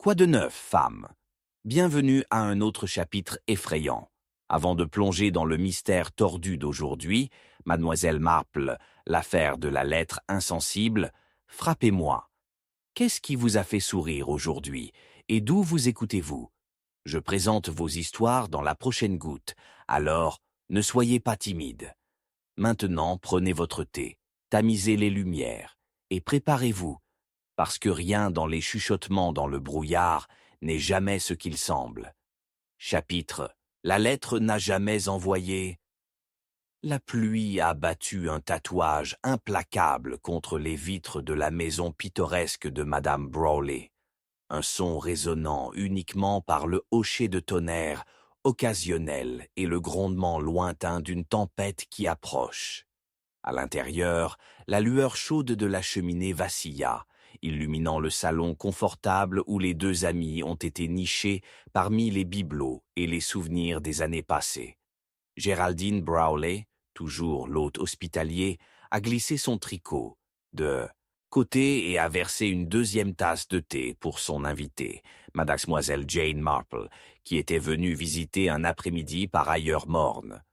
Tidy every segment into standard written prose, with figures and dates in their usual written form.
Quoi de neuf, femme? Bienvenue à un autre chapitre effrayant. Avant de plonger dans le mystère tordu d'aujourd'hui, Mademoiselle Marple, l'affaire de la lettre insensible, frappez-moi. Qu'est-ce qui vous a fait sourire aujourd'hui et d'où vous écoutez-vous? Je présente vos histoires dans la prochaine goutte, alors ne soyez pas timide. Maintenant, prenez votre thé, tamisez les lumières et préparez-vous, parce que rien dans les chuchotements dans le brouillard n'est jamais ce qu'il semble. Chapitre: La lettre n'a jamais envoyé. La pluie a battu un tatouage implacable contre les vitres de la maison pittoresque de Madame Brawley. Un son résonnant uniquement par le hocher de tonnerre occasionnel et le grondement lointain d'une tempête qui approche. À l'intérieur, la lueur chaude de la cheminée vacilla, illuminant le salon confortable où les deux amis ont été nichés parmi les bibelots et les souvenirs des années passées. Géraldine Brawley, toujours l'hôte hospitalier, a glissé son tricot de côté et a versé une deuxième tasse de thé pour son invitée, mademoiselle Jane Marple, qui était venue visiter un après-midi par ailleurs morne.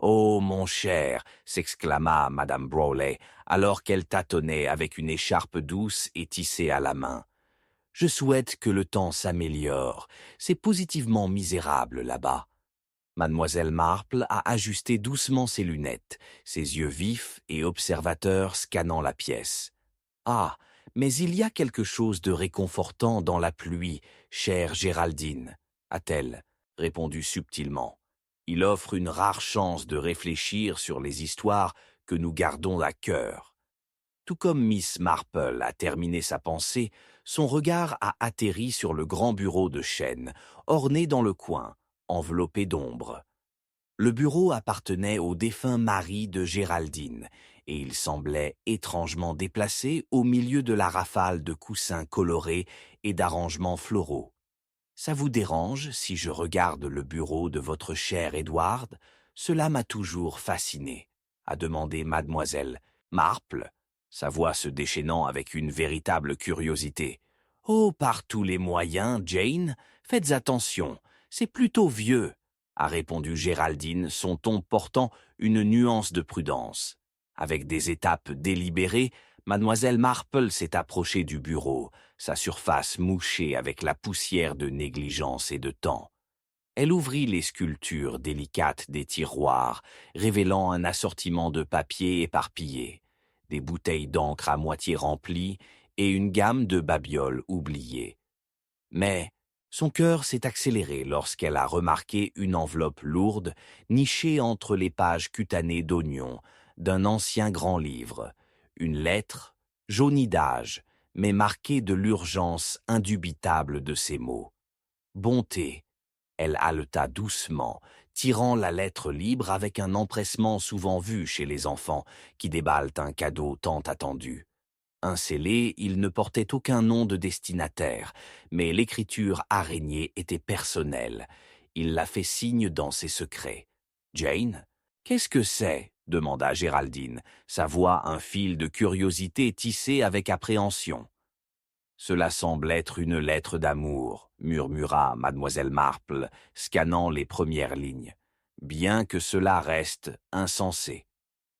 « Oh, mon cher !» s'exclama Madame Brawley, alors qu'elle tâtonnait avec une écharpe douce et tissée à la main. « Je souhaite que le temps s'améliore. C'est positivement misérable là-bas. » Mademoiselle Marple a ajusté doucement ses lunettes, ses yeux vifs et observateurs scannant la pièce. « Ah, mais il y a quelque chose de réconfortant dans la pluie, chère Géraldine, » a-t-elle répondu subtilement. « Il offre une rare chance de réfléchir sur les histoires que nous gardons à cœur. » Tout comme Miss Marple a terminé sa pensée, son regard a atterri sur le grand bureau de chêne, orné dans le coin, enveloppé d'ombre. Le bureau appartenait au défunt mari de Géraldine, et il semblait étrangement déplacé au milieu de la rafale de coussins colorés et d'arrangements floraux. « Ça vous dérange si je regarde le bureau de votre cher Edward? Cela m'a toujours fasciné, » a demandé mademoiselle Marple, sa voix se déchaînant avec une véritable curiosité. « Oh, par tous les moyens, Jane, faites attention, c'est plutôt vieux, » a répondu Géraldine, son ton portant une nuance de prudence. Avec des étapes délibérées, mademoiselle Marple s'est approchée du bureau, sa surface mouchée avec la poussière de négligence et de temps. Elle ouvrit les sculptures délicates des tiroirs, révélant un assortiment de papiers éparpillés, des bouteilles d'encre à moitié remplies et une gamme de babioles oubliées. Mais son cœur s'est accéléré lorsqu'elle a remarqué une enveloppe lourde, nichée entre les pages cutanées d'oignons, d'un ancien grand livre, une lettre, jaunie d'âge, mais marquée de l'urgence indubitable de ces mots. « Bonté !» Elle haleta doucement, tirant la lettre libre avec un empressement souvent vu chez les enfants qui déballent un cadeau tant attendu. Inscellé, il ne portait aucun nom de destinataire, mais l'écriture araignée était personnelle. Il l'a fait signe dans ses secrets. « Jane, qu'est-ce que c'est ?» demanda Géraldine, sa voix un fil de curiosité tissée avec appréhension. « Cela semble être une lettre d'amour, » murmura mademoiselle Marple, scannant les premières lignes, « bien que cela reste insensé. »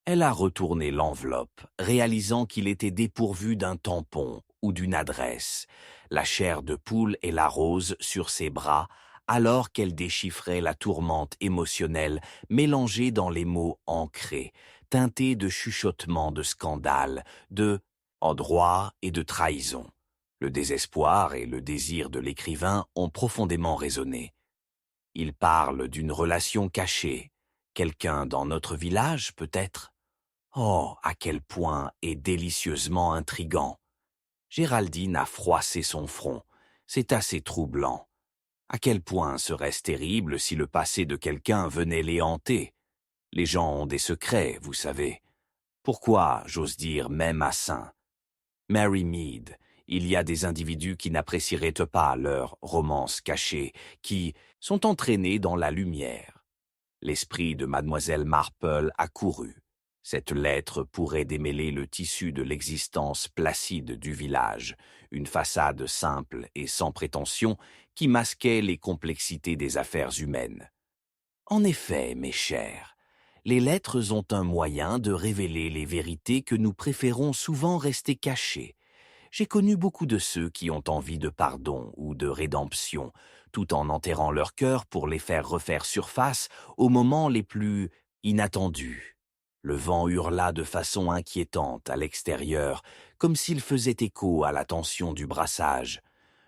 Elle a retourné l'enveloppe, réalisant qu'il était dépourvu d'un tampon ou d'une adresse, la chair de poule et la rose sur ses bras, alors qu'elle déchiffrait la tourmente émotionnelle mélangée dans les mots ancrés, teintés de chuchotements de scandale, de endroit et de trahison. Le désespoir et le désir de l'écrivain ont profondément résonné. Il parle d'une relation cachée, quelqu'un dans notre village peut-être? Oh, à quel point est délicieusement intrigant. Géraldine a froissé son front. C'est assez troublant. À quel point serait-ce terrible si le passé de quelqu'un venait les hanter? Les gens ont des secrets, vous savez. Pourquoi, j'ose dire, même à Saint? Mary Mead, il y a des individus qui n'apprécieraient pas leur romance cachée, qui sont entraînés dans la lumière. L'esprit de mademoiselle Marple a couru. Cette lettre pourrait démêler le tissu de l'existence placide du village, une façade simple et sans prétention qui masquait les complexités des affaires humaines. En effet, mes chers, les lettres ont un moyen de révéler les vérités que nous préférons souvent rester cachées. J'ai connu beaucoup de ceux qui ont envie de pardon ou de rédemption, tout en enterrant leur cœur pour les faire refaire surface aux moments les plus inattendus. Le vent hurla de façon inquiétante à l'extérieur, comme s'il faisait écho à la tension du brassage.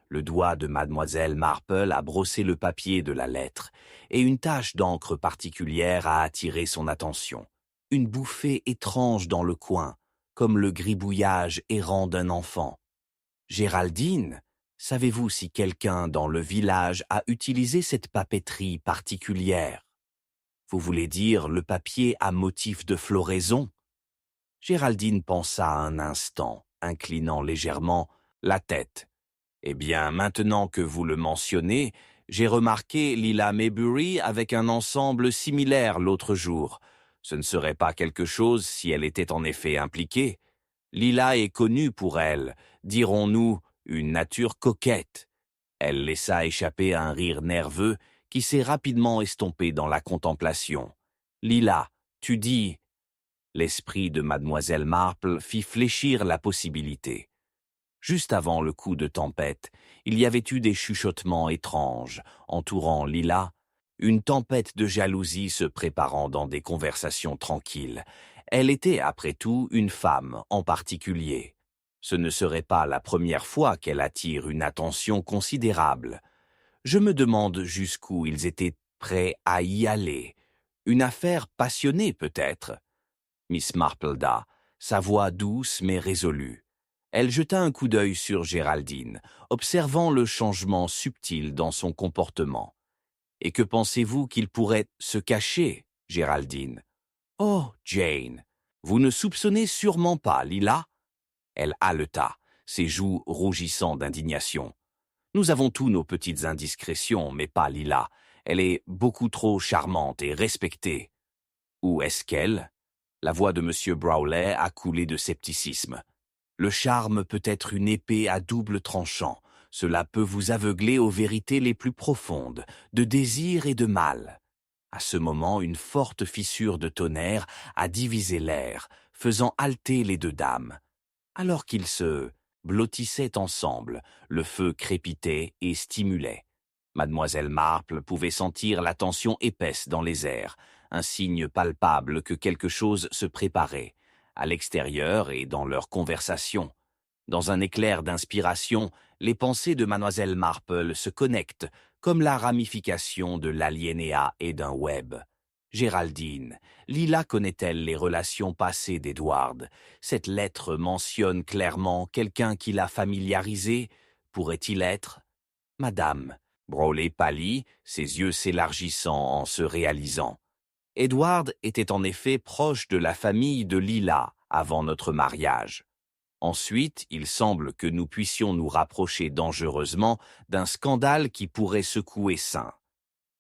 Le doigt de mademoiselle Marple a brossé le papier de la lettre, et une tache d'encre particulière a attiré son attention. Une bouffée étrange dans le coin, comme le gribouillage errant d'un enfant. Géraldine, savez-vous si quelqu'un dans le village a utilisé cette papeterie particulière? Vous voulez dire le papier à motif de floraison? Géraldine pensa un instant, inclinant légèrement la tête. Eh bien, maintenant que vous le mentionnez, j'ai remarqué Lila Maybury avec un ensemble similaire l'autre jour. Ce ne serait pas quelque chose si elle était en effet impliquée. Lila est connue pour elle, dirons-nous, une nature coquette. Elle laissa échapper un rire nerveux qui s'est rapidement estompé dans la contemplation. Lila, tu dis... L'esprit de mademoiselle Marple fit fléchir la possibilité. Juste avant le coup de tempête, il y avait eu des chuchotements étranges entourant Lila, une tempête de jalousie se préparant dans des conversations tranquilles. Elle était, après tout, une femme en particulier. Ce ne serait pas la première fois qu'elle attire une attention considérable. Je me demande jusqu'où ils étaient prêts à y aller. Une affaire passionnée peut-être. Miss Marpleda, sa voix douce mais résolue. Elle jeta un coup d'œil sur Géraldine, observant le changement subtil dans son comportement. « Et que pensez-vous qu'il pourrait se cacher, Géraldine ?»« Oh, Jane, vous ne soupçonnez sûrement pas Lila ?» Elle haleta, ses joues rougissant d'indignation. « Nous avons tous nos petites indiscrétions, mais pas Lila. Elle est beaucoup trop charmante et respectée. »« Où est-ce qu'elle ?» La voix de M. Browley a coulé de scepticisme. Le charme peut être une épée à double tranchant. Cela peut vous aveugler aux vérités les plus profondes, de désir et de mal. À ce moment, une forte fissure de tonnerre a divisé l'air, faisant halter les deux dames. Alors qu'ils se blottissaient ensemble, le feu crépitait et stimulait. Mademoiselle Marple pouvait sentir la tension épaisse dans les airs, un signe palpable que quelque chose se préparait, à l'extérieur et dans leur conversation. Dans un éclair d'inspiration, les pensées de mademoiselle Marple se connectent, comme la ramification de l'aliénéa et d'un web. Géraldine, Lila connaît-elle les relations passées d'Edward? Cette lettre mentionne clairement quelqu'un qui l'a familiarisé. Pourrait-il être? Madame, Browley pâlit, ses yeux s'élargissant en se réalisant. Edward était en effet proche de la famille de Lila avant notre mariage. Ensuite, il semble que nous puissions nous rapprocher dangereusement d'un scandale qui pourrait secouer Saint.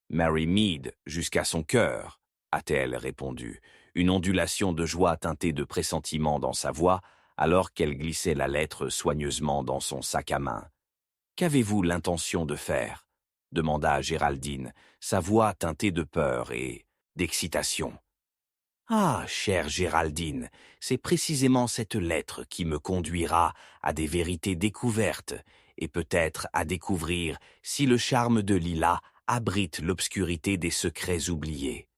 Mary Mead, jusqu'à son cœur, a-t-elle répondu, une ondulation de joie teintée de pressentiment dans sa voix, alors qu'elle glissait la lettre soigneusement dans son sac à main. « Qu'avez-vous l'intention de faire ?» demanda Géraldine, sa voix teintée de peur et d'excitation. « Ah, chère Géraldine, c'est précisément cette lettre qui me conduira à des vérités découvertes et peut-être à découvrir si le charme de Lila abrite l'obscurité des secrets oubliés. »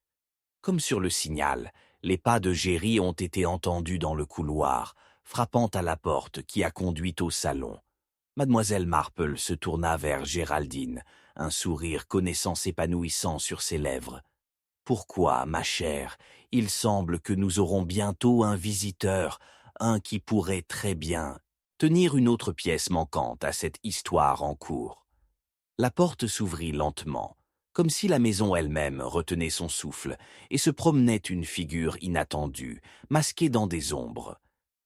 Comme sur le signal, les pas de Géry ont été entendus dans le couloir, frappant à la porte qui a conduit au salon. Mademoiselle Marple se tourna vers Géraldine, un sourire connaissant s'épanouissant sur ses lèvres. « Pourquoi, ma chère, il semble que nous aurons bientôt un visiteur, un qui pourrait très bien tenir une autre pièce manquante à cette histoire en cours. » La porte s'ouvrit lentement, comme si la maison elle-même retenait son souffle, et se promenait une figure inattendue, masquée dans des ombres.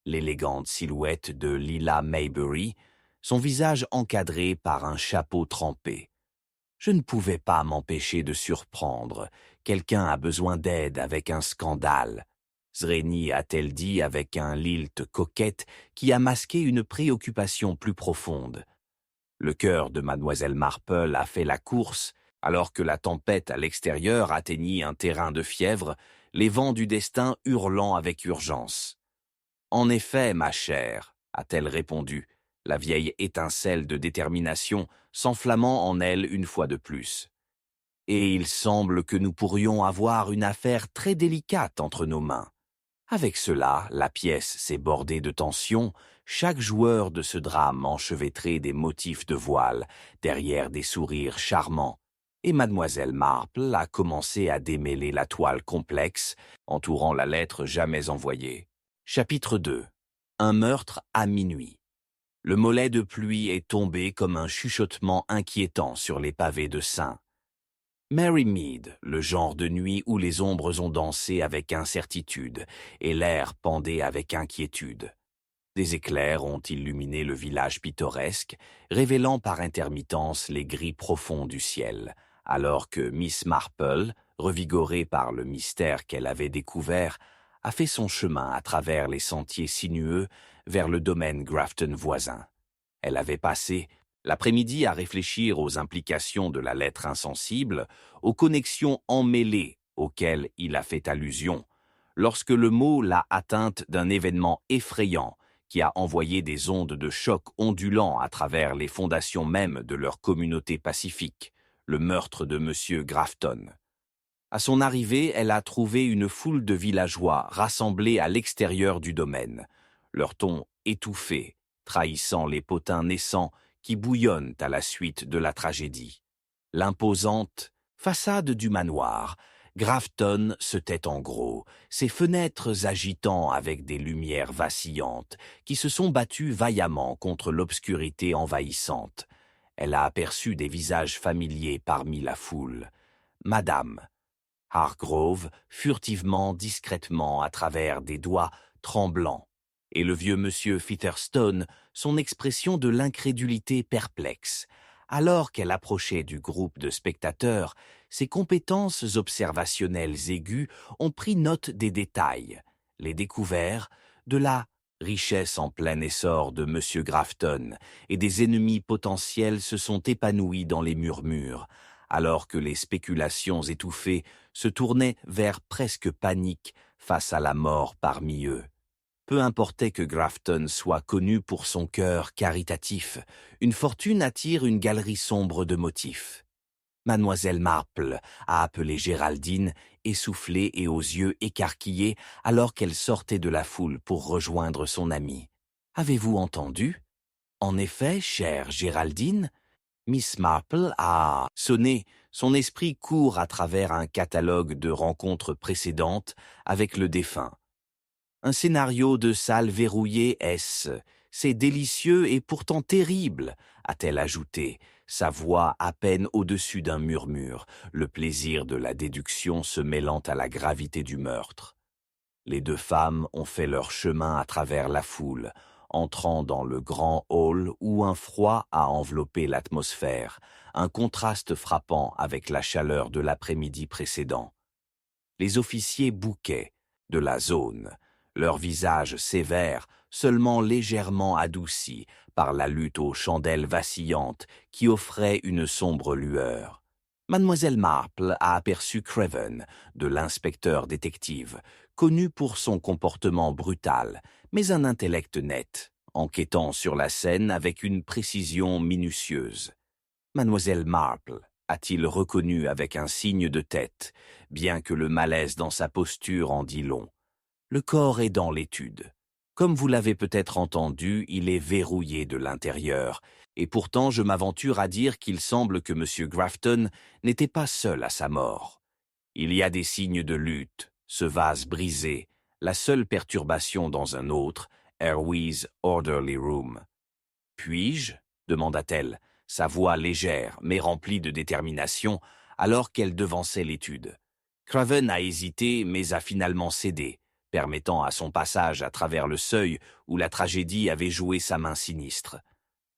L'élégante silhouette de Lila Maybury, son visage encadré par un chapeau trempé. Je ne pouvais pas m'empêcher de surprendre. Quelqu'un a besoin d'aide avec un scandale. Zreni a-t-elle dit avec un lilt coquette qui a masqué une préoccupation plus profonde. Le cœur de mademoiselle Marple a fait la course, alors que la tempête à l'extérieur atteignit un terrain de fièvre, les vents du destin hurlant avec urgence. « En effet, ma chère, a-t-elle répondu, la vieille étincelle de détermination s'enflammant en elle une fois de plus. Et il semble que nous pourrions avoir une affaire très délicate entre nos mains. Avec cela, la pièce s'est bordée de tension, chaque joueur de ce drame enchevêtré des motifs de voile, derrière des sourires charmants, et mademoiselle Marple a commencé à démêler la toile complexe, entourant la lettre jamais envoyée. Chapitre 2. Un meurtre à minuit. Le mollet de pluie est tombé comme un chuchotement inquiétant sur les pavés de Saint. Mary Mead, le genre de nuit où les ombres ont dansé avec incertitude et l'air pendait avec inquiétude. Des éclairs ont illuminé le village pittoresque, révélant par intermittence les gris profonds du ciel, alors que Miss Marple, revigorée par le mystère qu'elle avait découvert, a fait son chemin à travers les sentiers sinueux vers le domaine Grafton voisin. Elle avait passé l'après-midi à réfléchir aux implications de la lettre insensible, aux connexions emmêlées auxquelles il a fait allusion, lorsque le mot l'a atteinte d'un événement effrayant qui a envoyé des ondes de choc ondulant à travers les fondations mêmes de leur communauté pacifique, le meurtre de M. Grafton. À son arrivée, elle a trouvé une foule de villageois rassemblés à l'extérieur du domaine, leur ton étouffé, trahissant les potins naissants qui bouillonnent à la suite de la tragédie. L'imposante façade du manoir, Grafton se tait en gros, ses fenêtres agitant avec des lumières vacillantes qui se sont battues vaillamment contre l'obscurité envahissante. Elle a aperçu des visages familiers parmi la foule. Madame Hargrove, furtivement, discrètement, à travers des doigts tremblants, et le vieux monsieur Featherstone, son expression de l'incrédulité perplexe. Alors qu'elle approchait du groupe de spectateurs, ses compétences observationnelles aiguës ont pris note des détails, les découverts, de la richesse en plein essor de M. Grafton, et des ennemis potentiels se sont épanouis dans les murmures, alors que les spéculations étouffées se tournaient vers presque panique face à la mort parmi eux. Peu importait que Grafton soit connu pour son cœur caritatif, une fortune attire une galerie sombre de motifs. Mademoiselle Marple a appelé Géraldine, essoufflée et aux yeux écarquillés, alors qu'elle sortait de la foule pour rejoindre son amie. « Avez-vous entendu ? En effet, chère Géraldine, Miss Marple a sonné, son esprit court à travers un catalogue de rencontres précédentes avec le défunt. Un scénario de salle verrouillée est-ce? C'est délicieux et pourtant terrible, a-t-elle ajouté, sa voix à peine au-dessus d'un murmure, le plaisir de la déduction se mêlant à la gravité du meurtre. Les deux femmes ont fait leur chemin à travers la foule, entrant dans le grand hall où un froid a enveloppé l'atmosphère, un contraste frappant avec la chaleur de l'après-midi précédent. Les officiers bouquaient de la zone, leurs visages sévères, seulement légèrement adoucis par la lutte aux chandelles vacillantes qui offraient une sombre lueur. Mademoiselle Marple a aperçu Craven, de l'inspecteur détective, connu pour son comportement brutal, mais un intellect net, enquêtant sur la scène avec une précision minutieuse. Mademoiselle Marple a-t-il reconnu avec un signe de tête, bien que le malaise dans sa posture en dit long. Le corps est dans l'étude. Comme vous l'avez peut-être entendu, il est verrouillé de l'intérieur, et pourtant je m'aventure à dire qu'il semble que M. Grafton n'était pas seul à sa mort. Il y a des signes de lutte, ce vase brisé, la seule perturbation dans un autre, Erwie's Orderly Room. « Puis-je » demanda-t-elle, sa voix légère mais remplie de détermination, alors qu'elle devançait l'étude. Craven a hésité mais a finalement cédé, permettant à son passage à travers le seuil où la tragédie avait joué sa main sinistre.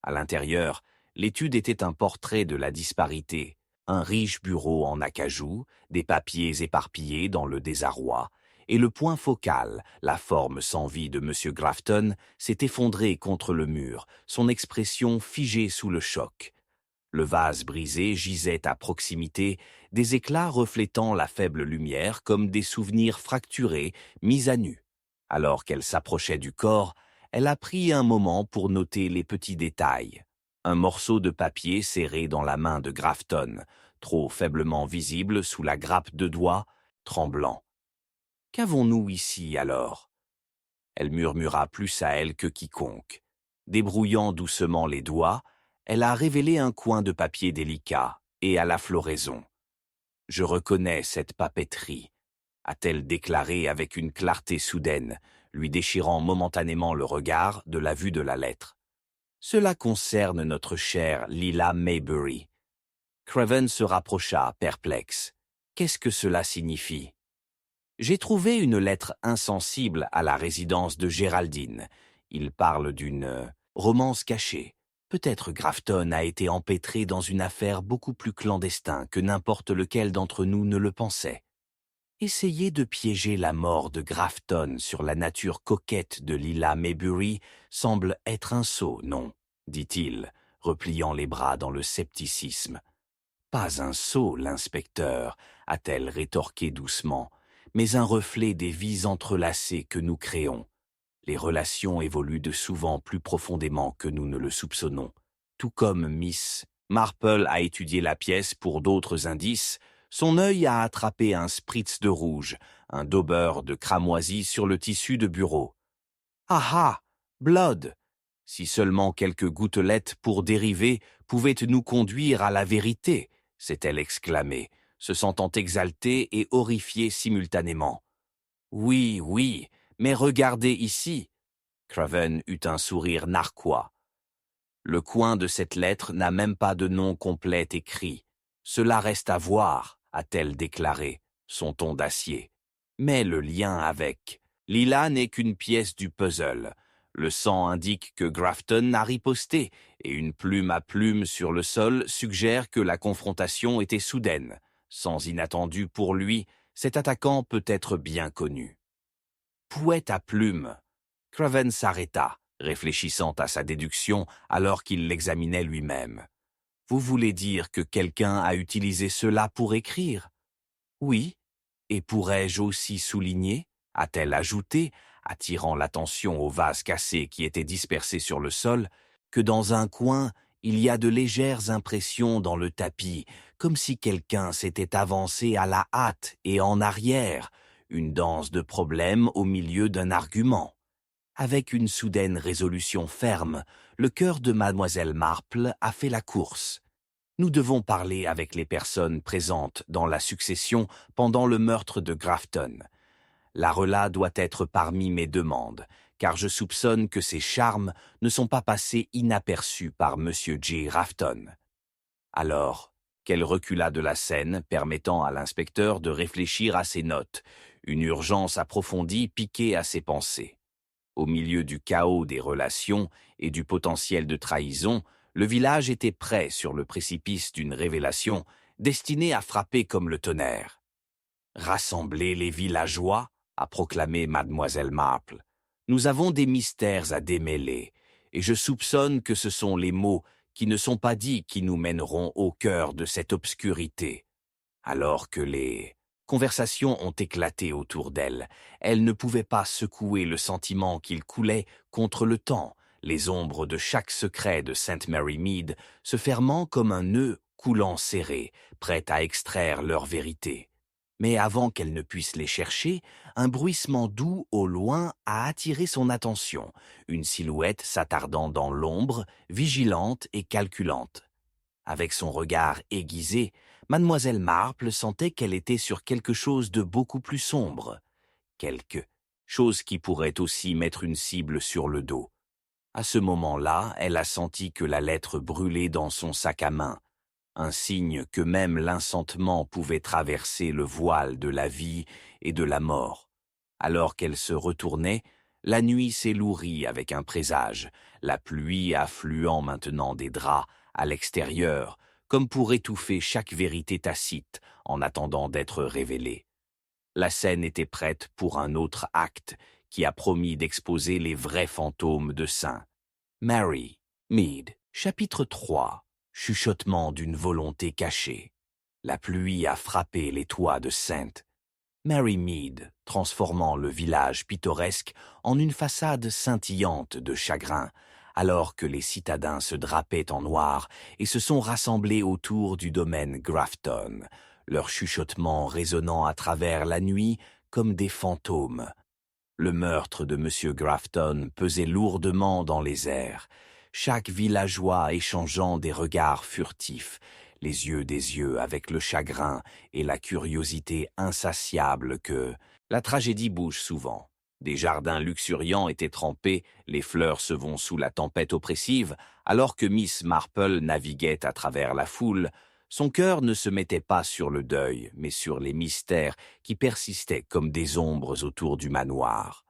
À l'intérieur, l'étude était un portrait de la disparité, un riche bureau en acajou, des papiers éparpillés dans le désarroi, et le point focal, la forme sans vie de M. Grafton, s'est effondré contre le mur, son expression figée sous le choc. Le vase brisé gisait à proximité, des éclats reflétant la faible lumière comme des souvenirs fracturés, mis à nu. Alors qu'elle s'approchait du corps, elle a pris un moment pour noter les petits détails. Un morceau de papier serré dans la main de Grafton, trop faiblement visible sous la grappe de doigts, tremblant. Qu'avons-nous ici alors? Elle murmura plus à elle que quiconque. Débrouillant doucement les doigts, elle a révélé un coin de papier délicat et à la floraison. « Je reconnais cette papeterie », a-t-elle déclaré avec une clarté soudaine, lui déchirant momentanément le regard de la vue de la lettre. « Cela concerne notre chère Lila Maybury. » Craven se rapprocha, perplexe. « Qu'est-ce que cela signifie ?» J'ai trouvé une lettre insensible à la résidence de Géraldine. Il parle d'une romance cachée. Peut-être Grafton a été empêtré dans une affaire beaucoup plus clandestine que n'importe lequel d'entre nous ne le pensait. Essayer de piéger la mort de Grafton sur la nature coquette de Lila Maybury semble être un sot, non, dit-il, repliant les bras dans le scepticisme. Pas un sot, l'inspecteur, a-t-elle rétorqué doucement, mais un reflet des vies entrelacées que nous créons. Les relations évoluent de souvent plus profondément que nous ne le soupçonnons. Tout comme Miss Marple a étudié la pièce pour d'autres indices, son œil a attrapé un spritz de rouge, un daubeur de cramoisi sur le tissu de bureau. Ah ah, Blood! Si seulement quelques gouttelettes pour dériver pouvaient nous conduire à la vérité, s'est-elle exclamée, se sentant exaltée et horrifiée simultanément. Oui, oui, mais regardez ici. Craven eut un sourire narquois. Le coin de cette lettre n'a même pas de nom complet écrit. Cela reste à voir, a-t-elle déclaré, son ton d'acier. Mais le lien avec Lila n'est qu'une pièce du puzzle. Le sang indique que Grafton a riposté, et une plume à plume sur le sol suggère que la confrontation était soudaine. Sans inattendu pour lui, cet attaquant peut être bien connu. Pouette à plume. Craven s'arrêta, réfléchissant à sa déduction alors qu'il l'examinait lui-même. Vous voulez dire que quelqu'un a utilisé cela pour écrire? Oui. Et pourrais-je aussi souligner, a-t-elle ajouté, attirant l'attention au vase cassé qui était dispersé sur le sol, que dans un coin, il y a de légères impressions dans le tapis, comme si quelqu'un s'était avancé à la hâte et en arrière, une danse de problèmes au milieu d'un argument. Avec une soudaine résolution ferme, le cœur de mademoiselle Marple a fait la course. Nous devons parler avec les personnes présentes dans la succession pendant le meurtre de Grafton. La Rela doit être parmi mes demandes, car je soupçonne que ses charmes ne sont pas passés inaperçus par M. J. Grafton. Alors, qu'elle recula de la scène, permettant à l'inspecteur de réfléchir à ses notes, une urgence approfondie piquée à ses pensées. Au milieu du chaos des relations et du potentiel de trahison, le village était prêt sur le précipice d'une révélation destinée à frapper comme le tonnerre. « Rassembler les villageois » a proclamé mademoiselle Marple. « Nous avons des mystères à démêler, et je soupçonne que ce sont les mots qui ne sont pas dits qui nous mèneront au cœur de cette obscurité. » Alors que les conversations ont éclaté autour d'elle, elle ne pouvait pas secouer le sentiment qu'il coulait contre le temps, les ombres de chaque secret de St. Mary Mead se fermant comme un nœud coulant serré, prêt à extraire leur vérité. Mais avant qu'elle ne puisse les chercher, un bruissement doux au loin a attiré son attention, une silhouette s'attardant dans l'ombre, vigilante et calculante. Avec son regard aiguisé, mademoiselle Marple sentait qu'elle était sur quelque chose de beaucoup plus sombre. Quelque chose qui pourrait aussi mettre une cible sur le dos. À ce moment-là, elle a senti que la lettre brûlait dans son sac à main, un signe que même l'incentement pouvait traverser le voile de la vie et de la mort. Alors qu'elle se retournait, la nuit s'élourit avec un présage, la pluie affluant maintenant des draps à l'extérieur, comme pour étouffer chaque vérité tacite en attendant d'être révélée. La scène était prête pour un autre acte qui a promis d'exposer les vrais fantômes de Saint. Mary, Mead, chapitre 3. Chuchotement d'une volonté cachée. La pluie a frappé les toits de Sainte Mary Mead, transformant le village pittoresque en une façade scintillante de chagrin, alors que les citadins se drapaient en noir et se sont rassemblés autour du domaine Grafton, leurs chuchotements résonnant à travers la nuit comme des fantômes. Le meurtre de M. Grafton pesait lourdement dans les airs, chaque villageois échangeant des regards furtifs, les yeux des yeux avec le chagrin et la curiosité insatiable que la tragédie bouge souvent. Des jardins luxuriants étaient trempés, les fleurs se vont sous la tempête oppressive, alors que Miss Marple naviguait à travers la foule. Son cœur ne se mettait pas sur le deuil, mais sur les mystères qui persistaient comme des ombres autour du manoir.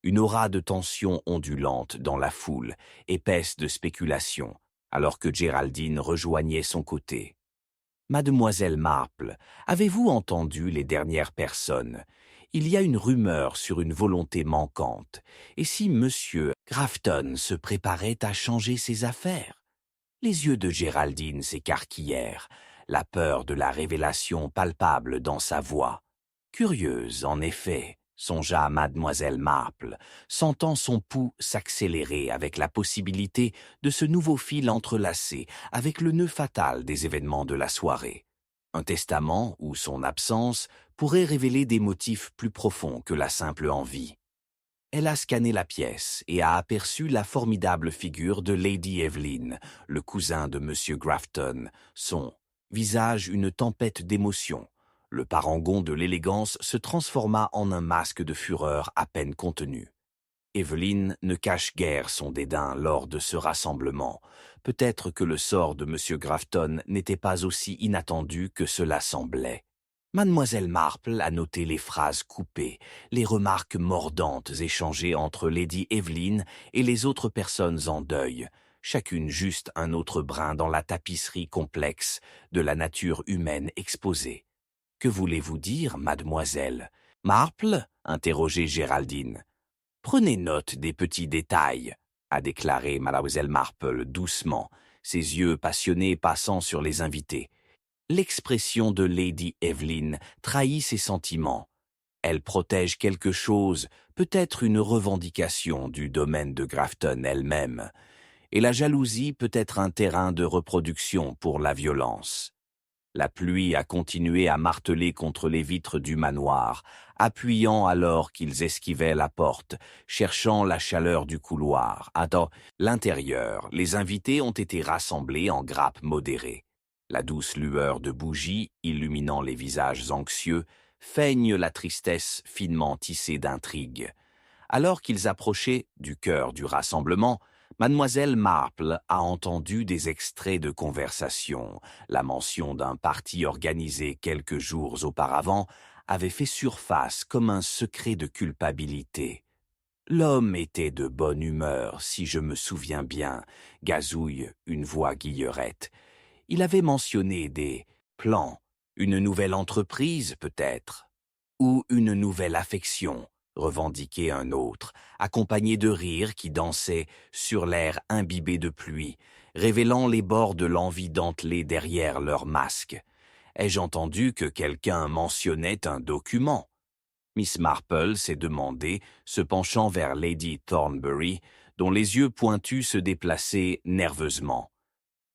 Une aura de tension ondulante dans la foule, épaisse de spéculation, alors que Géraldine rejoignait son côté. « Mademoiselle Marple, avez-vous entendu les dernières personnes? Il y a une rumeur sur une volonté manquante. Et si Monsieur Grafton se préparait à changer ses affaires ?» Les yeux de Géraldine s'écarquillèrent, la peur de la révélation palpable dans sa voix. Curieuse, en effet, songea mademoiselle Marple, sentant son pouls s'accélérer avec la possibilité de ce nouveau fil entrelacé avec le nœud fatal des événements de la soirée. Un testament ou son absence pourrait révéler des motifs plus profonds que la simple envie. Elle a scanné la pièce et a aperçu la formidable figure de Lady Evelyn, le cousin de M. Grafton, son visage une tempête d'émotions. Le parangon de l'élégance se transforma en un masque de fureur à peine contenu. Evelyn ne cache guère son dédain lors de ce rassemblement. Peut-être que le sort de M. Grafton n'était pas aussi inattendu que cela semblait. Mademoiselle Marple a noté les phrases coupées, les remarques mordantes échangées entre Lady Evelyn et les autres personnes en deuil, chacune juste un autre brin dans la tapisserie complexe de la nature humaine exposée. « Que voulez-vous dire, mademoiselle ? » « Marple ?» interrogeait Géraldine. « Prenez note des petits détails, » a déclaré mademoiselle Marple doucement, ses yeux passionnés passant sur les invités. L'expression de Lady Evelyn trahit ses sentiments. Elle protège quelque chose, peut-être une revendication du domaine de Grafton elle-même, et la jalousie peut être un terrain de reproduction pour la violence. La pluie a continué à marteler contre les vitres du manoir, appuyant alors qu'ils esquivaient la porte, cherchant la chaleur du couloir. Dans l'intérieur, les invités ont été rassemblés en grappes modérées. La douce lueur de bougies, illuminant les visages anxieux, feigne la tristesse finement tissée d'intrigues. Alors qu'ils approchaient du cœur du rassemblement, mademoiselle Marple a entendu des extraits de conversation. La mention d'un parti organisé quelques jours auparavant avait fait surface comme un secret de culpabilité. L'homme était de bonne humeur, si je me souviens bien, gazouille une voix guillerette. Il avait mentionné des plans, une nouvelle entreprise peut-être, ou une nouvelle affection, revendiquait un autre, accompagné de rires qui dansaient sur l'air imbibé de pluie, révélant les bords de l'envie dentelée derrière leur masque. Ai-je entendu que quelqu'un mentionnait un document? Miss Marple s'est demandé, se penchant vers Lady Thornbury, dont les yeux pointus se déplaçaient nerveusement.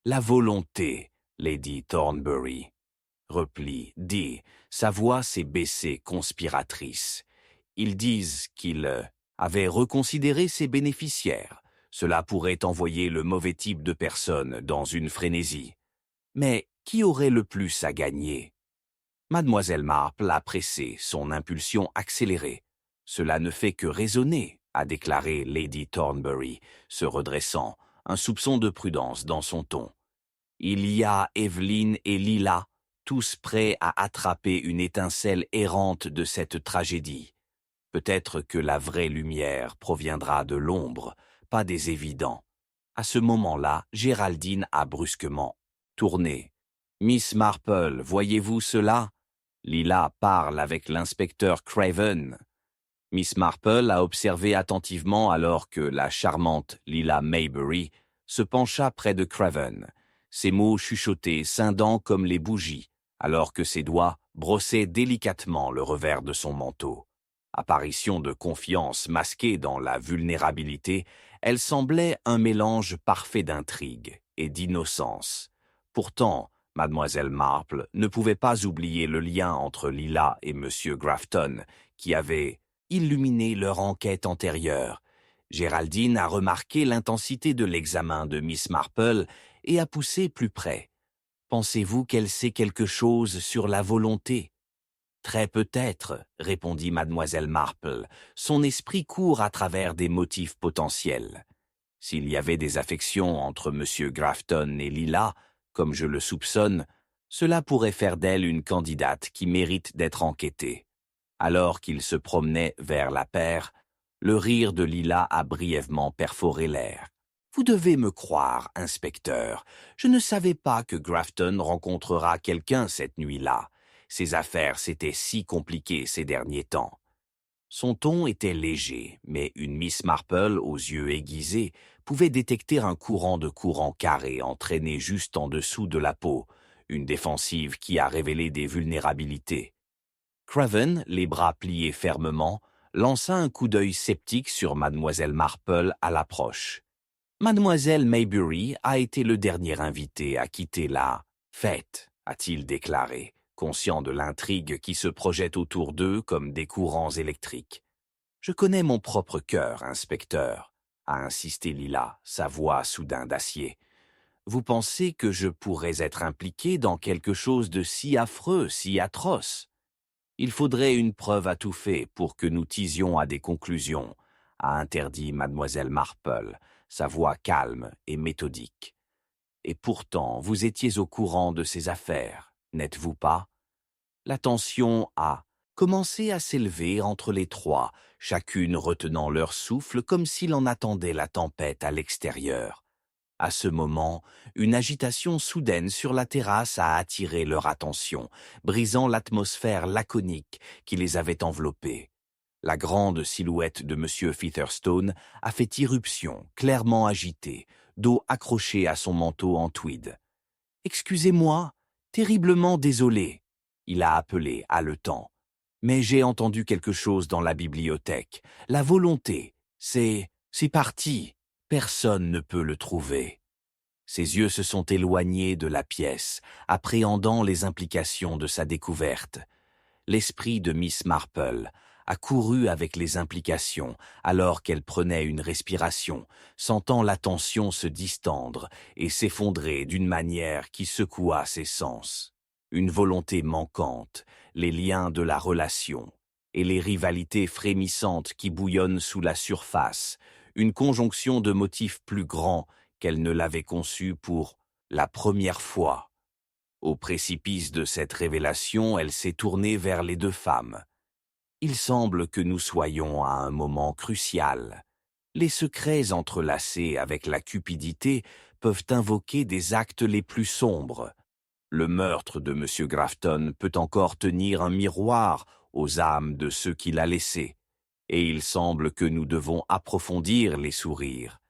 La volonté, Lady Thornbury. Repli, dit, sa voix s'est baissée conspiratrice. Ils disent qu'il avait reconsidéré ses bénéficiaires. Cela pourrait envoyer le mauvais type de personne dans une frénésie. Mais qui aurait le plus à gagner? Mademoiselle Marple a pressé, son impulsion accélérée. Cela ne fait que raisonner, a déclaré Lady Thornbury, se redressant, un soupçon de prudence dans son ton. Il y a Evelyn et Lila, tous prêts à attraper une étincelle errante de cette tragédie. Peut-être que la vraie lumière proviendra de l'ombre, pas des évidents. À ce moment-là, Géraldine a brusquement tourné. « Miss Marple, voyez-vous cela ?» Lila parle avec l'inspecteur Craven. Miss Marple a observé attentivement alors que la charmante Lila Maybury se pencha près de Craven, ses mots chuchotés scindant comme les bougies, alors que ses doigts brossaient délicatement le revers de son manteau. Apparition de confiance masquée dans la vulnérabilité, elle semblait un mélange parfait d'intrigue et d'innocence. Pourtant, Mademoiselle Marple ne pouvait pas oublier le lien entre Lila et Monsieur Grafton, qui avait illuminé leur enquête antérieure. Géraldine a remarqué l'intensité de l'examen de Miss Marple et a poussé plus près. Pensez-vous qu'elle sait quelque chose sur la volonté? Très peut-être, répondit Mademoiselle Marple. Son esprit court à travers des motifs potentiels. S'il y avait des affections entre M. Grafton et Lila, comme je le soupçonne, cela pourrait faire d'elle une candidate qui mérite d'être enquêtée. Alors qu'il se promenait vers la paire, le rire de Lila a brièvement perforé l'air. « Vous devez me croire, inspecteur. Je ne savais pas que Grafton rencontrera quelqu'un cette nuit-là. Ses affaires s'étaient si compliquées ces derniers temps. » Son ton était léger, mais une Miss Marple aux yeux aiguisés pouvait détecter un courant de courant carré entraîné juste en dessous de la peau, une défensive qui a révélé des vulnérabilités. Craven, les bras pliés fermement, lança un coup d'œil sceptique sur Mademoiselle Marple à l'approche. Mademoiselle Maybury a été le dernier invité à quitter la fête, a-t-il déclaré, conscient de l'intrigue qui se projette autour d'eux comme des courants électriques. « Je connais mon propre cœur, inspecteur, » a insisté Lila, sa voix soudain d'acier. « Vous pensez que je pourrais être impliqué dans quelque chose de si affreux, si atroce? Il faudrait une preuve à tout fait pour que nous tisions à des conclusions, » a interdit Mademoiselle Marple, sa voix calme et méthodique. « Et pourtant, vous étiez au courant de ces affaires, n'êtes-vous pas? » La tension a commencé à s'élever entre les trois, chacune retenant leur souffle comme s'il en attendait la tempête à l'extérieur. À ce moment, une agitation soudaine sur la terrasse a attiré leur attention, brisant l'atmosphère laconique qui les avait enveloppés. La grande silhouette de M. Featherstone a fait irruption, clairement agitée, dos accroché à son manteau en tweed. « Excusez-moi, terriblement désolé, » il a appelé, haletant. « Mais j'ai entendu quelque chose dans la bibliothèque. La volonté, c'est parti. Personne ne peut le trouver. » Ses yeux se sont éloignés de la pièce, appréhendant les implications de sa découverte. L'esprit de Miss Marple a couru avec les implications alors qu'elle prenait une respiration, sentant la tension se distendre et s'effondrer d'une manière qui secoua ses sens. Une volonté manquante, les liens de la relation et les rivalités frémissantes qui bouillonnent sous la surface, une conjonction de motifs plus grands qu'elle ne l'avait conçu pour la première fois. Au précipice de cette révélation, elle s'est tournée vers les deux femmes. Il semble que nous soyons à un moment crucial. Les secrets entrelacés avec la cupidité peuvent invoquer des actes les plus sombres. Le meurtre de M. Grafton peut encore tenir un miroir aux âmes de ceux qui l'a laissé, et il semble que nous devons approfondir les sourires.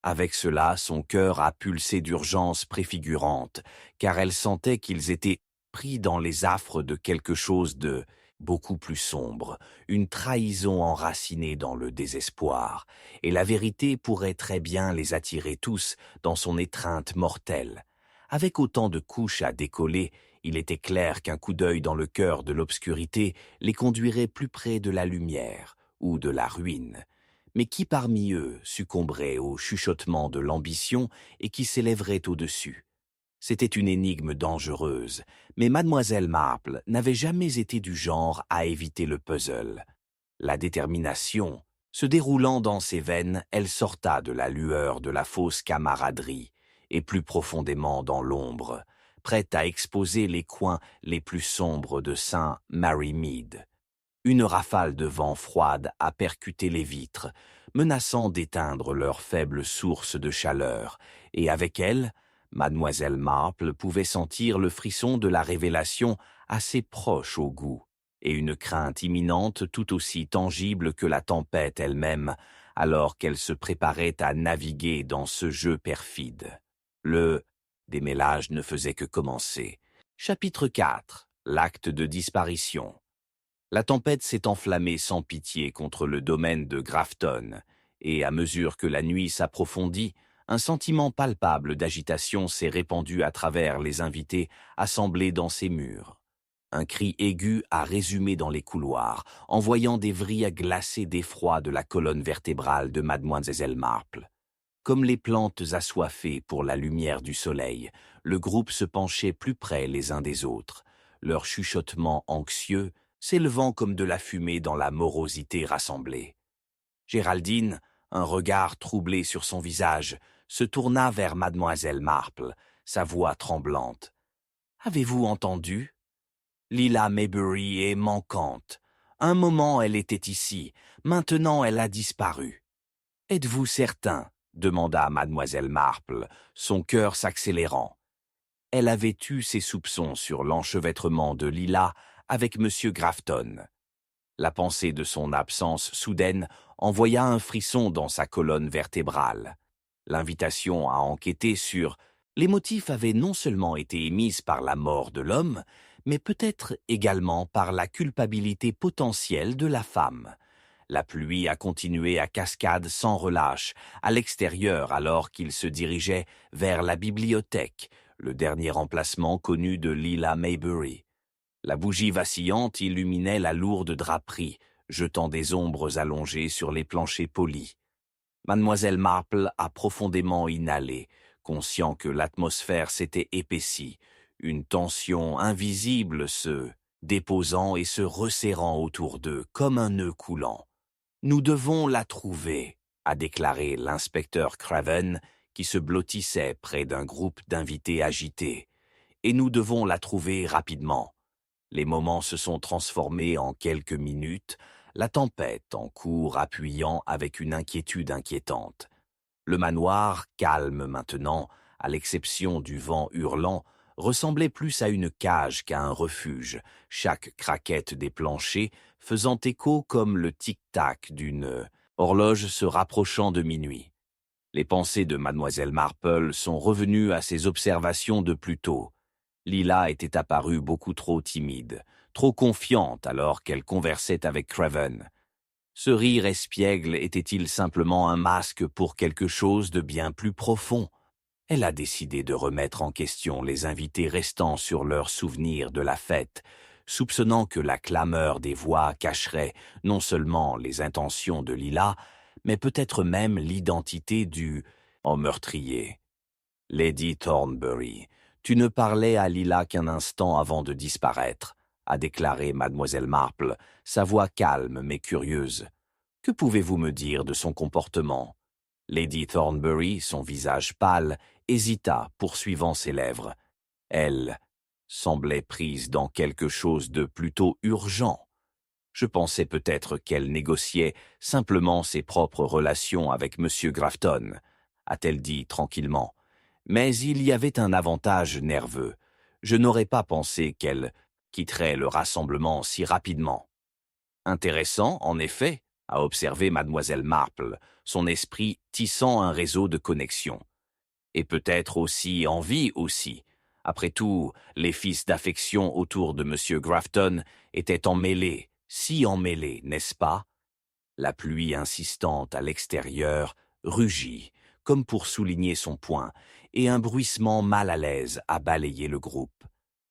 Avec cela, son cœur a pulsé d'urgence préfigurante, car elle sentait qu'ils étaient pris dans les affres de quelque chose de beaucoup plus sombre, une trahison enracinée dans le désespoir, et la vérité pourrait très bien les attirer tous dans son étreinte mortelle. Avec autant de couches à décoller, il était clair qu'un coup d'œil dans le cœur de l'obscurité les conduirait plus près de la lumière ou de la ruine. Mais qui parmi eux succomberait au chuchotement de l'ambition et qui s'élèverait au-dessus? C'était une énigme dangereuse, mais Mademoiselle Marple n'avait jamais été du genre à éviter le puzzle. La détermination, se déroulant dans ses veines, elle sorta de la lueur de la fausse camaraderie, et plus profondément dans l'ombre, prête à exposer les coins les plus sombres de Saint Mary Mead. Une rafale de vent froide a percuté les vitres, menaçant d'éteindre leur faible source de chaleur, et avec elle, Mademoiselle Marple pouvait sentir le frisson de la révélation assez proche au goût, et une crainte imminente tout aussi tangible que la tempête elle-même, alors qu'elle se préparait à naviguer dans ce jeu perfide. Le démêlage ne faisait que commencer. Chapitre 4. L'acte de disparition. La tempête s'est enflammée sans pitié contre le domaine de Grafton, et à mesure que la nuit s'approfondit, un sentiment palpable d'agitation s'est répandu à travers les invités assemblés dans ces murs. Un cri aigu a résumé dans les couloirs, envoyant des vrilles glacées d'effroi de la colonne vertébrale de Mademoiselle Marple. Comme les plantes assoiffées pour la lumière du soleil, le groupe se penchait plus près les uns des autres, leur chuchotement anxieux s'élevant comme de la fumée dans la morosité rassemblée. Géraldine, un regard troublé sur son visage, se tourna vers Mademoiselle Marple, sa voix tremblante. « Avez-vous entendu ? Lila Maybury est manquante. Un moment elle était ici, maintenant elle a disparu. »« Êtes-vous certain ?» demanda Mademoiselle Marple, son cœur s'accélérant. Elle avait eu ses soupçons sur l'enchevêtrement de Lila avec M. Grafton. La pensée de son absence soudaine envoya un frisson dans sa colonne vertébrale. L'invitation à enquêter sur les motifs avait non seulement été émise par la mort de l'homme, mais peut-être également par la culpabilité potentielle de la femme. La pluie a continué à cascade sans relâche, à l'extérieur alors qu'il se dirigeait vers la bibliothèque, le dernier emplacement connu de Lila Maybury. La bougie vacillante illuminait la lourde draperie, jetant des ombres allongées sur les planchers polis. Mademoiselle Marple a profondément inhalé, conscient que l'atmosphère s'était épaissie, une tension invisible se déposant et se resserrant autour d'eux comme un nœud coulant. « Nous devons la trouver », a déclaré l'inspecteur Craven, qui se blottissait près d'un groupe d'invités agités. « Et nous devons la trouver rapidement. » Les moments se sont transformés en quelques minutes, la tempête en cours appuyant avec une inquiétude inquiétante. Le manoir, calme maintenant, à l'exception du vent hurlant, ressemblait plus à une cage qu'à un refuge, chaque craquette des planchers faisant écho comme le tic-tac d'une horloge se rapprochant de minuit. Les pensées de Mademoiselle Marple sont revenues à ses observations de plus tôt. Lila était apparue beaucoup trop timide, trop confiante alors qu'elle conversait avec Craven. Ce rire espiègle était-il simplement un masque pour quelque chose de bien plus profond? Elle a décidé de remettre en question les invités restant sur leurs souvenirs de la fête, soupçonnant que la clameur des voix cacherait non seulement les intentions de Lila, mais peut-être même l'identité du meurtrier. Lady Thornbury, tu ne parlais à Lila qu'un instant avant de disparaître, a déclaré Mademoiselle Marple, sa voix calme mais curieuse. Que pouvez-vous me dire de son comportement? Lady Thornbury, son visage pâle, hésita, poursuivant ses lèvres. Elle semblait prise dans quelque chose de plutôt urgent. Je pensais peut-être qu'elle négociait simplement ses propres relations avec M. Grafton, a-t-elle dit tranquillement. Mais il y avait un avantage nerveux. Je n'aurais pas pensé qu'elle quitterait le rassemblement si rapidement. Intéressant, en effet, a observé Mademoiselle Marple, son esprit tissant un réseau de connexions. Et peut-être aussi envie aussi. Après tout, les fils d'affection autour de M. Grafton étaient emmêlés, si emmêlés, n'est-ce pas? La pluie insistante à l'extérieur rugit, comme pour souligner son point, et un bruissement mal à l'aise a balayé le groupe.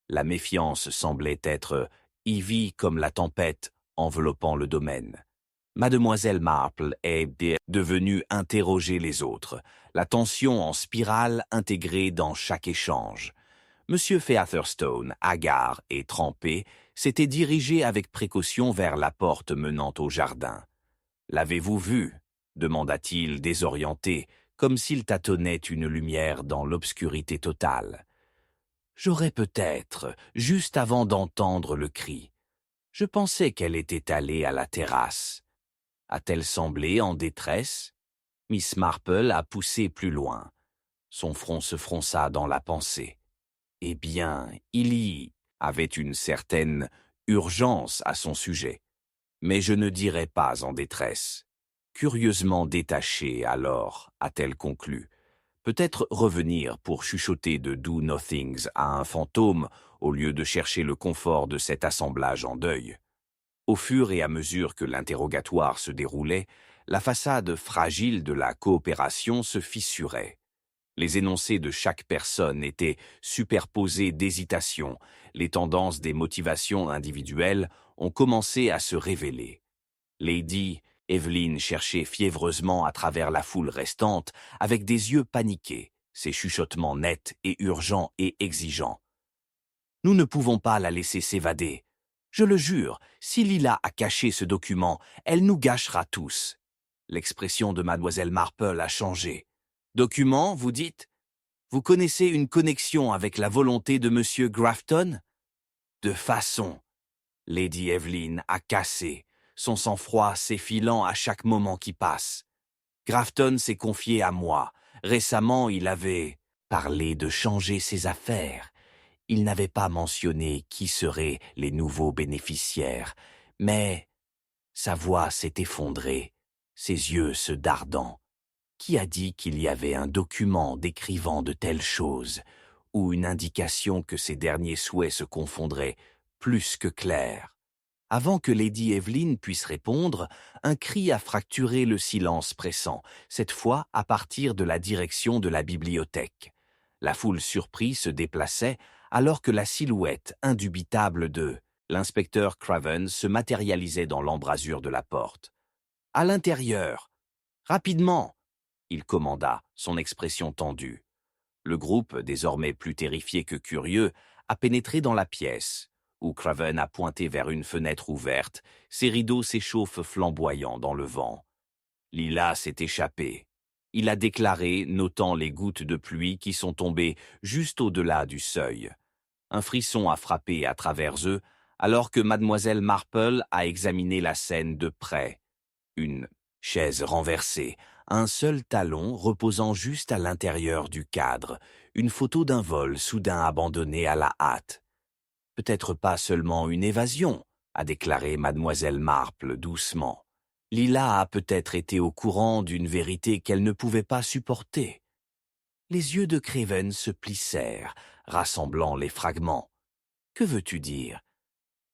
La méfiance semblait être ivie comme la tempête enveloppant le domaine. Mademoiselle Marple est devenue interroger les autres, la tension en spirale intégrée dans chaque échange. Monsieur Featherstone, hagard et trempé, s'était dirigé avec précaution vers la porte menant au jardin. « L'avez-vous vu ?» demanda-t-il désorienté, comme s'il tâtonnait une lumière dans l'obscurité totale. « J'aurais peut-être, juste avant d'entendre le cri. Je pensais qu'elle était allée à la terrasse. A-t-elle semblé en détresse ?» Miss Marple a poussé plus loin. Son front se fronça dans la pensée. Eh bien, il y avait une certaine urgence à son sujet. Mais je ne dirais pas en détresse. Curieusement détachée alors, a-t-elle conclu. Peut-être revenir pour chuchoter de do nothings à un fantôme au lieu de chercher le confort de cet assemblage en deuil. Au fur et à mesure que l'interrogatoire se déroulait, la façade fragile de la coopération se fissurait. Les énoncés de chaque personne étaient superposés d'hésitation, les tendances des motivations individuelles ont commencé à se révéler. Lady Evelyn cherchait fiévreusement à travers la foule restante, avec des yeux paniqués, ses chuchotements nets et urgents et exigeants. « Nous ne pouvons pas la laisser s'évader. Je le jure, si Lila a caché ce document, elle nous gâchera tous. » L'expression de mademoiselle Marple a changé. « Document, vous dites ? Vous connaissez une connexion avec la volonté de Monsieur Grafton ? » De façon. Lady Evelyn a cassé, son sang-froid s'effilant à chaque moment qui passe. Grafton s'est confié à moi. Récemment, il avait parlé de changer ses affaires. Il n'avait pas mentionné qui seraient les nouveaux bénéficiaires, mais sa voix s'est effondrée, ses yeux se dardant. Qui a dit qu'il y avait un document décrivant de telles choses, ou une indication que ces derniers souhaits se confondraient plus que clairs? Avant que Lady Evelyn puisse répondre, un cri a fracturé le silence pressant, cette fois à partir de la direction de la bibliothèque. La foule surprise se déplaçait alors que la silhouette indubitable de l'inspecteur Craven se matérialisait dans l'embrasure de la porte. « À l'intérieur! Rapidement !» il commanda, son expression tendue. Le groupe, désormais plus terrifié que curieux, a pénétré dans la pièce, où Craven a pointé vers une fenêtre ouverte, ses rideaux s'échauffent flamboyants dans le vent. Lila s'est échappée. Il a déclaré, notant les gouttes de pluie qui sont tombées juste au-delà du seuil. Un frisson a frappé à travers eux, alors que mademoiselle Marple a examiné la scène de près. Une chaise renversée, un seul talon reposant juste à l'intérieur du cadre, une photo d'un vol soudain abandonné à la hâte. Peut-être pas seulement une évasion, a déclaré mademoiselle Marple doucement. Lila a peut-être été au courant d'une vérité qu'elle ne pouvait pas supporter. Les yeux de Craven se plissèrent, rassemblant les fragments. Que veux-tu dire?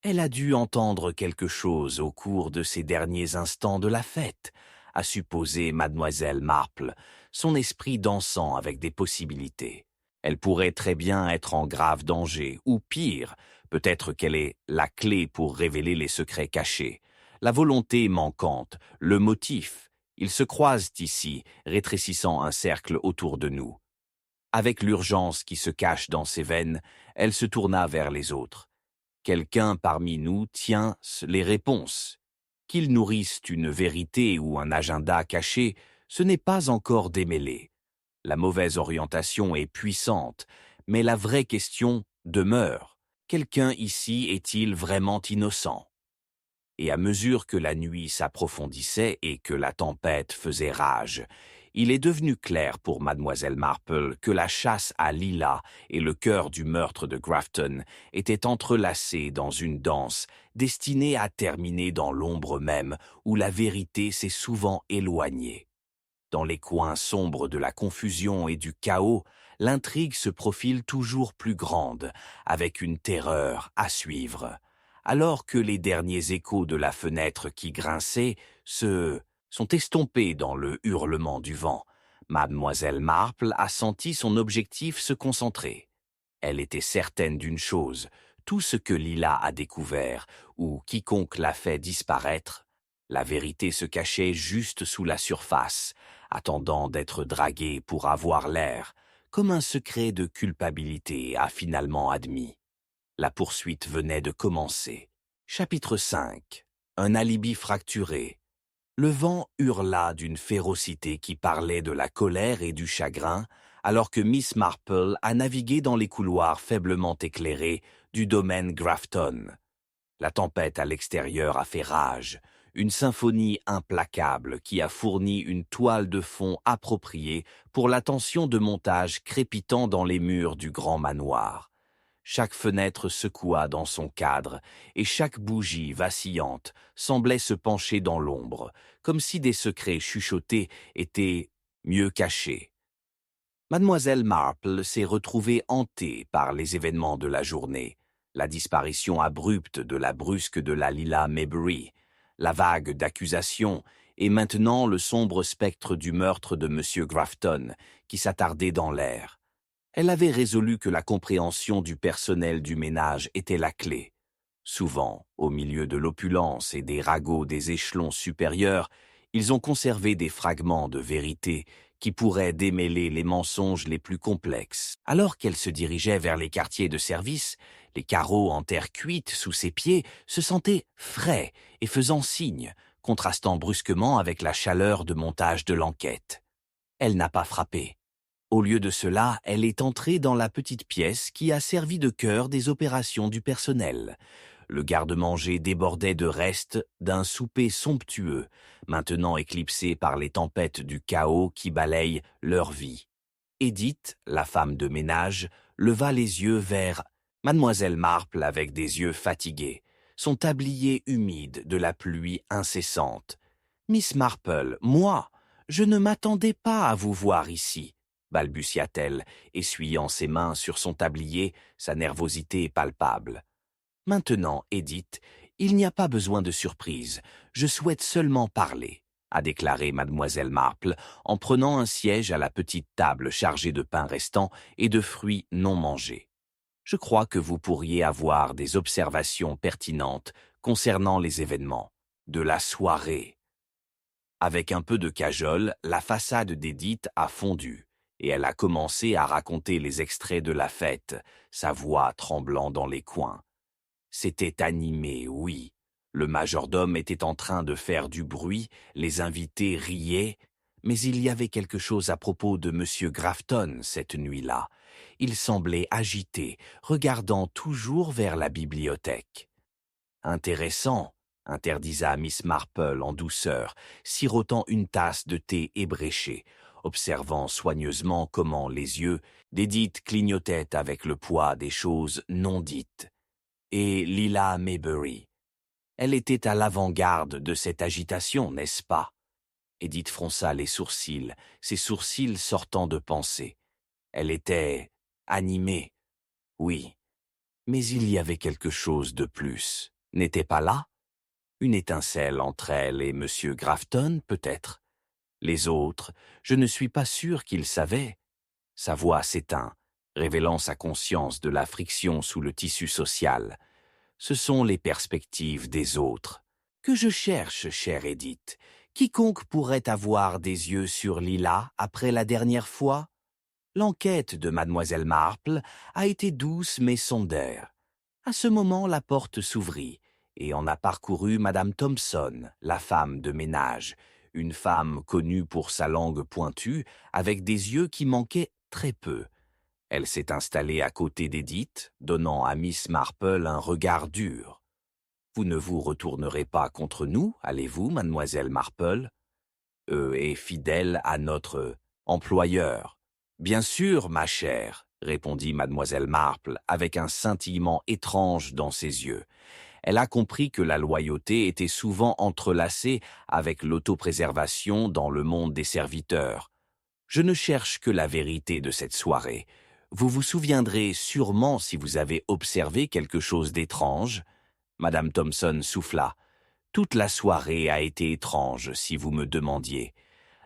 Elle a dû entendre quelque chose au cours de ces derniers instants de la fête, a supposé mademoiselle Marple, son esprit dansant avec des possibilités. Elle pourrait très bien être en grave danger, ou pire, peut-être qu'elle est la clé pour révéler les secrets cachés. La volonté manquante, le motif, ils se croisent ici, rétrécissant un cercle autour de nous. Avec l'urgence qui se cache dans ses veines, elle se tourna vers les autres. Quelqu'un parmi nous tient les réponses. Qu'ils nourrissent une vérité ou un agenda caché, ce n'est pas encore démêlé. La mauvaise orientation est puissante, mais la vraie question demeure. Quelqu'un ici est-il vraiment innocent? Et à mesure que la nuit s'approfondissait et que la tempête faisait rage, il est devenu clair pour mademoiselle Marple que la chasse à Lila et le cœur du meurtre de Grafton étaient entrelacés dans une danse destinée à terminer dans l'ombre même où la vérité s'est souvent éloignée. Dans les coins sombres de la confusion et du chaos, l'intrigue se profile toujours plus grande, avec une terreur à suivre. Alors que les derniers échos de la fenêtre qui grinçaient sont estompés dans le hurlement du vent, mademoiselle Marple a senti son objectif se concentrer. Elle était certaine d'une chose, tout ce que Lila a découvert, ou quiconque l'a fait disparaître, la vérité se cachait juste sous la surface, attendant d'être draguée pour avoir l'air, comme un secret de culpabilité a finalement admis. La poursuite venait de commencer. Chapitre 5. Un alibi fracturé. Le vent hurla d'une férocité qui parlait de la colère et du chagrin, alors que Miss Marple a navigué dans les couloirs faiblement éclairés du domaine Grafton. La tempête à l'extérieur a fait rage. une symphonie implacable qui a fourni une toile de fond appropriée pour la tension de montage crépitant dans les murs du grand manoir. Chaque fenêtre secoua dans son cadre, et chaque bougie vacillante semblait se pencher dans l'ombre, comme si des secrets chuchotés étaient mieux cachés. Mademoiselle Marple s'est retrouvée hantée par les événements de la journée, la disparition abrupte de la brusque de la Lila Maybury, la vague d'accusations, et maintenant le sombre spectre du meurtre de M. Grafton qui s'attardait dans l'air. Elle avait résolu que la compréhension du personnel du ménage était la clé. Souvent, au milieu de l'opulence et des ragots des échelons supérieurs, ils ont conservé des fragments de vérité qui pourraient démêler les mensonges les plus complexes. Alors qu'elle se dirigeait vers les quartiers de service, les carreaux en terre cuite sous ses pieds se sentaient frais et faisant signe, contrastant brusquement avec la chaleur de montage de l'enquête. Elle n'a pas frappé. Au lieu de cela, elle est entrée dans la petite pièce qui a servi de cœur des opérations du personnel. Le garde-manger débordait de restes d'un souper somptueux, maintenant éclipsé par les tempêtes du chaos qui balayent leur vie. Edith, la femme de ménage, leva les yeux vers Mademoiselle Marple avec des yeux fatigués, son tablier humide de la pluie incessante. « Miss Marple, moi, je ne m'attendais pas à vous voir ici. » balbutia-t-elle, essuyant ses mains sur son tablier, sa nervosité palpable. « Maintenant, Edith, il n'y a pas besoin de surprise. Je souhaite seulement parler, » a déclaré mademoiselle Marple, en prenant un siège à la petite table chargée de pain restant et de fruits non mangés. « Je crois que vous pourriez avoir des observations pertinentes concernant les événements de la soirée. » Avec un peu de cajole, la façade d'Edith a fondu, et elle a commencé à raconter les extraits de la fête, sa voix tremblant dans les coins. C'était animé, oui. Le majordome était en train de faire du bruit, les invités riaient, mais il y avait quelque chose à propos de M. Grafton cette nuit-là. Il semblait agité, regardant toujours vers la bibliothèque. Intéressant, interdisa Miss Marple en douceur, sirotant une tasse de thé ébréché, observant soigneusement comment les yeux d'Edith clignotaient avec le poids des choses non dites. Et Lila Maybury. Elle était à l'avant-garde de cette agitation, n'est-ce pas? Edith fronça les sourcils, ses sourcils sortant de pensée. Elle était animée, oui, mais il y avait quelque chose de plus. N'était pas là? Une étincelle entre elle et M. Grafton, peut-être? Les autres, je ne suis pas sûr qu'ils savaient. Sa voix s'éteint, révélant sa conscience de la friction sous le tissu social. Ce sont les perspectives des autres. Que je cherche, chère Edith. Quiconque pourrait avoir des yeux sur Lila après la dernière fois? L'enquête de mademoiselle Marple a été douce mais sondaire. À ce moment, la porte s'ouvrit, et en a parcouru madame Thompson, la femme de ménage, une femme connue pour sa langue pointue, avec des yeux qui manquaient très peu. Elle s'est installée à côté d'Edith, donnant à Miss Marple un regard dur. « Vous ne vous retournerez pas contre nous, allez-vous, mademoiselle Marple ?» Est fidèle à notre employeur. « Bien sûr, ma chère, » répondit mademoiselle Marple avec un scintillement étrange dans ses yeux. Elle a compris que la loyauté était souvent entrelacée avec l'autopréservation dans le monde des serviteurs. « Je ne cherche que la vérité de cette soirée. Vous vous souviendrez sûrement si vous avez observé quelque chose d'étrange. » Madame Thompson souffla. « Toute la soirée a été étrange, si vous me demandiez.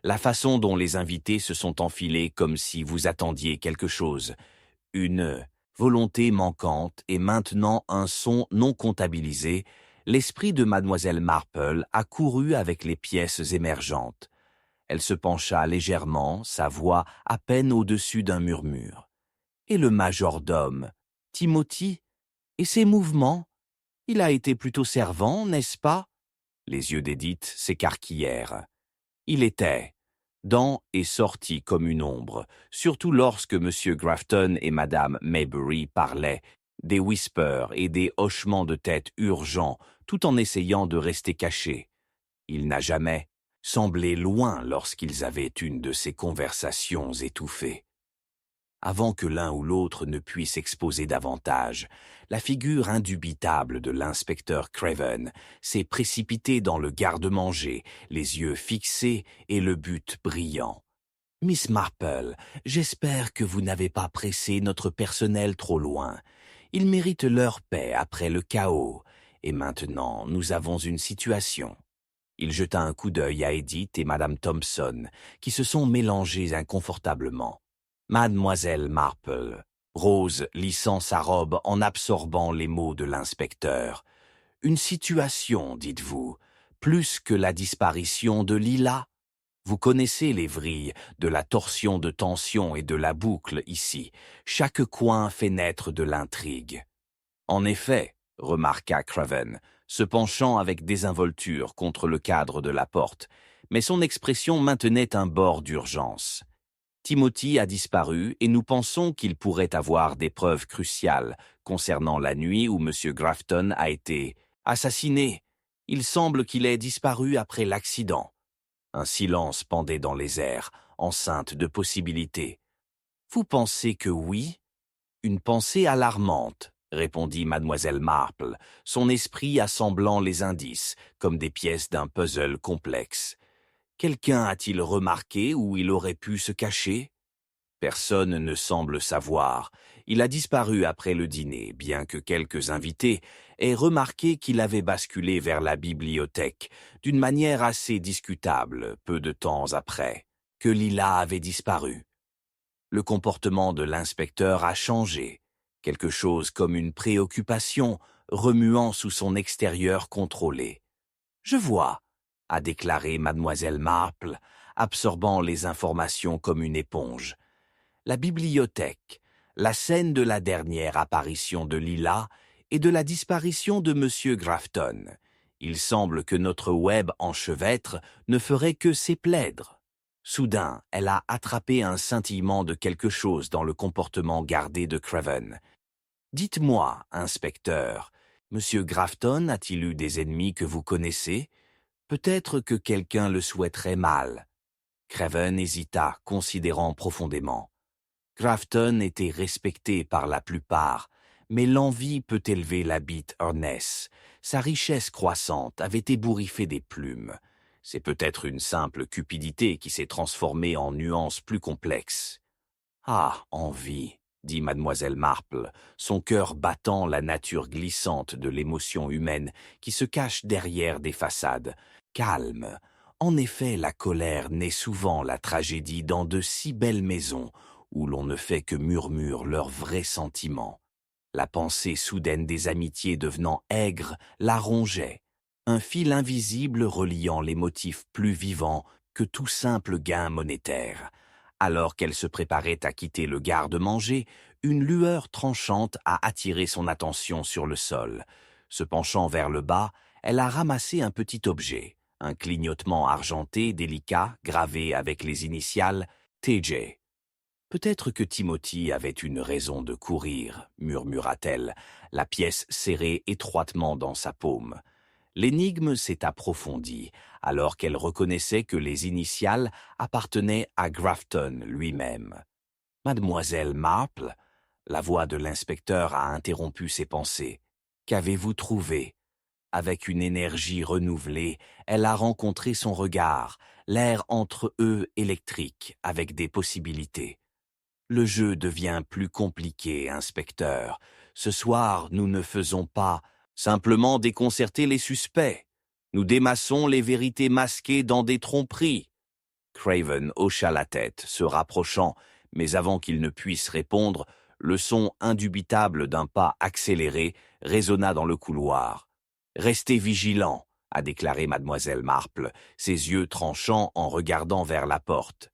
La façon dont les invités se sont enfilés comme si vous attendiez quelque chose. Une volonté manquante et maintenant un son non comptabilisé, l'esprit de mademoiselle Marple a couru avec les pièces émergentes. Elle se pencha légèrement, sa voix à peine au-dessus d'un murmure. Et le majordome, Timothy, et ses mouvements? Il a été plutôt servant, n'est-ce pas? Les yeux d'Edith s'écarquillèrent. Il était dans et sorti comme une ombre, surtout lorsque M. Grafton et Mme Maybury parlaient, des whispers et des hochements de tête urgents, tout en essayant de rester cachés. Il n'a jamais semblé loin lorsqu'ils avaient une de ces conversations étouffées. Avant que l'un ou l'autre ne puisse exposer davantage, la figure indubitable de l'inspecteur Craven s'est précipitée dans le garde-manger, les yeux fixés et le but brillant. « Miss Marple, j'espère que vous n'avez pas pressé notre personnel trop loin. Ils méritent leur paix après le chaos, et maintenant nous avons une situation. » Il jeta un coup d'œil à Edith et Madame Thompson, qui se sont mélangées inconfortablement. Mademoiselle Marple, Rose lissant sa robe en absorbant les mots de l'inspecteur. Une situation, dites-vous, plus que la disparition de Lila. Vous connaissez les vrilles de la torsion de tension et de la boucle ici. Chaque coin fait naître de l'intrigue. En effet, remarqua Craven, se penchant avec désinvolture contre le cadre de la porte, mais son expression maintenait un bord d'urgence. Timothy a disparu et nous pensons qu'il pourrait avoir des preuves cruciales concernant la nuit où M. Grafton a été assassiné. Il semble qu'il ait disparu après l'accident. Un silence pendait dans les airs, enceinte de possibilités. « Vous pensez que oui ?» « Une pensée alarmante, » répondit mademoiselle Marple, son esprit assemblant les indices, comme des pièces d'un puzzle complexe. Quelqu'un a-t-il remarqué où il aurait pu se cacher? Personne ne semble savoir. Il a disparu après le dîner, bien que quelques invités aient remarqué qu'il avait basculé vers la bibliothèque, d'une manière assez discutable, peu de temps après, que Lila avait disparu. Le comportement de l'inspecteur a changé, quelque chose comme une préoccupation remuant sous son extérieur contrôlé. « Je vois », a déclaré mademoiselle Marple, absorbant les informations comme une éponge. La bibliothèque, la scène de la dernière apparition de Lila et de la disparition de M. Grafton. Il semble que notre web enchevêtre ne ferait que s'éplaidre. Soudain, elle a attrapé un scintillement de quelque chose dans le comportement gardé de Craven. « Dites-moi, inspecteur, M. Grafton a-t-il eu des ennemis que vous connaissez? Peut-être que quelqu'un le souhaiterait mal. » Craven hésita, considérant profondément. Grafton était respecté par la plupart, mais l'envie peut élever la bite Ernest. Sa richesse croissante avait ébouriffé des plumes. C'est peut-être une simple cupidité qui s'est transformée en nuances plus complexes. « Ah, envie !» dit mademoiselle Marple, son cœur battant la nature glissante de l'émotion humaine qui se cache derrière des façades. Calme. En effet, la colère naît souvent la tragédie dans de si belles maisons où l'on ne fait que murmure leurs vrais sentiments. La pensée soudaine des amitiés devenant aigre la rongeait, un fil invisible reliant les motifs plus vivants que tout simple gain monétaire. Alors qu'elle se préparait à quitter le garde-manger, une lueur tranchante a attiré son attention sur le sol. Se penchant vers le bas, elle a ramassé un petit objet, un clignotement argenté délicat gravé avec les initiales TJ. « Peut-être que Timothy avait une raison de courir, » murmura-t-elle, la pièce serrée étroitement dans sa paume. L'énigme s'est approfondie, alors qu'elle reconnaissait que les initiales appartenaient à Grafton lui-même. « Mademoiselle Marple ?» La voix de l'inspecteur a interrompu ses pensées. « Qu'avez-vous trouvé ?» Avec une énergie renouvelée, elle a rencontré son regard, l'air entre eux électrique, avec des possibilités. « Le jeu devient plus compliqué, inspecteur. Ce soir, nous ne faisons pas simplement déconcerter les suspects. Nous démassons les vérités masquées dans des tromperies. » Craven hocha la tête, se rapprochant, mais avant qu'il ne puisse répondre, le son indubitable d'un pas accéléré résonna dans le couloir. « Restez vigilants, » a déclaré mademoiselle Marple, ses yeux tranchants en regardant vers la porte.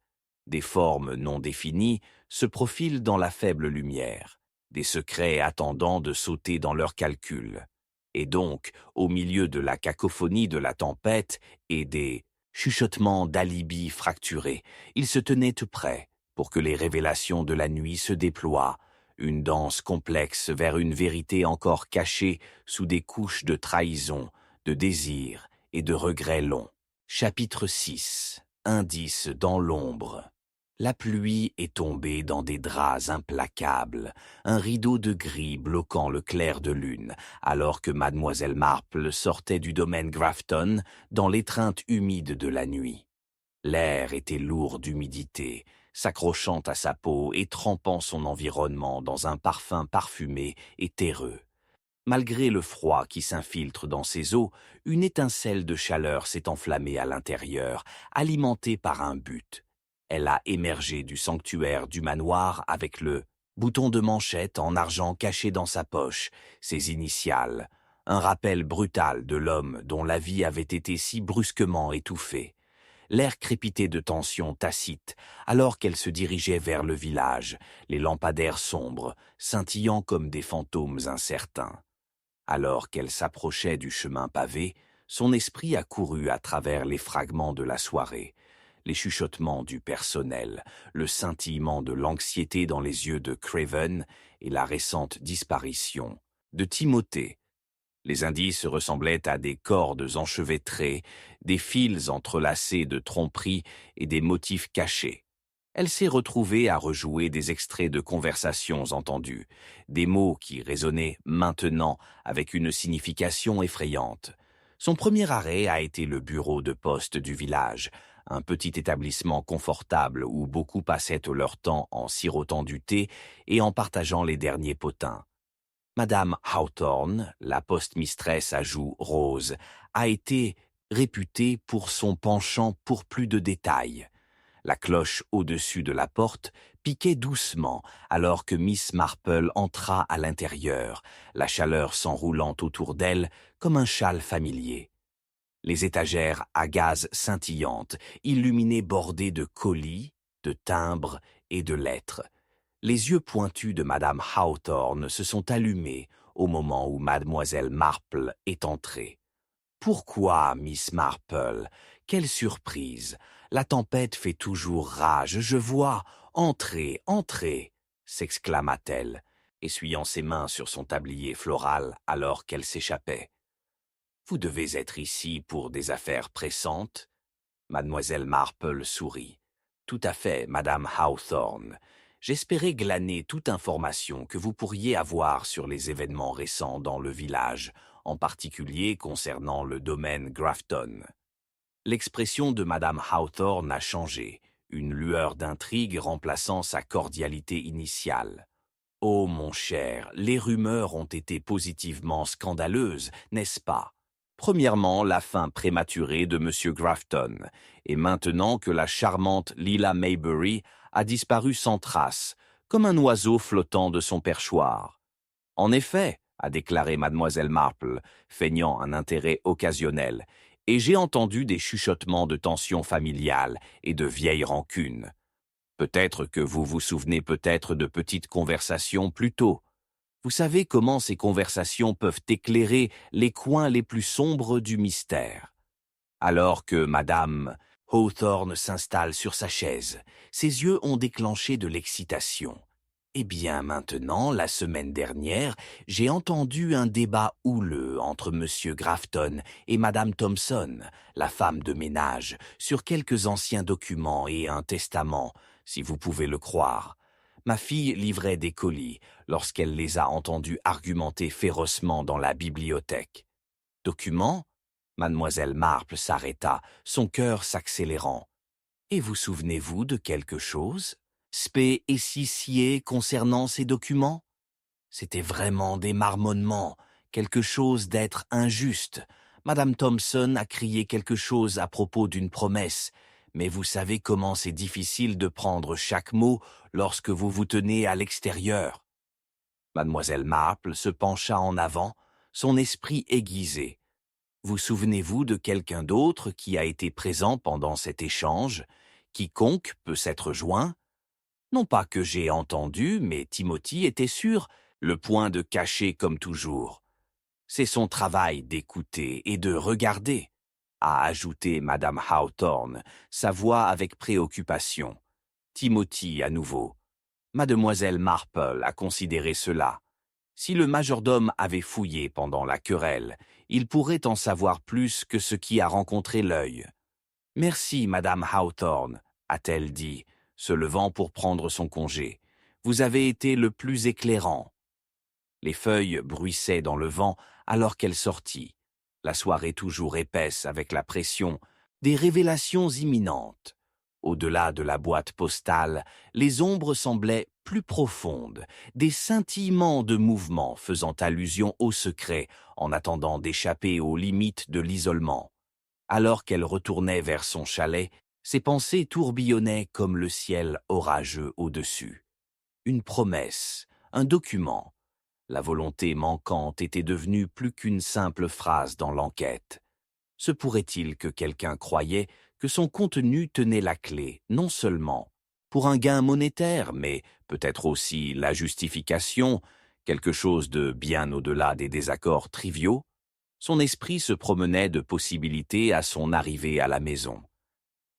Des formes non définies se profilent dans la faible lumière, des secrets attendant de sauter dans leurs calculs. Et donc, au milieu de la cacophonie de la tempête et des chuchotements d'alibis fracturés, il se tenait tout près pour que les révélations de la nuit se déploient, une danse complexe vers une vérité encore cachée sous des couches de trahison, de désir et de regrets longs. Chapitre 6. Indice dans l'ombre. La pluie est tombée dans des draps implacables, un rideau de gris bloquant le clair de lune, alors que mademoiselle Marple sortait du domaine Grafton dans l'étreinte humide de la nuit. L'air était lourd d'humidité, s'accrochant à sa peau et trempant son environnement dans un parfum parfumé et terreux. Malgré le froid qui s'infiltre dans ses os, une étincelle de chaleur s'est enflammée à l'intérieur, alimentée par un but. Elle a émergé du sanctuaire du manoir avec le bouton de manchette en argent caché dans sa poche, ses initiales, un rappel brutal de l'homme dont la vie avait été si brusquement étouffée. L'air crépitait de tension tacite, alors qu'elle se dirigeait vers le village, les lampadaires sombres, scintillant comme des fantômes incertains. Alors qu'elle s'approchait du chemin pavé, son esprit a couru à travers les fragments de la soirée, les chuchotements du personnel, le scintillement de l'anxiété dans les yeux de Craven et la récente disparition de Timothée. Les indices ressemblaient à des cordes enchevêtrées, des fils entrelacés de tromperies et des motifs cachés. Elle s'est retrouvée à rejouer des extraits de conversations entendues, des mots qui résonnaient maintenant avec une signification effrayante. Son premier arrêt a été le bureau de poste du village, un petit établissement confortable où beaucoup passaient leur temps en sirotant du thé et en partageant les derniers potins. Madame Hawthorne, la postmistress à joues roses, a été réputée pour son penchant pour plus de détails. La cloche au-dessus de la porte piquait doucement alors que Miss Marple entra à l'intérieur, la chaleur s'enroulant autour d'elle comme un châle familier. Les étagères à gaz scintillantes, illuminées bordées de colis, de timbres et de lettres. Les yeux pointus de Madame Hawthorne se sont allumés au moment où Mademoiselle Marple est entrée. « Pourquoi, Miss Marple? Quelle surprise! La tempête fait toujours rage, je vois. Entrez, entrez !» s'exclama-t-elle, essuyant ses mains sur son tablier floral alors qu'elle s'échappait. « Vous devez être ici pour des affaires pressantes ?» Mademoiselle Marple sourit. « Tout à fait, Madame Hawthorne. J'espérais glaner toute information que vous pourriez avoir sur les événements récents dans le village, en particulier concernant le domaine Grafton. » L'expression de Madame Hawthorne a changé, une lueur d'intrigue remplaçant sa cordialité initiale. « Oh, mon cher, les rumeurs ont été positivement scandaleuses, n'est-ce pas? Premièrement, la fin prématurée de M. Grafton, et maintenant que la charmante Lila Maybury a disparu sans trace, comme un oiseau flottant de son perchoir. « En effet, » a déclaré mademoiselle Marple, feignant un intérêt occasionnel, « et j'ai entendu des chuchotements de tension familiale et de vieilles rancunes. Peut-être que vous vous souvenez peut-être de petites conversations plus tôt. Vous savez comment ces conversations peuvent éclairer les coins les plus sombres du mystère. » Alors que Madame Hawthorne s'installe sur sa chaise, ses yeux ont déclenché de l'excitation. « Eh bien maintenant, la semaine dernière, j'ai entendu un débat houleux entre M. Grafton et Madame Thompson, la femme de ménage, sur quelques anciens documents et un testament, si vous pouvez le croire. Ma fille livrait des colis lorsqu'elle les a entendus argumenter férocement dans la bibliothèque. « Documents ?» Mademoiselle Marple s'arrêta, son cœur s'accélérant. « Et vous souvenez-vous de quelque chose, spé et scié concernant ces documents? C'était vraiment des marmonnements, quelque chose d'être injuste. Madame Thompson a crié quelque chose à propos d'une promesse, mais vous savez comment c'est difficile de prendre chaque mot lorsque vous vous tenez à l'extérieur. » Mademoiselle Marple se pencha en avant, son esprit aiguisé. « Vous souvenez-vous de quelqu'un d'autre qui a été présent pendant cet échange? Quiconque peut s'être joint? Non pas que j'ai entendu, mais Timothy était sûr, le point de cacher comme toujours. C'est son travail d'écouter et de regarder, » a ajouté Madame Hawthorne, sa voix avec préoccupation. Timothy à nouveau. Mademoiselle Marple a considéré cela. Si le majordome avait fouillé pendant la querelle, il pourrait en savoir plus que ce qui a rencontré l'œil. « Merci, Madame Hawthorne, a-t-elle dit, se levant pour prendre son congé. « Vous avez été le plus éclairant. » Les feuilles bruissaient dans le vent alors qu'elle sortit. La soirée toujours épaisse avec la pression, des révélations imminentes. Au-delà de la boîte postale, les ombres semblaient plus profondes, des scintillements de mouvement faisant allusion au secret en attendant d'échapper aux limites de l'isolement. Alors qu'elle retournait vers son chalet, ses pensées tourbillonnaient comme le ciel orageux au-dessus. Une promesse, un document. La volonté manquante était devenue plus qu'une simple phrase dans l'enquête. Se pourrait-il que quelqu'un croyait que son contenu tenait la clé, non seulement pour un gain monétaire, mais peut-être aussi la justification, quelque chose de bien au-delà des désaccords triviaux? Son esprit se promenait de possibilités à son arrivée à la maison.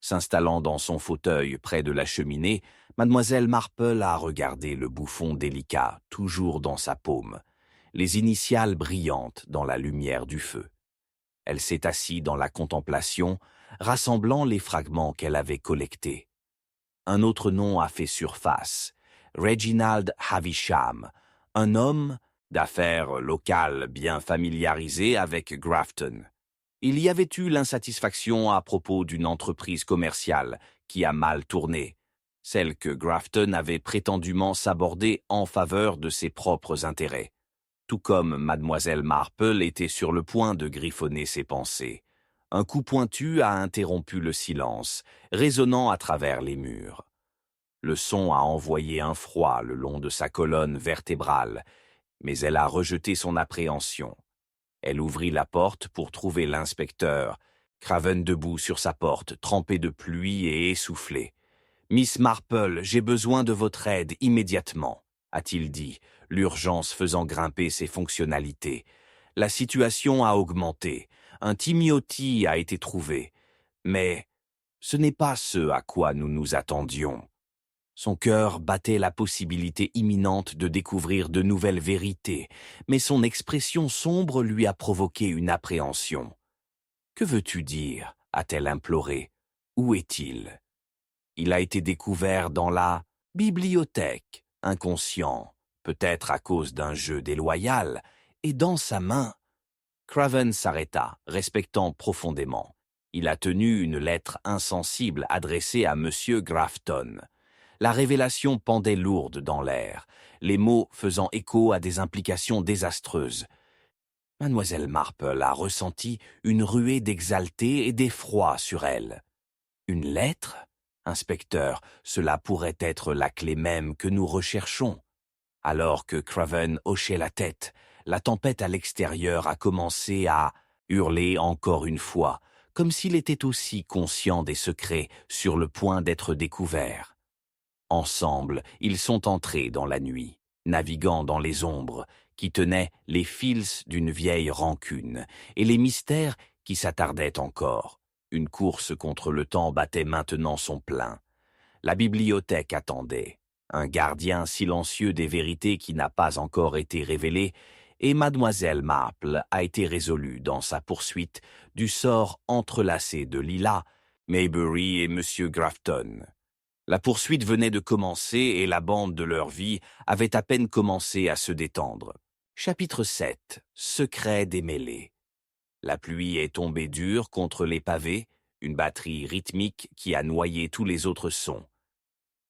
S'installant dans son fauteuil près de la cheminée, Mademoiselle Marple a regardé le bouffon délicat, toujours dans sa paume, les initiales brillantes dans la lumière du feu. Elle s'est assise dans la contemplation, rassemblant les fragments qu'elle avait collectés. Un autre nom a fait surface, Reginald Havisham, un homme d'affaires locales bien familiarisé avec Grafton. Il y avait eu l'insatisfaction à propos d'une entreprise commerciale qui a mal tourné, celle que Grafton avait prétendument sabordée en faveur de ses propres intérêts. Tout comme Mademoiselle Marple était sur le point de griffonner ses pensées. Un coup pointu a interrompu le silence, résonnant à travers les murs. Le son a envoyé un froid le long de sa colonne vertébrale, mais elle a rejeté son appréhension. Elle ouvrit la porte pour trouver l'inspecteur, Craven debout sur sa porte, trempé de pluie et essoufflé. « Miss Marple, j'ai besoin de votre aide immédiatement, » a-t-il dit, l'urgence faisant grimper ses fonctionnalités. La situation a augmenté, un Timothy a été trouvé, mais ce n'est pas ce à quoi nous nous attendions. Son cœur battait la possibilité imminente de découvrir de nouvelles vérités, mais son expression sombre lui a provoqué une appréhension. « Que veux-tu dire » a-t-elle imploré. « Où est-il » ? Il a été découvert dans la bibliothèque, inconscient, peut-être à cause d'un jeu déloyal, et dans sa main. Craven s'arrêta, respectant profondément. Il a tenu une lettre insensible adressée à M. Grafton. La révélation pendait lourde dans l'air, les mots faisant écho à des implications désastreuses. Mademoiselle Marple a ressenti une ruée d'exalté et d'effroi sur elle. Une lettre ? Inspecteur, cela pourrait être la clé même que nous recherchons. Alors que Craven hochait la tête, la tempête à l'extérieur a commencé à hurler encore une fois, comme s'il était aussi conscient des secrets sur le point d'être découverts. Ensemble, ils sont entrés dans la nuit, naviguant dans les ombres, qui tenaient les fils d'une vieille rancune, et les mystères qui s'attardaient encore. Une course contre le temps battait maintenant son plein. La bibliothèque attendait, un gardien silencieux des vérités qui n'a pas encore été révélé, et Mademoiselle Marple a été résolue dans sa poursuite du sort entrelacé de Lila, Maybury et M. Grafton. La poursuite venait de commencer et la bande de leur vie avait à peine commencé à se détendre. Chapitre 7. Secret démêlé. La pluie est tombée dure contre les pavés, une batterie rythmique qui a noyé tous les autres sons.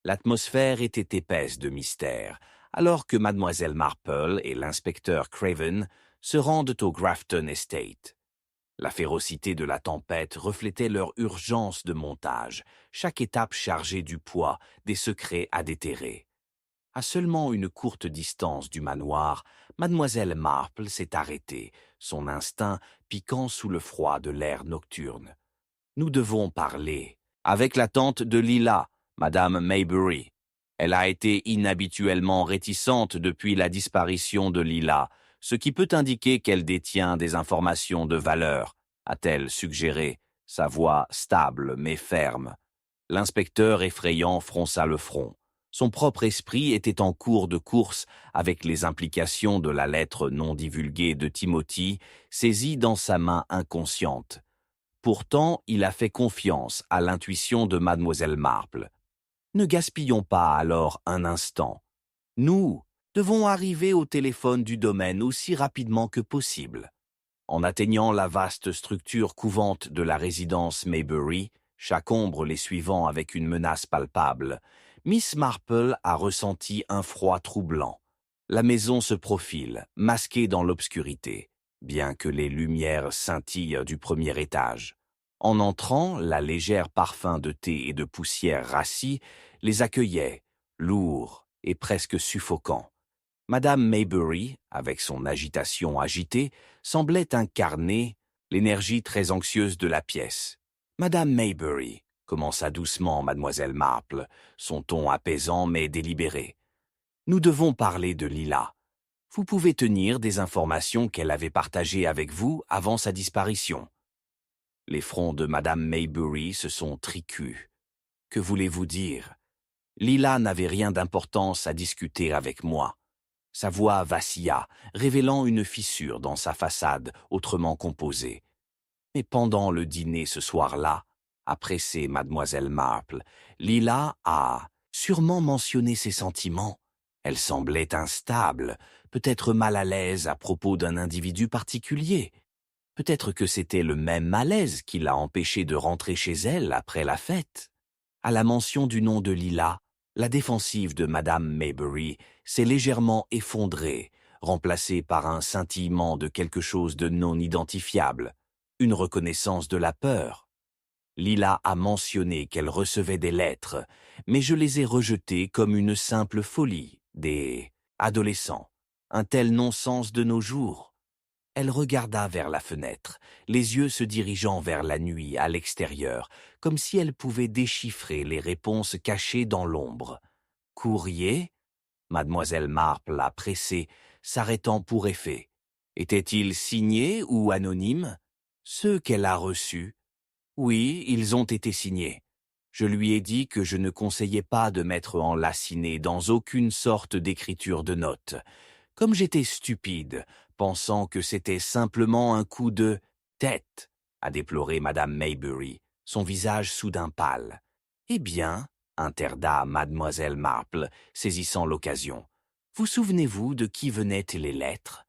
L'atmosphère était épaisse de mystère, alors que Mademoiselle Marple et l'inspecteur Craven se rendent au Grafton Estate. La férocité de la tempête reflétait leur urgence de montage, chaque étape chargée du poids des secrets à déterrer. À seulement une courte distance du manoir, Mademoiselle Marple s'est arrêtée, son instinct piquant sous le froid de l'air nocturne. « Nous devons parler. Avec la tante de Lila, Madame Maybury. Elle a été inhabituellement réticente depuis la disparition de Lila, ce qui peut indiquer qu'elle détient des informations de valeur, a-t-elle suggéré, sa voix stable mais ferme. L'inspecteur effrayant fronça le front. Son propre esprit était en cours de course avec les implications de la lettre non divulguée de Timothy, saisie dans sa main inconsciente. Pourtant, il a fait confiance à l'intuition de mademoiselle Marple. Ne gaspillons pas alors un instant. Nous devons arriver au téléphone du domaine aussi rapidement que possible. En atteignant la vaste structure couvante de la résidence Maybury, chaque ombre les suivant avec une menace palpable, Miss Marple a ressenti un froid troublant. La maison se profile, masquée dans l'obscurité, bien que les lumières scintillent du premier étage. En entrant, la légère parfum de thé et de poussière rassie les accueillait, lourd et presque suffocant. Madame Maybury, avec son agitation agitée, semblait incarner l'énergie très anxieuse de la pièce. « Madame Maybury », commença doucement mademoiselle Marple, son ton apaisant mais délibéré. « Nous devons parler de Lila. Vous pouvez tenir des informations qu'elle avait partagées avec vous avant sa disparition. » Les fronts de madame Maybury se sont tricus. Que voulez-vous dire? Lila n'avait rien d'importance à discuter avec moi. Sa voix vacilla, révélant une fissure dans sa façade autrement composée. Mais pendant le dîner ce soir-là, a pressé mademoiselle Marple, Lila a sûrement mentionné ses sentiments. Elle semblait instable, peut-être mal à l'aise à propos d'un individu particulier. Peut-être que c'était le même malaise qui l'a empêché de rentrer chez elle après la fête. À la mention du nom de Lila, la défensive de madame Maybury s'est légèrement effondrée, remplacée par un scintillement de quelque chose de non identifiable, une reconnaissance de la peur. Lila a mentionné qu'elle recevait des lettres, mais je les ai rejetées comme une simple folie des adolescents, un tel non-sens de nos jours. Elle regarda vers la fenêtre, les yeux se dirigeant vers la nuit à l'extérieur, comme si elle pouvait déchiffrer les réponses cachées dans l'ombre. « Courrier » mademoiselle Marple a pressé, s'arrêtant pour effet. Était-il signé ou anonyme? Ceux qu'elle a reçus? Oui, ils ont été signés. Je lui ai dit que je ne conseillais pas de mettre enlaciné dans aucune sorte d'écriture de notes. Comme j'étais stupide, pensant que c'était simplement un coup de tête, a déploré madame Maybury, son visage soudain pâle. Eh bien, interda mademoiselle Marple, saisissant l'occasion, vous souvenez-vous de qui venaient les lettres?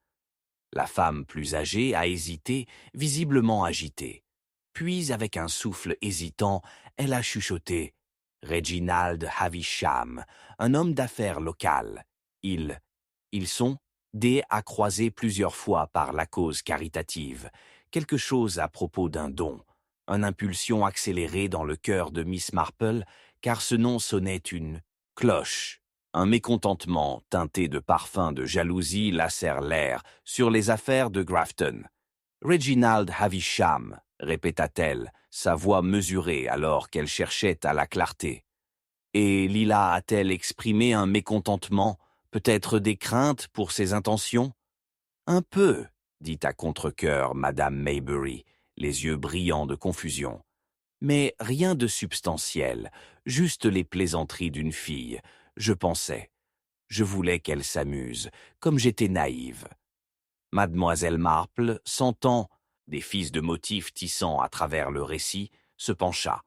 La femme plus âgée a hésité, visiblement agitée. Puis, avec un souffle hésitant, elle a chuchoté « Reginald Havisham, un homme d'affaires local. Ils sont D à croisé plusieurs fois par la cause caritative, quelque chose à propos d'un don, une impulsion accélérée dans le cœur de Miss Marple, car ce nom sonnait une cloche. Un mécontentement teinté de parfum de jalousie lacère l'air sur les affaires de Grafton. « Reginald Havisham », répéta-t-elle, sa voix mesurée alors qu'elle cherchait à la clarté. Et Lila a-t-elle exprimé un mécontentement, peut-être des craintes pour ses intentions? Un peu, dit à contre-cœur madame Maybury, les yeux brillants de confusion. Mais rien de substantiel, juste les plaisanteries d'une fille, je pensais. Je voulais qu'elle s'amuse, comme j'étais naïve. Mademoiselle Marple, sentant des fils de motifs tissant à travers le récit, se pencha.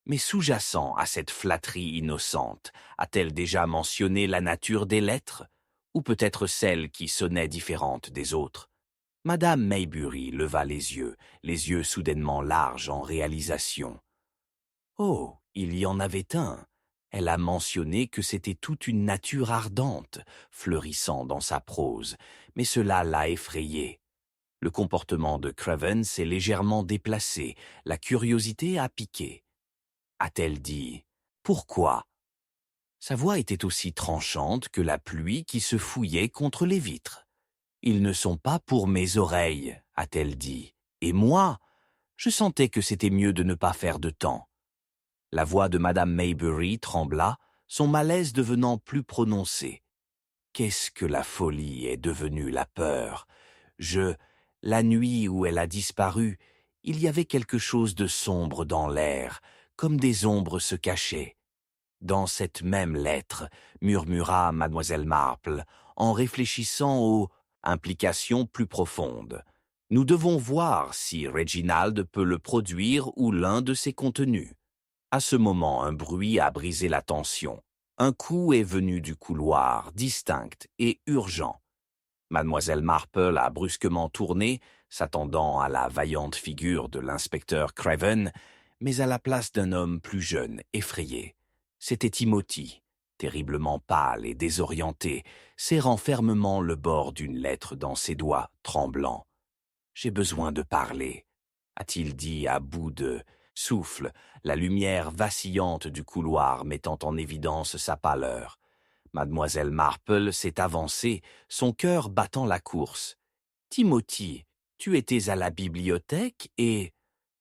Mais sous-jacent à cette flatterie innocente, a-t-elle déjà mentionné la nature des lettres, ou peut-être celle qui sonnait différente des autres? Madame Maybury leva les yeux soudainement larges en réalisation. Oh, il y en avait un. Elle a mentionné que c'était toute une nature ardente, fleurissant dans sa prose, mais cela l'a effrayée. Le comportement de Craven s'est légèrement déplacé, la curiosité a piqué. A-t-elle dit « Pourquoi » Sa voix était aussi tranchante que la pluie qui se fouillait contre les vitres. « Ils ne sont pas pour mes oreilles » a-t-elle dit. « Et moi ?» Je sentais que c'était mieux de ne pas faire de temps. La voix de madame Maybury trembla, son malaise devenant plus prononcé. Qu'est-ce que la folie est devenue la peur? La nuit où elle a disparu, il y avait quelque chose de sombre dans l'air, comme des ombres se cachaient. Dans cette même lettre, murmura mademoiselle Marple, en réfléchissant aux implications plus profondes. Nous devons voir si Reginald peut le produire ou l'un de ses contenus. À ce moment, un bruit a brisé la tension. Un coup est venu du couloir, distinct et urgent. Mademoiselle Marple a brusquement tourné, s'attendant à la vaillante figure de l'inspecteur Craven, mais à la place d'un homme plus jeune, effrayé. C'était Timothy, terriblement pâle et désorienté, serrant fermement le bord d'une lettre dans ses doigts, tremblants. « J'ai besoin de parler », a-t-il dit à bout de souffle, la lumière vacillante du couloir mettant en évidence sa pâleur. Mademoiselle Marple s'est avancée, son cœur battant la course. « Timothy, tu étais à la bibliothèque et… »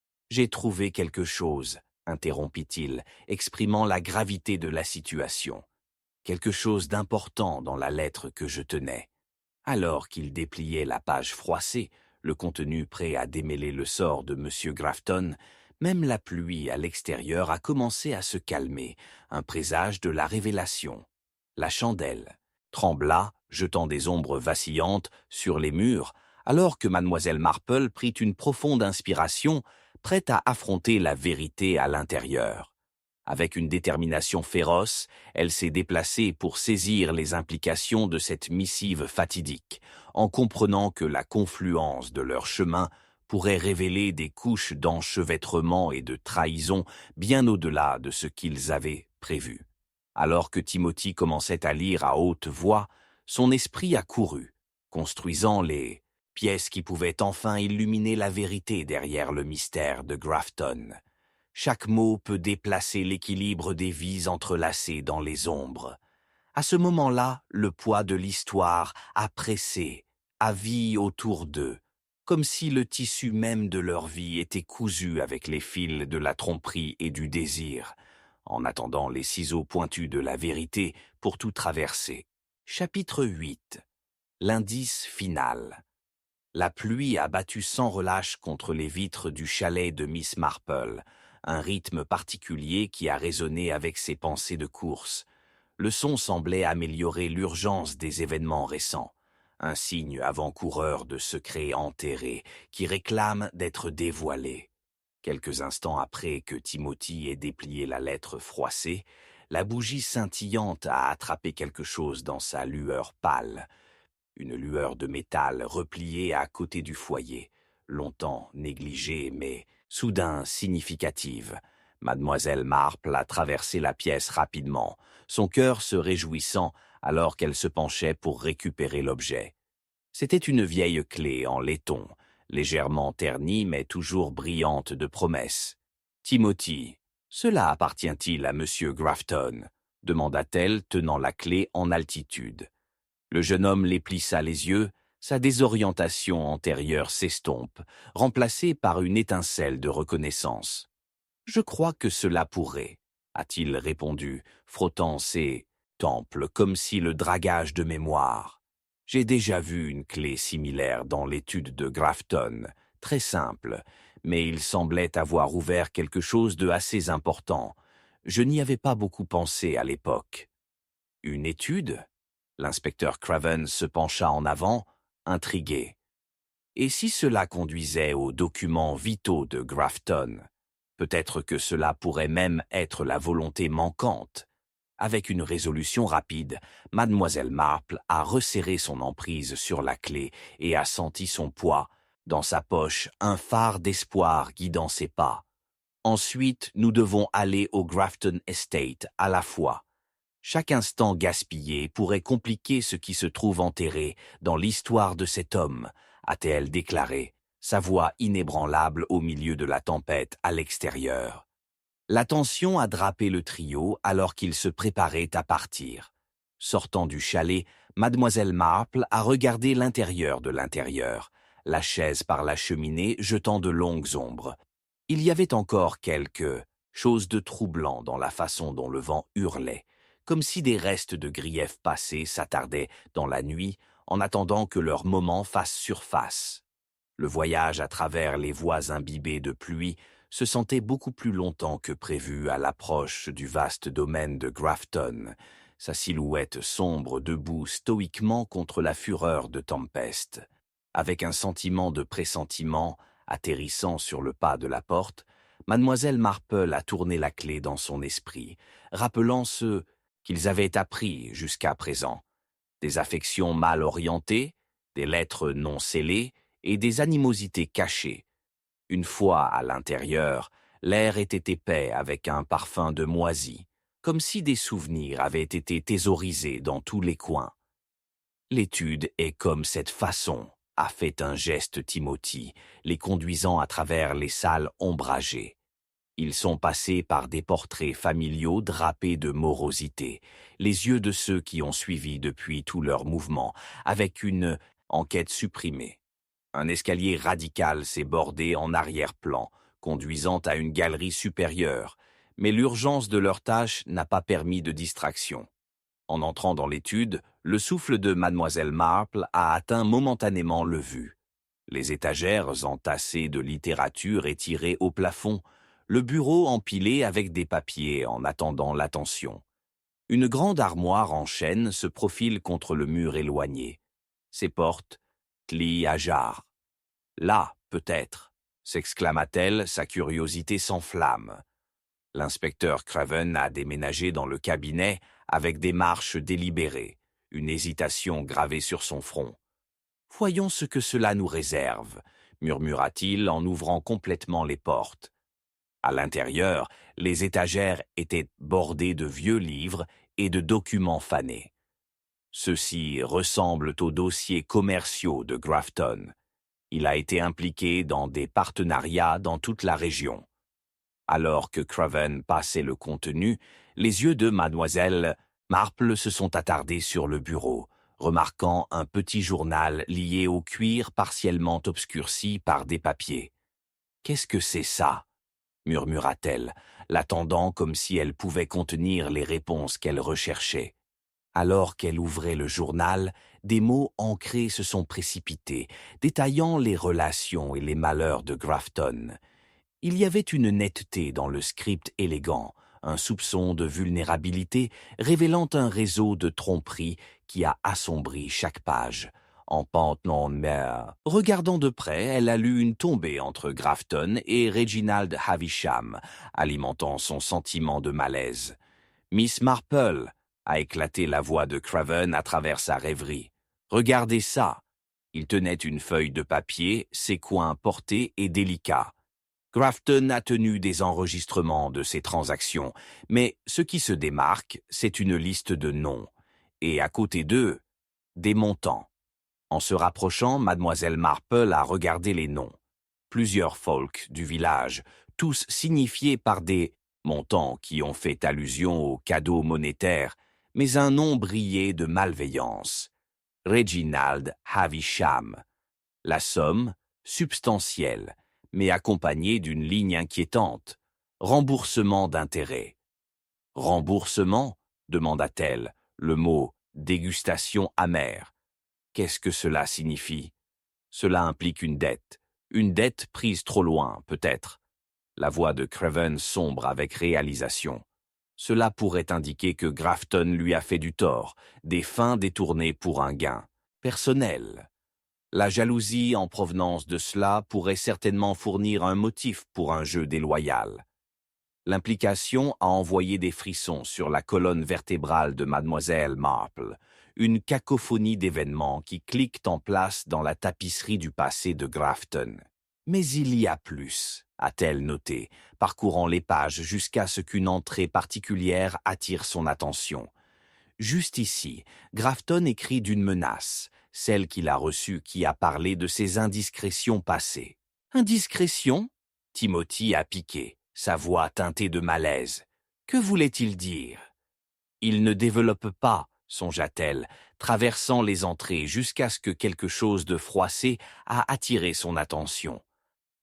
« J'ai trouvé quelque chose, » interrompit-il, exprimant la gravité de la situation. « Quelque chose d'important dans la lettre que je tenais. » Alors qu'il dépliait la page froissée, le contenu prêt à démêler le sort de M. Grafton, même la pluie à l'extérieur a commencé à se calmer, un présage de la révélation. La chandelle trembla, jetant des ombres vacillantes sur les murs, alors que Mademoiselle Marple prit une profonde inspiration, prête à affronter la vérité à l'intérieur. Avec une détermination féroce, elle s'est déplacée pour saisir les implications de cette missive fatidique, en comprenant que la confluence de leurs chemins pourrait révéler des couches d'enchevêtrement et de trahison bien au-delà de ce qu'ils avaient prévu. Alors que Timothy commençait à lire à haute voix, son esprit a couru, construisant les pièces qui pouvaient enfin illuminer la vérité derrière le mystère de Grafton. Chaque mot peut déplacer l'équilibre des vies entrelacées dans les ombres. À ce moment-là, le poids de l'histoire a pressé, a vie autour d'eux, comme si le tissu même de leur vie était cousu avec les fils de la tromperie et du désir, en attendant les ciseaux pointus de la vérité pour tout traverser. Chapitre 8. L'indice final. La pluie a battu sans relâche contre les vitres du chalet de Miss Marple, un rythme particulier qui a résonné avec ses pensées de course. Le son semblait améliorer l'urgence des événements récents, un signe avant-coureur de secrets enterrés qui réclament d'être dévoilés. Quelques instants après que Timothy ait déplié la lettre froissée, la bougie scintillante a attrapé quelque chose dans sa lueur pâle. Une lueur de métal repliée à côté du foyer, longtemps négligée mais soudain significative. Mademoiselle Marple a traversé la pièce rapidement, son cœur se réjouissant alors qu'elle se penchait pour récupérer l'objet. C'était une vieille clé en laiton, légèrement ternie mais toujours brillante de promesses. « Timothy, cela appartient-il à M. Grafton ?» demanda-t-elle, tenant la clé en altitude. Le jeune homme les plissa les yeux, sa désorientation antérieure s'estompe, remplacée par une étincelle de reconnaissance. « Je crois que cela pourrait, » a-t-il répondu, frottant ses tempes comme si le dragage de mémoire. « J'ai déjà vu une clé similaire dans l'étude de Grafton, très simple, mais il semblait avoir ouvert quelque chose de assez important. Je n'y avais pas beaucoup pensé à l'époque. » « Une étude ?» L'inspecteur Craven se pencha en avant, intrigué. Et si cela conduisait aux documents vitaux de Grafton? Peut-être que cela pourrait même être la volonté manquante. Avec une résolution rapide, Mademoiselle Marple a resserré son emprise sur la clé et a senti son poids, dans sa poche, un phare d'espoir guidant ses pas. Ensuite, nous devons aller au Grafton Estate à la fois. Chaque instant gaspillé pourrait compliquer ce qui se trouve enterré dans l'histoire de cet homme, a-t-elle déclaré, sa voix inébranlable au milieu de la tempête à l'extérieur. La tension a drapé le trio alors qu'ils se préparaient à partir. Sortant du chalet, Mademoiselle Marple a regardé l'intérieur de l'intérieur, la chaise par la cheminée jetant de longues ombres. Il y avait encore quelque chose de troublant dans la façon dont le vent hurlait, comme si des restes de griefs passés s'attardaient dans la nuit en attendant que leur moment fasse surface. Le voyage à travers les voies imbibées de pluie se sentait beaucoup plus longtemps que prévu à l'approche du vaste domaine de Grafton, sa silhouette sombre debout stoïquement contre la fureur de tempête. Avec un sentiment de pressentiment, atterrissant sur le pas de la porte, mademoiselle Marple a tourné la clé dans son esprit, rappelant ce qu'ils avaient appris jusqu'à présent. Des affections mal orientées, des lettres non scellées et des animosités cachées. Une fois à l'intérieur, l'air était épais avec un parfum de moisi, comme si des souvenirs avaient été thésaurisés dans tous les coins. L'étude est comme cette façon, a fait un geste Timothy, les conduisant à travers les salles ombragées. Ils sont passés par des portraits familiaux drapés de morosité, les yeux de ceux qui ont suivi depuis tous leurs mouvements, avec une enquête supprimée. Un escalier radical s'est bordé en arrière-plan, conduisant à une galerie supérieure, mais l'urgence de leur tâche n'a pas permis de distraction. En entrant dans l'étude, le souffle de mademoiselle Marple a atteint momentanément le vu. Les étagères entassées de littérature étirées au plafond, le bureau empilé avec des papiers en attendant l'attention. Une grande armoire en chêne se profile contre le mur éloigné. Ses portes client à jarre. Là, peut-être, s'exclama-t-elle, sa curiosité s'enflamme. L'inspecteur Craven a déménagé dans le cabinet avec des marches délibérées, une hésitation gravée sur son front. « Voyons ce que cela nous réserve », murmura-t-il en ouvrant complètement les portes. À l'intérieur, les étagères étaient bordées de vieux livres et de documents fanés. Ceux-ci ressemblent aux dossiers commerciaux de Grafton. Il a été impliqué dans des partenariats dans toute la région. Alors que Craven passait le contenu, les yeux de mademoiselle Marple se sont attardés sur le bureau, remarquant un petit journal lié au cuir partiellement obscurci par des papiers. « Qu'est-ce que c'est ça ?» murmura-t-elle, l'attendant comme si elle pouvait contenir les réponses qu'elle recherchait. Alors qu'elle ouvrait le journal, des mots ancrés se sont précipités, détaillant les relations et les malheurs de Grafton. Il y avait une netteté dans le script élégant, un soupçon de vulnérabilité révélant un réseau de tromperies qui a assombri chaque page. En pentant mer. Regardant de près, elle a lu une tombée entre Grafton et Reginald Havisham, alimentant son sentiment de malaise. « Miss Marple !» a éclaté la voix de Craven à travers sa rêverie. « Regardez ça !» Il tenait une feuille de papier, ses coins portés et délicats. Grafton a tenu des enregistrements de ces transactions, mais ce qui se démarque, c'est une liste de noms, et à côté d'eux, des montants. En se rapprochant, mademoiselle Marple a regardé les noms. Plusieurs folks du village, tous signifiés par des montants qui ont fait allusion aux cadeaux monétaires, mais un nom brillait de malveillance. Reginald Havisham. La somme, substantielle, mais accompagnée d'une ligne inquiétante. Remboursement d'intérêts. Remboursement, demanda-t-elle, le mot dégustation amère. Qu'est-ce que cela signifie? Cela implique une dette prise trop loin, peut-être. La voix de Craven sombre avec réalisation. Cela pourrait indiquer que Grafton lui a fait du tort, des fins détournées pour un gain personnel. La jalousie en provenance de cela pourrait certainement fournir un motif pour un jeu déloyal. L'implication a envoyé des frissons sur la colonne vertébrale de mademoiselle Marple, une cacophonie d'événements qui cliquent en place dans la tapisserie du passé de Grafton. Mais il y a plus, a-t-elle noté, parcourant les pages jusqu'à ce qu'une entrée particulière attire son attention. Juste ici, Grafton écrit d'une menace, celle qu'il a reçue qui a parlé de ses indiscrétions passées. Indiscrétions? Timothy a piqué, sa voix teintée de malaise. Que voulait-il dire? Il ne développe pas, songea-t-elle, traversant les entrées jusqu'à ce que quelque chose de froissé a attiré son attention.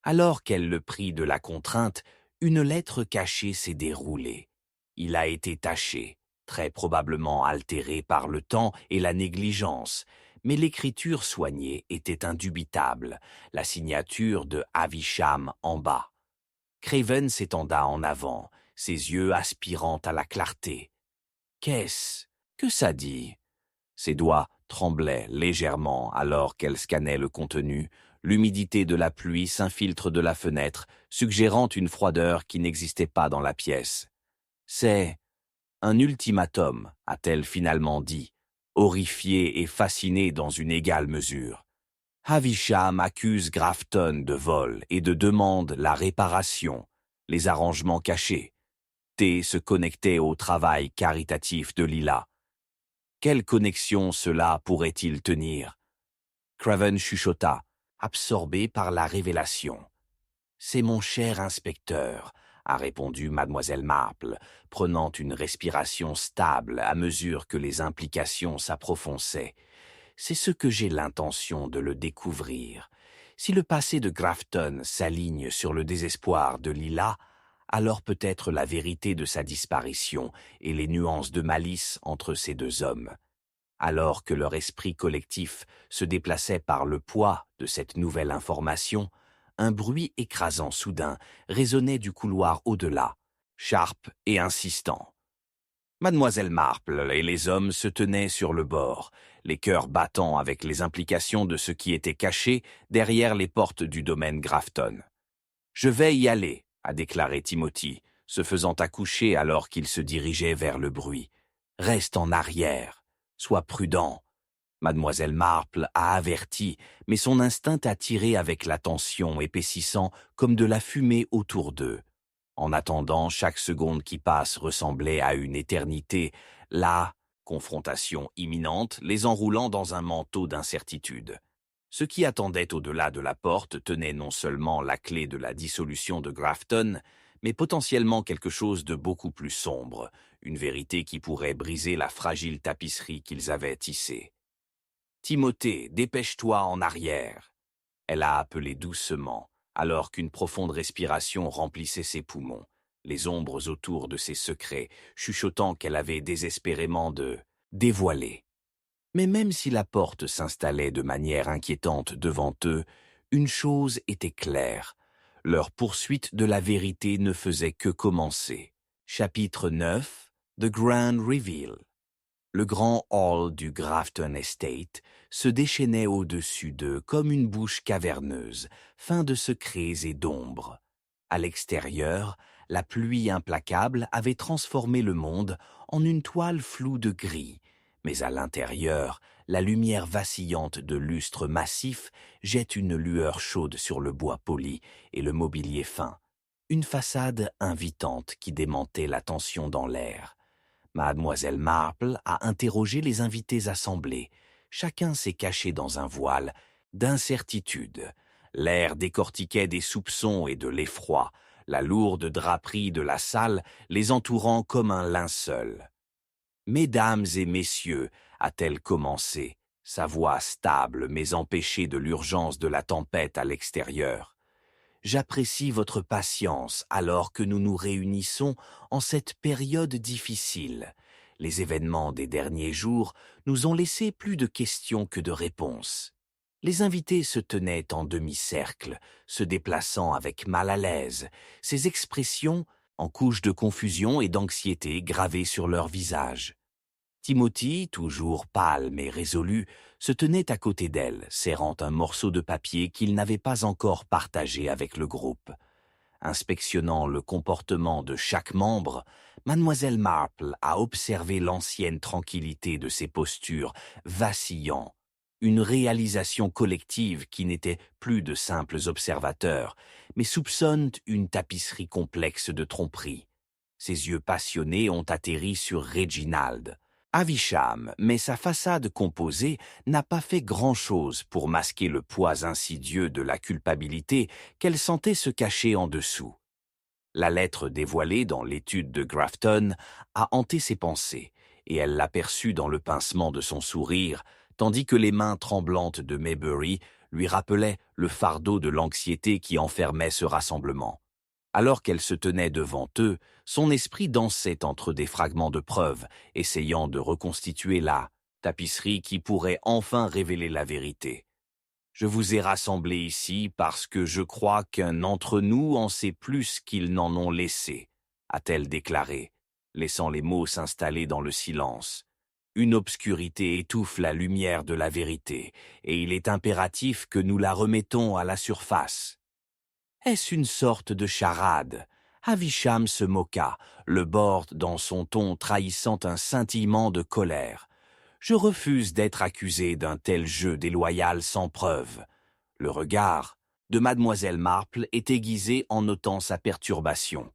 Alors qu'elle le prit de la contrainte, une lettre cachée s'est déroulée. Il a été taché, très probablement altéré par le temps et la négligence, mais l'écriture soignée était indubitable, la signature de Havisham en bas. Craven s'étenda en avant, ses yeux aspirant à la clarté. « Qu'est-ce que ça dit ?» Ses doigts tremblait légèrement alors qu'elle scannait le contenu. L'humidité de la pluie s'infiltre de la fenêtre, suggérant une froideur qui n'existait pas dans la pièce. « C'est un ultimatum », a-t-elle finalement dit, horrifiée et fascinée dans une égale mesure. Havisham accuse Grafton de vol et demande la réparation, les arrangements cachés. T se connectait au travail caritatif de Lila. Quelle connexion cela pourrait-il tenir? Craven chuchota, absorbé par la révélation. « C'est mon cher inspecteur », a répondu mademoiselle Marple, prenant une respiration stable à mesure que les implications s'approfondaient. « C'est ce que j'ai l'intention de le découvrir. Si le passé de Grafton s'aligne sur le désespoir de Lila, alors peut-être la vérité de sa disparition et les nuances de malice entre ces deux hommes. » Alors que leur esprit collectif se déplaçait par le poids de cette nouvelle information, un bruit écrasant soudain résonnait du couloir au-delà, sharp et insistant. Mademoiselle Marple et les hommes se tenaient sur le bord, les cœurs battant avec les implications de ce qui était caché derrière les portes du domaine Grafton. « Je vais y aller », a déclaré Timothy, se faisant accoucher alors qu'il se dirigeait vers le bruit. « Reste en arrière. Sois prudent. » Mademoiselle Marple a averti, mais son instinct a tiré avec l'attention épaississant comme de la fumée autour d'eux. En attendant, chaque seconde qui passe ressemblait à une éternité, la confrontation imminente les enroulant dans un manteau d'incertitude. Ce qui attendait au-delà de la porte tenait non seulement la clé de la dissolution de Grafton, mais potentiellement quelque chose de beaucoup plus sombre, une vérité qui pourrait briser la fragile tapisserie qu'ils avaient tissée. « Timothée, dépêche-toi en arrière !» Elle a appelé doucement, alors qu'une profonde respiration remplissait ses poumons, les ombres autour de ses secrets, chuchotant qu'elle avait désespérément de dévoiler. Mais même si la porte s'installait de manière inquiétante devant eux, une chose était claire. Leur poursuite de la vérité ne faisait que commencer. Chapitre 9 The Grand Reveal. Le grand hall du Grafton Estate se déchaînait au-dessus d'eux comme une bouche caverneuse, fin de secrets et d'ombres. À l'extérieur, la pluie implacable avait transformé le monde en une toile floue de gris, mais à l'intérieur, la lumière vacillante de lustres massifs jette une lueur chaude sur le bois poli et le mobilier fin, une façade invitante qui démentait la tension dans l'air. Mademoiselle Marple a interrogé les invités assemblés. Chacun s'est caché dans un voile d'incertitude. L'air décortiquait des soupçons et de l'effroi, la lourde draperie de la salle les entourant comme un linceul. « Mesdames et messieurs », a-t-elle commencé, sa voix stable mais empêchée de l'urgence de la tempête à l'extérieur. « J'apprécie votre patience alors que nous nous réunissons en cette période difficile. Les événements des derniers jours nous ont laissé plus de questions que de réponses. » Les invités se tenaient en demi-cercle, se déplaçant avec mal à l'aise, ces expressions en couches de confusion et d'anxiété gravées sur leurs visages. Timothy, toujours pâle mais résolu, se tenait à côté d'elle, serrant un morceau de papier qu'il n'avait pas encore partagé avec le groupe. Inspectionnant le comportement de chaque membre, mademoiselle Marple a observé l'ancienne tranquillité de ses postures, vacillant, une réalisation collective qui n'était plus de simples observateurs, mais soupçonne une tapisserie complexe de tromperie. Ses yeux passionnés ont atterri sur Reginald. Havisham, mais sa façade composée n'a pas fait grand-chose pour masquer le poids insidieux de la culpabilité qu'elle sentait se cacher en dessous. La lettre dévoilée dans l'étude de Grafton a hanté ses pensées, et elle l'aperçut dans le pincement de son sourire, tandis que les mains tremblantes de Maybury lui rappelaient le fardeau de l'anxiété qui enfermait ce rassemblement. Alors qu'elle se tenait devant eux, son esprit dansait entre des fragments de preuves, essayant de reconstituer la tapisserie qui pourrait enfin révéler la vérité. « Je vous ai rassemblés ici parce que je crois qu'un d'entre nous en sait plus qu'ils n'en ont laissé, » a-t-elle déclaré, laissant les mots s'installer dans le silence. Une obscurité étouffe la lumière de la vérité, et il est impératif que nous la remettons à la surface. » Est-ce une sorte de charade? Havisham se moqua, le bord dans son ton trahissant un scintillement de colère. Je refuse d'être accusé d'un tel jeu déloyal sans preuve. Le regard de mademoiselle Marple est aiguisé en notant sa perturbation.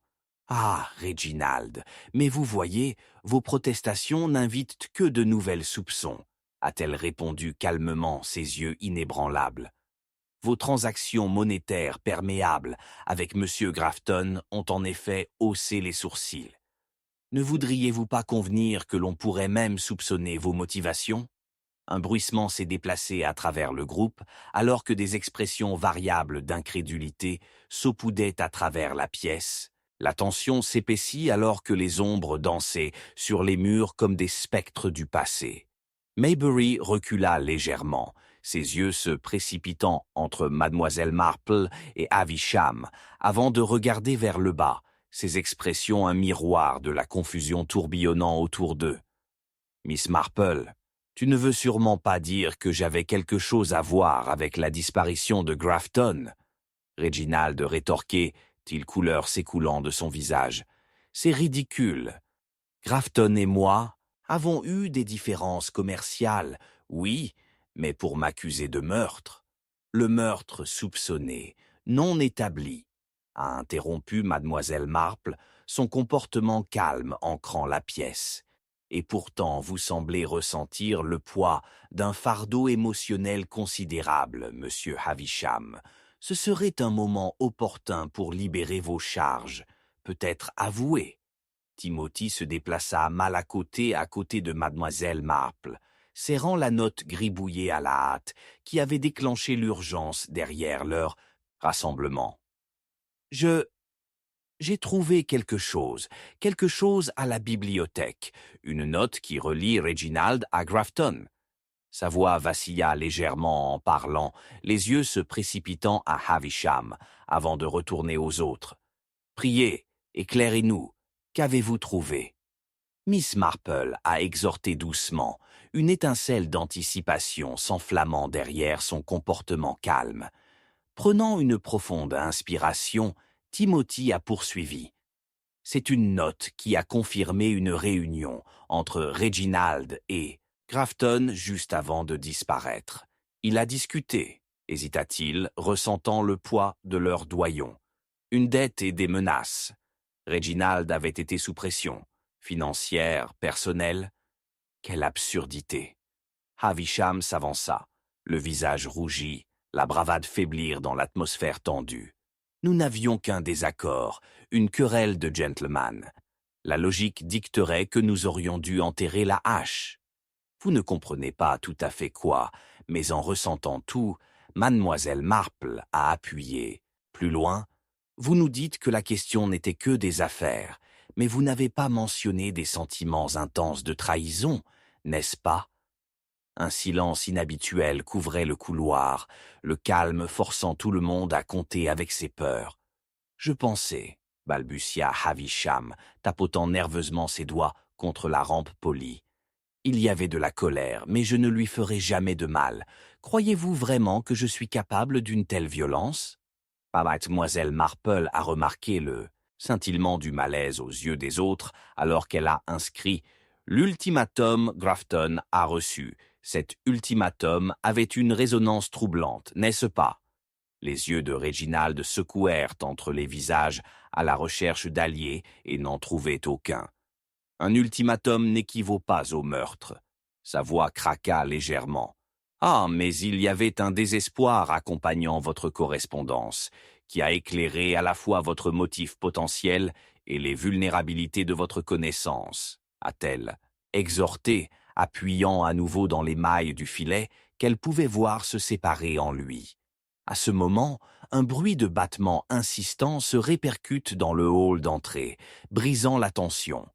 Ah, Reginald, mais vous voyez, vos protestations n'invitent que de nouvelles soupçons, a-t-elle répondu calmement, ses yeux inébranlables. Vos transactions monétaires perméables avec M. Grafton ont en effet haussé les sourcils. Ne voudriez-vous pas convenir que l'on pourrait même soupçonner vos motivations? Un bruissement s'est déplacé à travers le groupe, alors que des expressions variables d'incrédulité saupoudaient à travers la pièce. La tension s'épaissit alors que les ombres dansaient sur les murs comme des spectres du passé. Maybury recula légèrement, ses yeux se précipitant entre mademoiselle Marple et Havisham, avant de regarder vers le bas, ses expressions un miroir de la confusion tourbillonnant autour d'eux. « Miss Marple, tu ne veux sûrement pas dire que j'avais quelque chose à voir avec la disparition de Grafton ?» Reginald rétorquait-il, couleur s'écoulant de son visage. « C'est ridicule. Grafton et moi avons eu des différences commerciales, oui, mais pour m'accuser de meurtre. Le meurtre soupçonné, non établi, » a interrompu mademoiselle Marple, son comportement calme ancrant la pièce. Et pourtant vous semblez ressentir le poids d'un fardeau émotionnel considérable, monsieur Havisham. Ce serait un moment opportun pour libérer vos charges, peut-être avouées. Timothy se déplaça mal à côté de mademoiselle Marple, serrant la note gribouillée à la hâte qui avait déclenché l'urgence derrière leur rassemblement. « J'ai trouvé quelque chose à la bibliothèque, une note qui relie Reginald à Grafton. » Sa voix vacilla légèrement en parlant, les yeux se précipitant à Havisham, avant de retourner aux autres. « Priez, éclairez-nous. Qu'avez-vous trouvé ?» Miss Marple a exhorté doucement, une étincelle d'anticipation s'enflammant derrière son comportement calme. Prenant une profonde inspiration, Timothy a poursuivi. « C'est une note qui a confirmé une réunion entre Reginald et Grafton juste avant de disparaître. Il a discuté, hésita-t-il, ressentant le poids de leur doyon. Une dette et des menaces. Reginald avait été sous pression, financière, personnelle. Quelle absurdité! Havisham s'avança, le visage rougi, la bravade faiblir dans l'atmosphère tendue. Nous n'avions qu'un désaccord, une querelle de gentleman. La logique dicterait que nous aurions dû enterrer la hache. Vous ne comprenez pas tout à fait quoi, mais en ressentant tout, mademoiselle Marple a appuyé. Plus loin, vous nous dites que la question n'était que des affaires, mais vous n'avez pas mentionné des sentiments intenses de trahison, n'est-ce pas? Un silence inhabituel couvrait le couloir, le calme forçant tout le monde à compter avec ses peurs. « Je pensais, » balbutia Havisham, tapotant nerveusement ses doigts contre la rampe polie. « Il y avait de la colère, mais je ne lui ferai jamais de mal. Croyez-vous vraiment que je suis capable d'une telle violence ?» Mademoiselle Marple a remarqué le scintillement du malaise aux yeux des autres alors qu'elle a inscrit « L'ultimatum Grafton a reçu ». Cet ultimatum avait une résonance troublante, n'est-ce pas? Les yeux de Reginald secouèrent entre les visages à la recherche d'alliés et n'en trouvaient aucun. Un ultimatum n'équivaut pas au meurtre. Sa voix craqua légèrement. « Ah, mais il y avait un désespoir accompagnant votre correspondance, qui a éclairé à la fois votre motif potentiel et les vulnérabilités de votre connaissance, » a-t-elle exhorté, appuyant à nouveau dans les mailles du filet qu'elle pouvait voir se séparer en lui. À ce moment, un bruit de battement insistant se répercute dans le hall d'entrée, brisant la tension.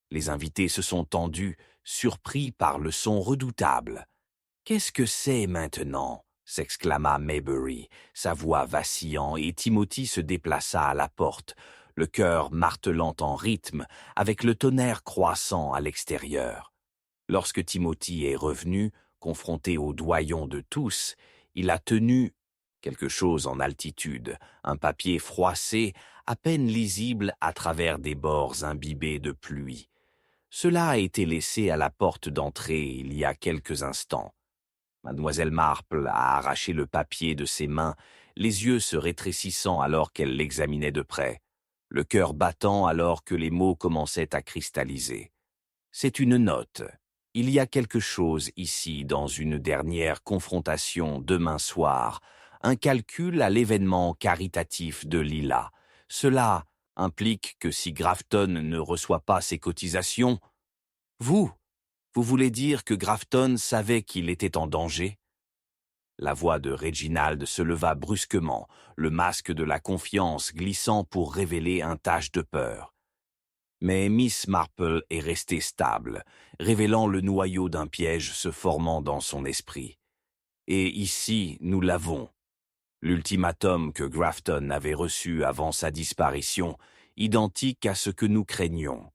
Les invités se sont tendus, surpris par le son redoutable. « Qu'est-ce que c'est maintenant ?» s'exclama Maybury, sa voix vacillant, et Timothy se déplaça à la porte, le cœur martelant en rythme, avec le tonnerre croissant à l'extérieur. Lorsque Timothy est revenu, confronté au doyon de tous, il a tenu quelque chose en altitude, un papier froissé, à peine lisible à travers des bords imbibés de pluie. Cela a été laissé à la porte d'entrée il y a quelques instants. Mademoiselle Marple a arraché le papier de ses mains, les yeux se rétrécissant alors qu'elle l'examinait de près, le cœur battant alors que les mots commençaient à cristalliser. C'est une note. Il y a quelque chose ici dans une dernière confrontation demain soir, un calcul à l'événement caritatif de Lila. Cela implique que si Grafton ne reçoit pas ses cotisations, vous voulez dire que Grafton savait qu'il était en danger? La voix de Reginald se leva brusquement, le masque de la confiance glissant pour révéler un tache de peur. Mais Miss Marple est restée stable, révélant le noyau d'un piège se formant dans son esprit. Et ici, nous l'avons. L'ultimatum que Grafton avait reçu avant sa disparition, identique à ce que nous craignions.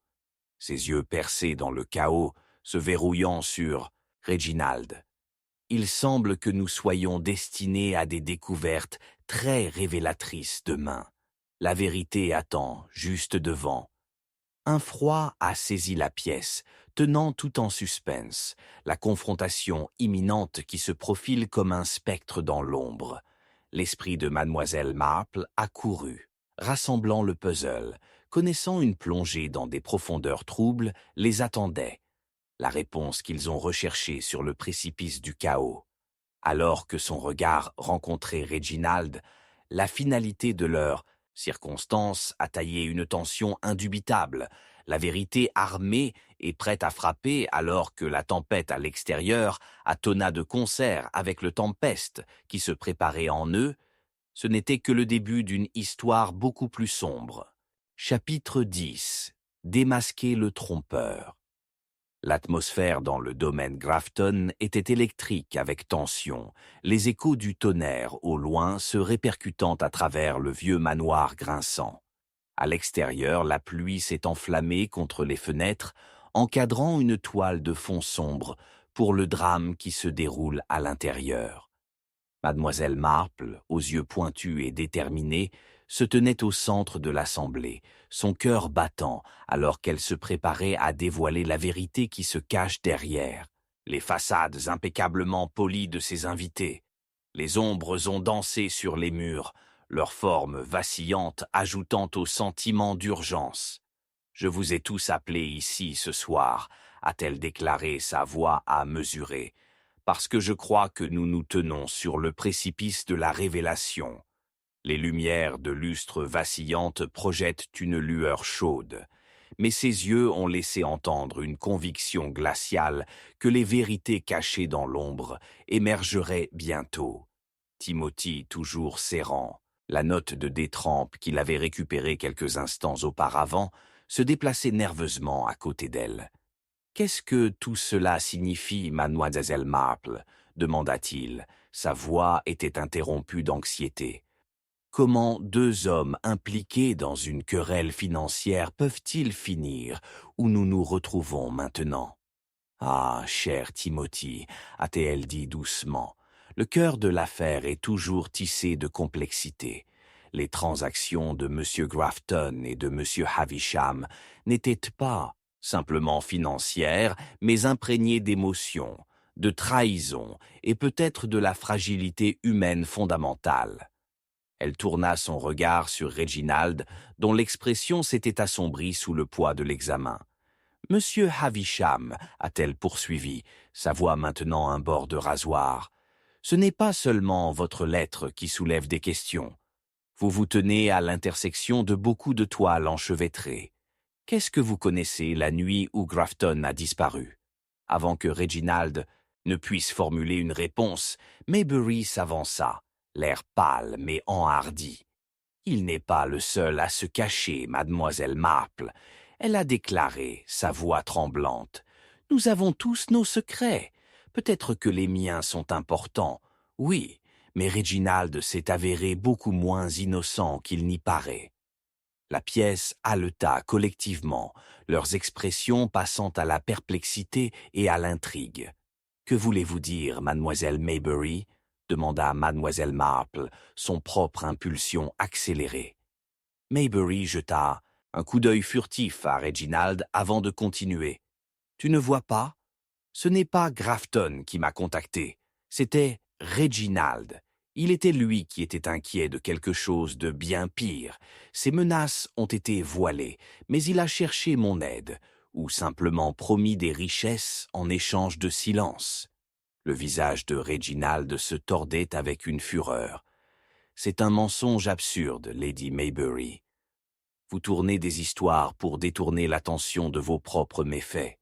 Ses yeux percés dans le chaos, se verrouillant sur Reginald. Il semble que nous soyons destinés à des découvertes très révélatrices demain. La vérité attend, juste devant. Un froid a saisi la pièce, tenant tout en suspense, la confrontation imminente qui se profile comme un spectre dans l'ombre. L'esprit de mademoiselle Marple a couru, rassemblant le puzzle, connaissant une plongée dans des profondeurs troubles, les attendait. La réponse qu'ils ont recherchée sur le précipice du chaos. Alors que son regard rencontrait Reginald, la finalité de leur circonstance a taillé une tension indubitable, la vérité armée et prête à frapper alors que la tempête à l'extérieur attonna de concert avec le tempeste qui se préparait en eux, ce n'était que le début d'une histoire beaucoup plus sombre. Chapitre 10. Démasquer le trompeur. L'atmosphère dans le domaine Grafton était électrique avec tension, les échos du tonnerre au loin se répercutant à travers le vieux manoir grinçant. À l'extérieur, la pluie s'est enflammée contre les fenêtres, encadrant une toile de fond sombre pour le drame qui se déroule à l'intérieur. Mademoiselle Marple, aux yeux pointus et déterminés, se tenait au centre de l'assemblée, son cœur battant alors qu'elle se préparait à dévoiler la vérité qui se cache derrière. Les façades impeccablement polies de ses invités. Les ombres ont dansé sur les murs, leurs formes vacillantes ajoutant au sentiment d'urgence. « Je vous ai tous appelés ici ce soir », a-t-elle déclaré, sa voix à mesurer, « parce que je crois que nous nous tenons sur le précipice de la révélation. » Les lumières de lustre vacillantes projettent une lueur chaude, mais ses yeux ont laissé entendre une conviction glaciale que les vérités cachées dans l'ombre émergeraient bientôt. Timothy, toujours serrant, la note de détrempe qu'il avait récupérée quelques instants auparavant, se déplaçait nerveusement à côté d'elle. « Qu'est-ce que tout cela signifie, mademoiselle Marple ?» demanda-t-il. Sa voix était interrompue d'anxiété. Comment deux hommes impliqués dans une querelle financière peuvent-ils finir où nous nous retrouvons maintenant? Ah, cher Timothy, a-t-elle dit doucement, le cœur de l'affaire est toujours tissé de complexité. Les transactions de M. Grafton et de M. Havisham n'étaient pas simplement financières, mais imprégnées d'émotions, de trahison et peut-être de la fragilité humaine fondamentale. Elle tourna son regard sur Reginald, dont l'expression s'était assombrie sous le poids de l'examen. « Monsieur Havisham, a-t-elle poursuivi, sa voix maintenant un bord de rasoir, ce n'est pas seulement votre lettre qui soulève des questions. Vous vous tenez à l'intersection de beaucoup de toiles enchevêtrées. Qu'est-ce que vous connaissez la nuit où Grafton a disparu ?» Avant que Reginald ne puisse formuler une réponse, Maybury s'avança, l'air pâle mais enhardi. « Il n'est pas le seul à se cacher, mademoiselle Marple. » Elle a déclaré, sa voix tremblante. « Nous avons tous nos secrets. Peut-être que les miens sont importants, oui, mais Reginald s'est avéré beaucoup moins innocent qu'il n'y paraît. » La pièce haleta collectivement, leurs expressions passant à la perplexité et à l'intrigue. « Que voulez-vous dire, mademoiselle Maybury ?» demanda mademoiselle Marple, son propre impulsion accélérée. Maybury jeta un coup d'œil furtif à Reginald avant de continuer. « Tu ne vois pas? Ce n'est pas Grafton qui m'a contacté, c'était Reginald. Il était lui qui était inquiet de quelque chose de bien pire. Ses menaces ont été voilées, mais il a cherché mon aide, ou simplement promis des richesses en échange de silence. » Le visage de Reginald se tordait avec une fureur. « C'est un mensonge absurde, Lady Maybury. Vous tournez des histoires pour détourner l'attention de vos propres méfaits.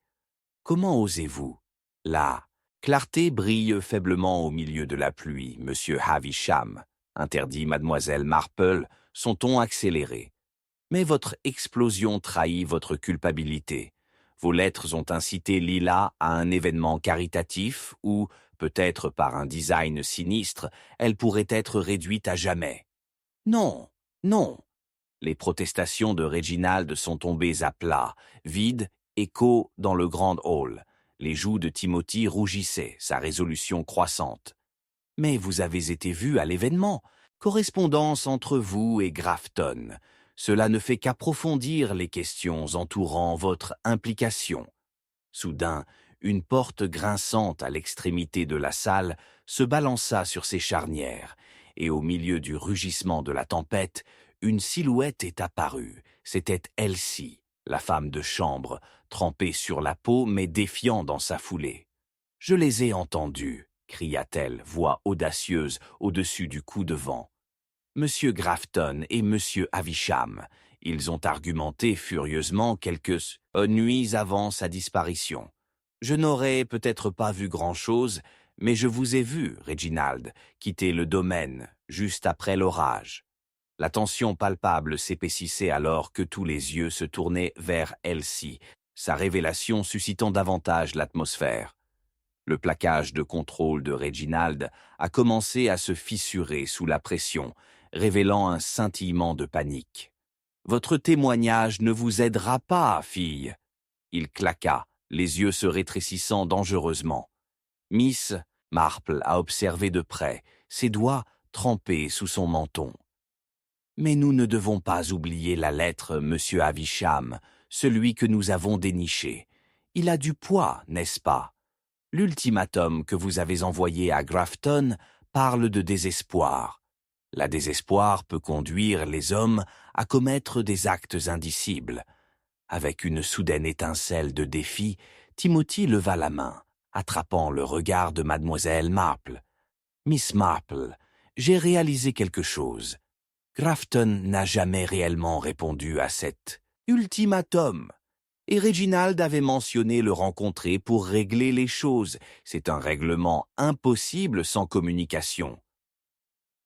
Comment osez-vous? La clarté brille faiblement au milieu de la pluie, monsieur Havisham, interdit mademoiselle Marple, son ton accéléré. Mais votre explosion trahit votre culpabilité. Vos lettres ont incité Lila à un événement caritatif où, peut-être par un design sinistre, elle pourrait être réduite à jamais. Non, non. Les protestations de Reginald sont tombées à plat, vides, écho dans le grand hall. Les joues de Timothy rougissaient, sa résolution croissante. Mais vous avez été vu à l'événement. Correspondance entre vous et Grafton. Cela ne fait qu'approfondir les questions entourant votre implication. Soudain, une porte grinçante à l'extrémité de la salle se balança sur ses charnières, et au milieu du rugissement de la tempête, une silhouette est apparue. C'était Elsie, la femme de chambre, trempée sur la peau mais défiant dans sa foulée. « Je les ai entendus », cria-t-elle, voix audacieuse au-dessus du coup de vent. « Monsieur Grafton et Monsieur Havisham, ils ont argumenté furieusement quelques nuits avant sa disparition. Je n'aurais peut-être pas vu grand-chose, mais je vous ai vu, Reginald, quitter le domaine juste après l'orage. » La tension palpable s'épaississait alors que tous les yeux se tournaient vers Elsie, sa révélation suscitant davantage l'atmosphère. Le plaquage de contrôle de Reginald a commencé à se fissurer sous la pression, révélant un scintillement de panique. « Votre témoignage ne vous aidera pas, fille !» Il claqua, les yeux se rétrécissant dangereusement. Miss Marple a observé de près, ses doigts trempés sous son menton. « Mais nous ne devons pas oublier la lettre, monsieur Havisham, celui que nous avons déniché. Il a du poids, n'est-ce pas? L'ultimatum que vous avez envoyé à Grafton parle de désespoir. La désespoir peut conduire les hommes à commettre des actes indicibles. » Avec une soudaine étincelle de défi, Timothy leva la main, attrapant le regard de mademoiselle Marple. « Miss Marple, j'ai réalisé quelque chose. Grafton n'a jamais réellement répondu à cet ultimatum. Et Reginald avait mentionné le rencontrer pour régler les choses. C'est un règlement impossible sans communication.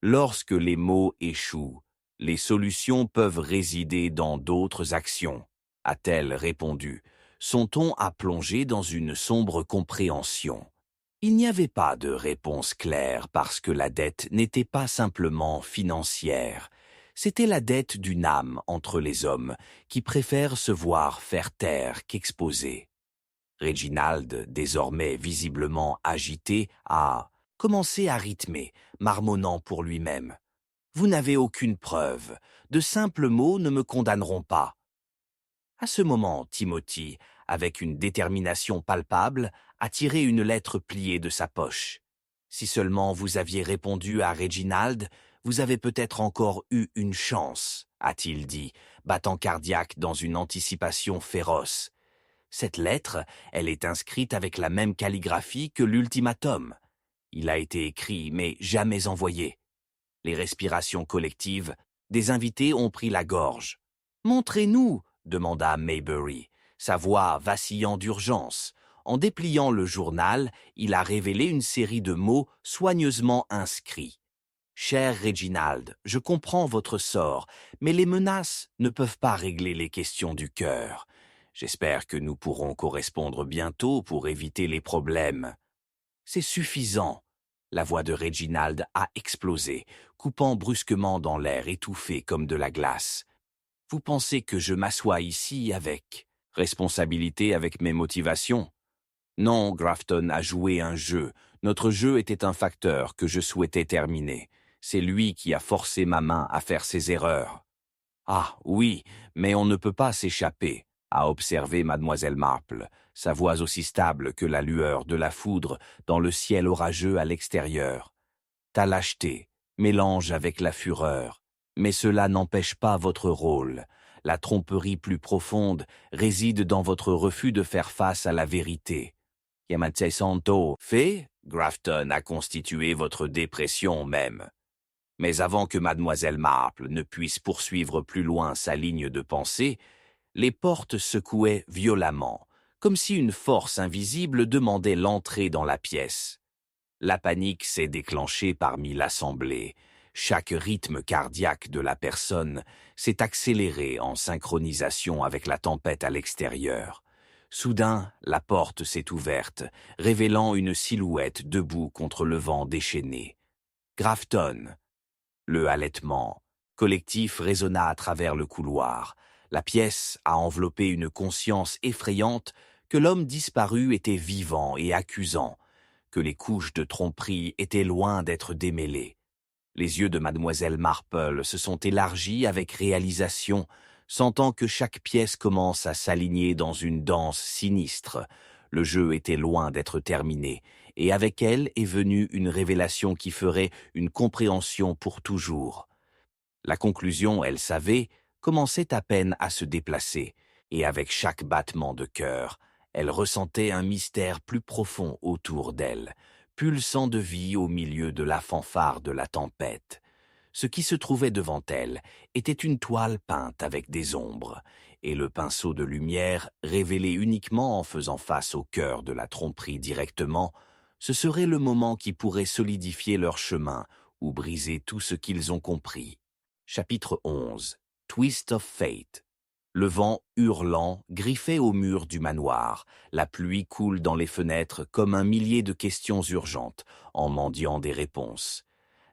Lorsque les mots échouent, les solutions peuvent résider dans d'autres actions, a-t-elle répondu, son ton a plongé dans une sombre compréhension. Il n'y avait pas de réponse claire parce que la dette n'était pas simplement financière. C'était la dette d'une âme entre les hommes qui préfèrent se voir faire taire qu'exposer. Reginald, désormais visiblement agité, a commencé à rythmer, marmonnant pour lui-même. « Vous n'avez aucune preuve. De simples mots ne me condamneront pas. » À ce moment, Timothy, avec une détermination palpable, a tiré une lettre pliée de sa poche. « Si seulement vous aviez répondu à Reginald, vous avez peut-être encore eu une chance, » a-t-il dit, battant cardiaque dans une anticipation féroce. Cette lettre, elle est inscrite avec la même calligraphie que l'ultimatum. Il a été écrit, mais jamais envoyé. Les respirations collectives, des invités ont pris la gorge. « Montrez-nous » demanda Maybury, sa voix vacillant d'urgence. En dépliant le journal, il a révélé une série de mots soigneusement inscrits. « Cher Reginald, je comprends votre sort, mais les menaces ne peuvent pas régler les questions du cœur. J'espère que nous pourrons correspondre bientôt pour éviter les problèmes. » C'est suffisant. La voix de Reginald a explosé, coupant brusquement dans l'air étouffé comme de la glace. Vous pensez que je m'assois ici avec responsabilité, avec mes motivations? Non, Grafton a joué un jeu. Notre jeu était un facteur que je souhaitais terminer. C'est lui qui a forcé ma main à faire ses erreurs. Ah, oui, mais on ne peut pas s'échapper, a observé mademoiselle Marple, sa voix aussi stable que la lueur de la foudre dans le ciel orageux à l'extérieur. Ta lâcheté mélange avec la fureur, mais cela n'empêche pas votre rôle. La tromperie plus profonde réside dans votre refus de faire face à la vérité. Yamate Santo fait, Grafton a constitué votre dépression même. Mais avant que mademoiselle Marple ne puisse poursuivre plus loin sa ligne de pensée, les portes secouaient violemment, comme si une force invisible demandait l'entrée dans la pièce. La panique s'est déclenchée parmi l'assemblée. Chaque rythme cardiaque de la personne s'est accéléré en synchronisation avec la tempête à l'extérieur. Soudain, la porte s'est ouverte, révélant une silhouette debout contre le vent déchaîné. Grafton. Le halètement collectif résonna à travers le couloir. La pièce a enveloppé une conscience effrayante que l'homme disparu était vivant et accusant, que les couches de tromperie étaient loin d'être démêlées. Les yeux de mademoiselle Marple se sont élargis avec réalisation, sentant que chaque pièce commence à s'aligner dans une danse sinistre. Le jeu était loin d'être terminé, et avec elle est venue une révélation qui ferait une compréhension pour toujours. La conclusion, elle savait, commençait à peine à se déplacer, et avec chaque battement de cœur, elle ressentait un mystère plus profond autour d'elle, pulsant de vie au milieu de la fanfare de la tempête. Ce qui se trouvait devant elle était une toile peinte avec des ombres, et le pinceau de lumière, révélé uniquement en faisant face au cœur de la tromperie directement, ce serait le moment qui pourrait solidifier leur chemin ou briser tout ce qu'ils ont compris. Chapitre 11. Twist of Fate. Le vent hurlant griffait au mur du manoir. La pluie coule dans les fenêtres comme un millier de questions urgentes, en mendiant des réponses.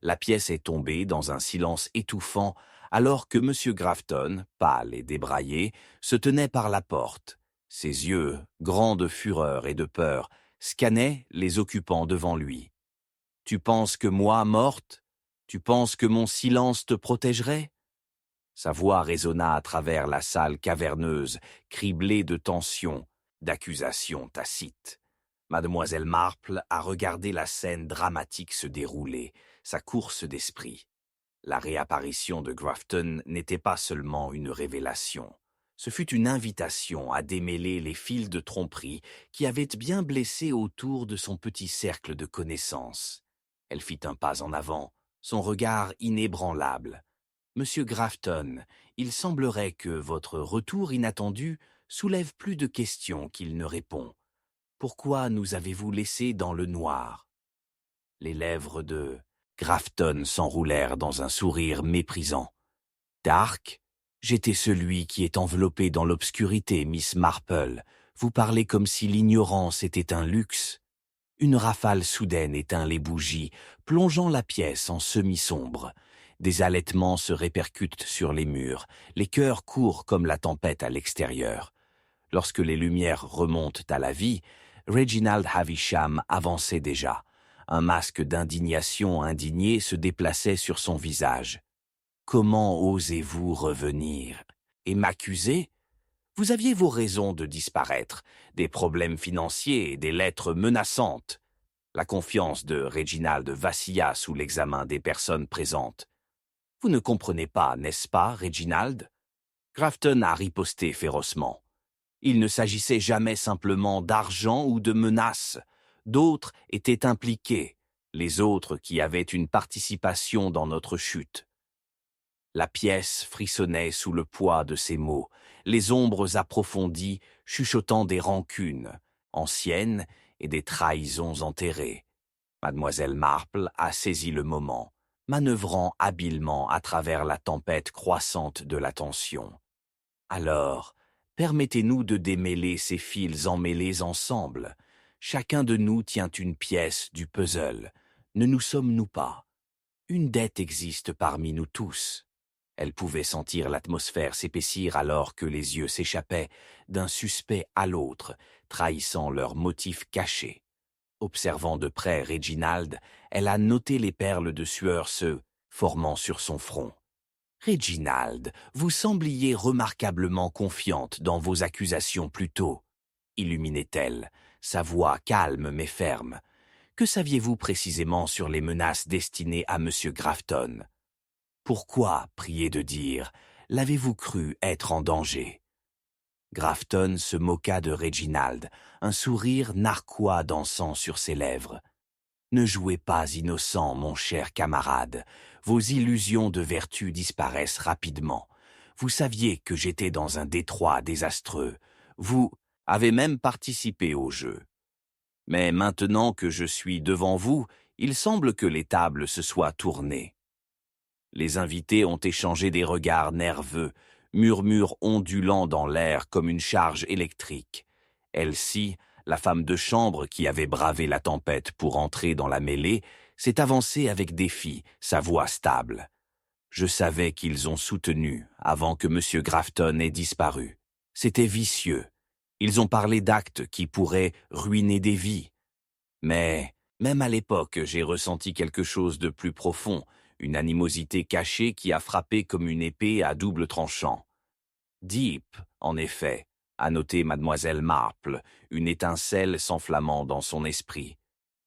La pièce est tombée dans un silence étouffant alors que M. Grafton, pâle et débraillé, se tenait par la porte. Ses yeux, grands de fureur et de peur, scannaient les occupants devant lui. « Tu penses que moi, morte? Tu penses que mon silence te protégerait ?» Sa voix résonna à travers la salle caverneuse, criblée de tensions, d'accusations tacites. Mademoiselle Marple a regardé la scène dramatique se dérouler, sa course d'esprit. La réapparition de Grafton n'était pas seulement une révélation. Ce fut une invitation à démêler les fils de tromperie qui avaient bien blessé autour de son petit cercle de connaissances. Elle fit un pas en avant, son regard inébranlable. « Monsieur Grafton, il semblerait que votre retour inattendu soulève plus de questions qu'il ne répond. Pourquoi nous avez-vous laissés dans le noir ?» Les lèvres de Grafton s'enroulèrent dans un sourire méprisant. « Dark, j'étais celui qui est enveloppé dans l'obscurité, Miss Marple. Vous parlez comme si l'ignorance était un luxe. » Une rafale soudaine éteint les bougies, plongeant la pièce en semi-sombre. Des halètements se répercutent sur les murs, les cœurs courent comme la tempête à l'extérieur. Lorsque les lumières remontent à la vie, Reginald Havisham avançait déjà. Un masque d'indignation indigné se déplaçait sur son visage. « Comment osez-vous revenir? Et m'accuser? Vous aviez vos raisons de disparaître, des problèmes financiers et des lettres menaçantes. » La confiance de Reginald vacilla sous l'examen des personnes présentes. « Vous ne comprenez pas, n'est-ce pas, Reginald ?» Grafton a riposté férocement. Il ne s'agissait jamais simplement d'argent ou de menaces. D'autres étaient impliqués, les autres qui avaient une participation dans notre chute. La pièce frissonnait sous le poids de ces mots, les ombres approfondies chuchotant des rancunes anciennes et des trahisons enterrées. Mademoiselle Marple a saisi le moment, manœuvrant habilement à travers la tempête croissante de la tension. Alors, permettez-nous de démêler ces fils emmêlés ensemble. Chacun de nous tient une pièce du puzzle. Ne nous sommes-nous pas? Une dette existe parmi nous tous. Elle pouvait sentir l'atmosphère s'épaissir alors que les yeux s'échappaient d'un suspect à l'autre, trahissant leur motif caché. Observant de près Reginald, elle a noté les perles de sueur se formant sur son front. Reginald, vous sembliez remarquablement confiante dans vos accusations plus tôt, illuminait-elle, sa voix calme mais ferme. Que saviez-vous précisément sur les menaces destinées à M. Grafton? Pourquoi, priez de dire, l'avez-vous cru être en danger? Grafton se moqua de Reginald, un sourire narquois dansant sur ses lèvres. Ne jouez pas innocent, mon cher camarade. Vos illusions de vertu disparaissent rapidement. Vous saviez que j'étais dans un détroit désastreux. Vous avez même participé au jeu. Mais maintenant que je suis devant vous, il semble que les tables se soient tournées. Les invités ont échangé des regards nerveux, murmures ondulants dans l'air comme une charge électrique. Elsie, la femme de chambre qui avait bravé la tempête pour entrer dans la mêlée, s'est avancée avec défi, sa voix stable. Je savais qu'ils ont soutenu avant que M. Grafton ait disparu. C'était vicieux. Ils ont parlé d'actes qui pourraient ruiner des vies. Mais, même à l'époque, j'ai ressenti quelque chose de plus profond, une animosité cachée qui a frappé comme une épée à double tranchant. Deep, en effet, a noté mademoiselle Marple, une étincelle s'enflammant dans son esprit.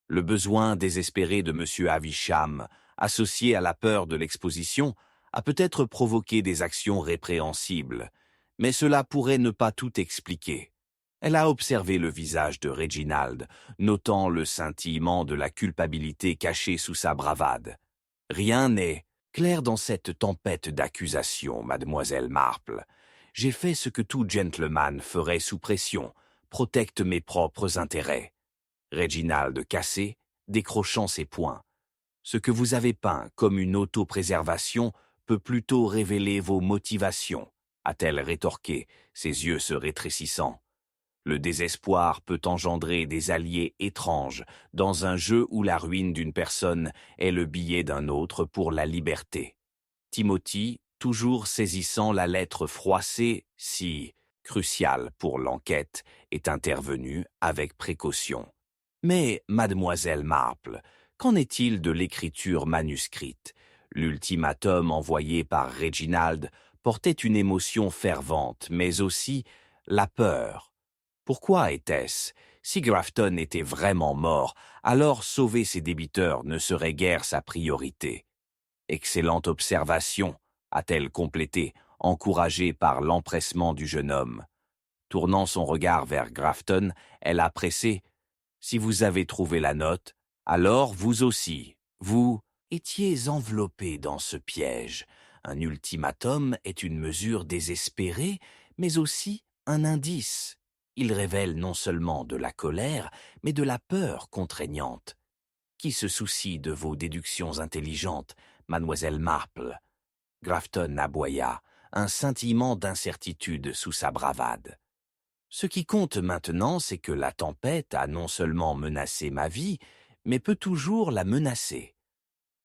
Le besoin désespéré de M. Havisham, associé à la peur de l'exposition, a peut-être provoqué des actions répréhensibles, mais cela pourrait ne pas tout expliquer. Elle a observé le visage de Reginald, notant le scintillement de la culpabilité cachée sous sa bravade. Rien n'est clair dans cette tempête d'accusations, mademoiselle Marple. J'ai fait ce que tout gentleman ferait sous pression, protecte mes propres intérêts. Reginald cassé, décrochant ses poings. Ce que vous avez peint comme une autopréservation peut plutôt révéler vos motivations, a-t-elle rétorqué, ses yeux se rétrécissant. Le désespoir peut engendrer des alliés étranges dans un jeu où la ruine d'une personne est le billet d'un autre pour la liberté. Timothy, toujours saisissant la lettre froissée, si cruciale pour l'enquête, est intervenu avec précaution. Mais, mademoiselle Marple, qu'en est-il de l'écriture manuscrite? L'ultimatum envoyé par Reginald portait une émotion fervente, mais aussi la peur. Pourquoi était-ce? Si Grafton était vraiment mort, alors sauver ses débiteurs ne serait guère sa priorité. Excellente observation, a-t-elle complété, encouragée par l'empressement du jeune homme. Tournant son regard vers Grafton, elle a pressé « Si vous avez trouvé la note, alors vous aussi, vous étiez enveloppé dans ce piège. Un ultimatum est une mesure désespérée, mais aussi un indice. Il révèle non seulement de la colère, mais de la peur contraignante. Qui se soucie de vos déductions intelligentes, mademoiselle Marple? » Grafton aboya, un scintillement d'incertitude sous sa bravade. « Ce qui compte maintenant, c'est que la tempête a non seulement menacé ma vie, mais peut toujours la menacer.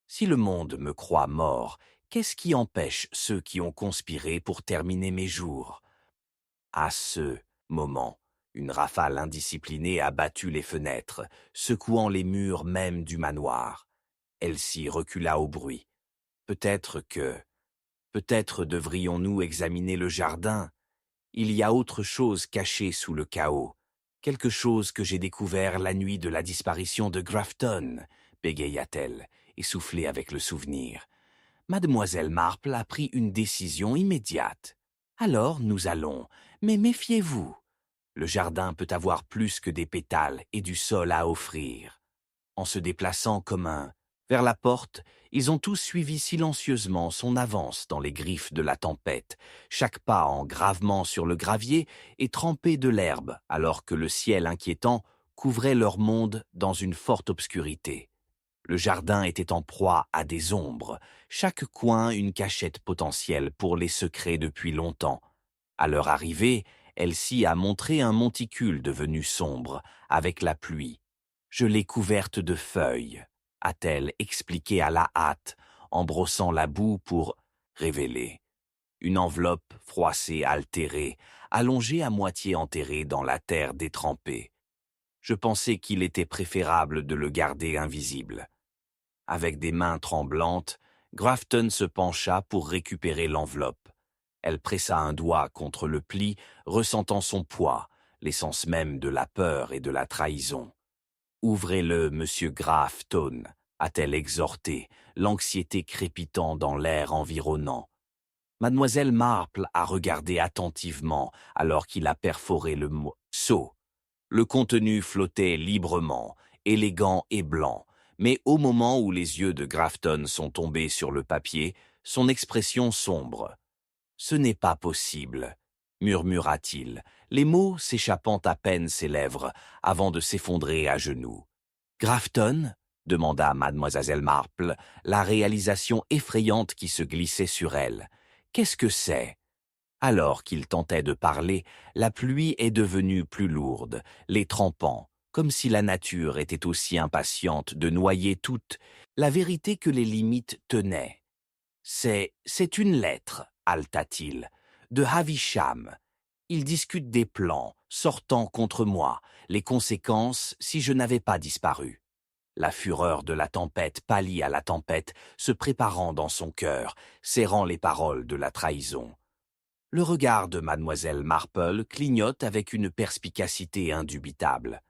Si le monde me croit mort, qu'est-ce qui empêche ceux qui ont conspiré pour terminer mes jours? » À ce moment, une rafale indisciplinée a battu les fenêtres, secouant les murs même du manoir. Elsie recula au bruit. Peut-être devrions-nous examiner le jardin. Il y a autre chose cachée sous le chaos. Quelque chose que j'ai découvert la nuit de la disparition de Grafton, bégaya-t-elle, essoufflée avec le souvenir. Mademoiselle Marple a pris une décision immédiate. Alors nous allons, mais méfiez-vous. Le jardin peut avoir plus que des pétales et du sol à offrir. En se déplaçant comme un vers la porte, ils ont tous suivi silencieusement son avance dans les griffes de la tempête, chaque pas en gravement sur le gravier et trempé de l'herbe, alors que le ciel inquiétant couvrait leur monde dans une forte obscurité. Le jardin était en proie à des ombres, chaque coin une cachette potentielle pour les secrets depuis longtemps. À leur arrivée, Elsie a montré un monticule devenu sombre, avec la pluie. Je l'ai couverte de feuilles, a-t-elle expliqué à la hâte, en brossant la boue pour révélé. Une enveloppe froissée, altérée, allongée à moitié enterrée dans la terre détrempée. Je pensais qu'il était préférable de le garder invisible. Avec des mains tremblantes, Grafton se pencha pour récupérer l'enveloppe. Elle pressa un doigt contre le pli, ressentant son poids, l'essence même de la peur et de la trahison. « Ouvrez-le, monsieur Grafton », a-t-elle exhorté, l'anxiété crépitant dans l'air environnant. Mademoiselle Marple a regardé attentivement alors qu'il a perforé le morceau. Le contenu flottait librement, élégant et blanc, mais au moment où les yeux de Grafton sont tombés sur le papier, son expression sombre. « Ce n'est pas possible », murmura-t-il, les mots s'échappant à peine ses lèvres avant de s'effondrer à genoux. « Grafton ?» demanda mademoiselle Marple, la réalisation effrayante qui se glissait sur elle. « Qu'est-ce que c'est ?» Alors qu'il tentait de parler, la pluie est devenue plus lourde, les trempant, comme si la nature était aussi impatiente de noyer toute la vérité que les limites tenaient. « C'est une lettre, haleta-t-il, de Havisham. Il discute des plans, sortant contre moi, les conséquences si je n'avais pas disparu. » La fureur de la tempête pâlit à la tempête, se préparant dans son cœur, serrant les paroles de la trahison. Le regard de mademoiselle Marple clignote avec une perspicacité indubitable.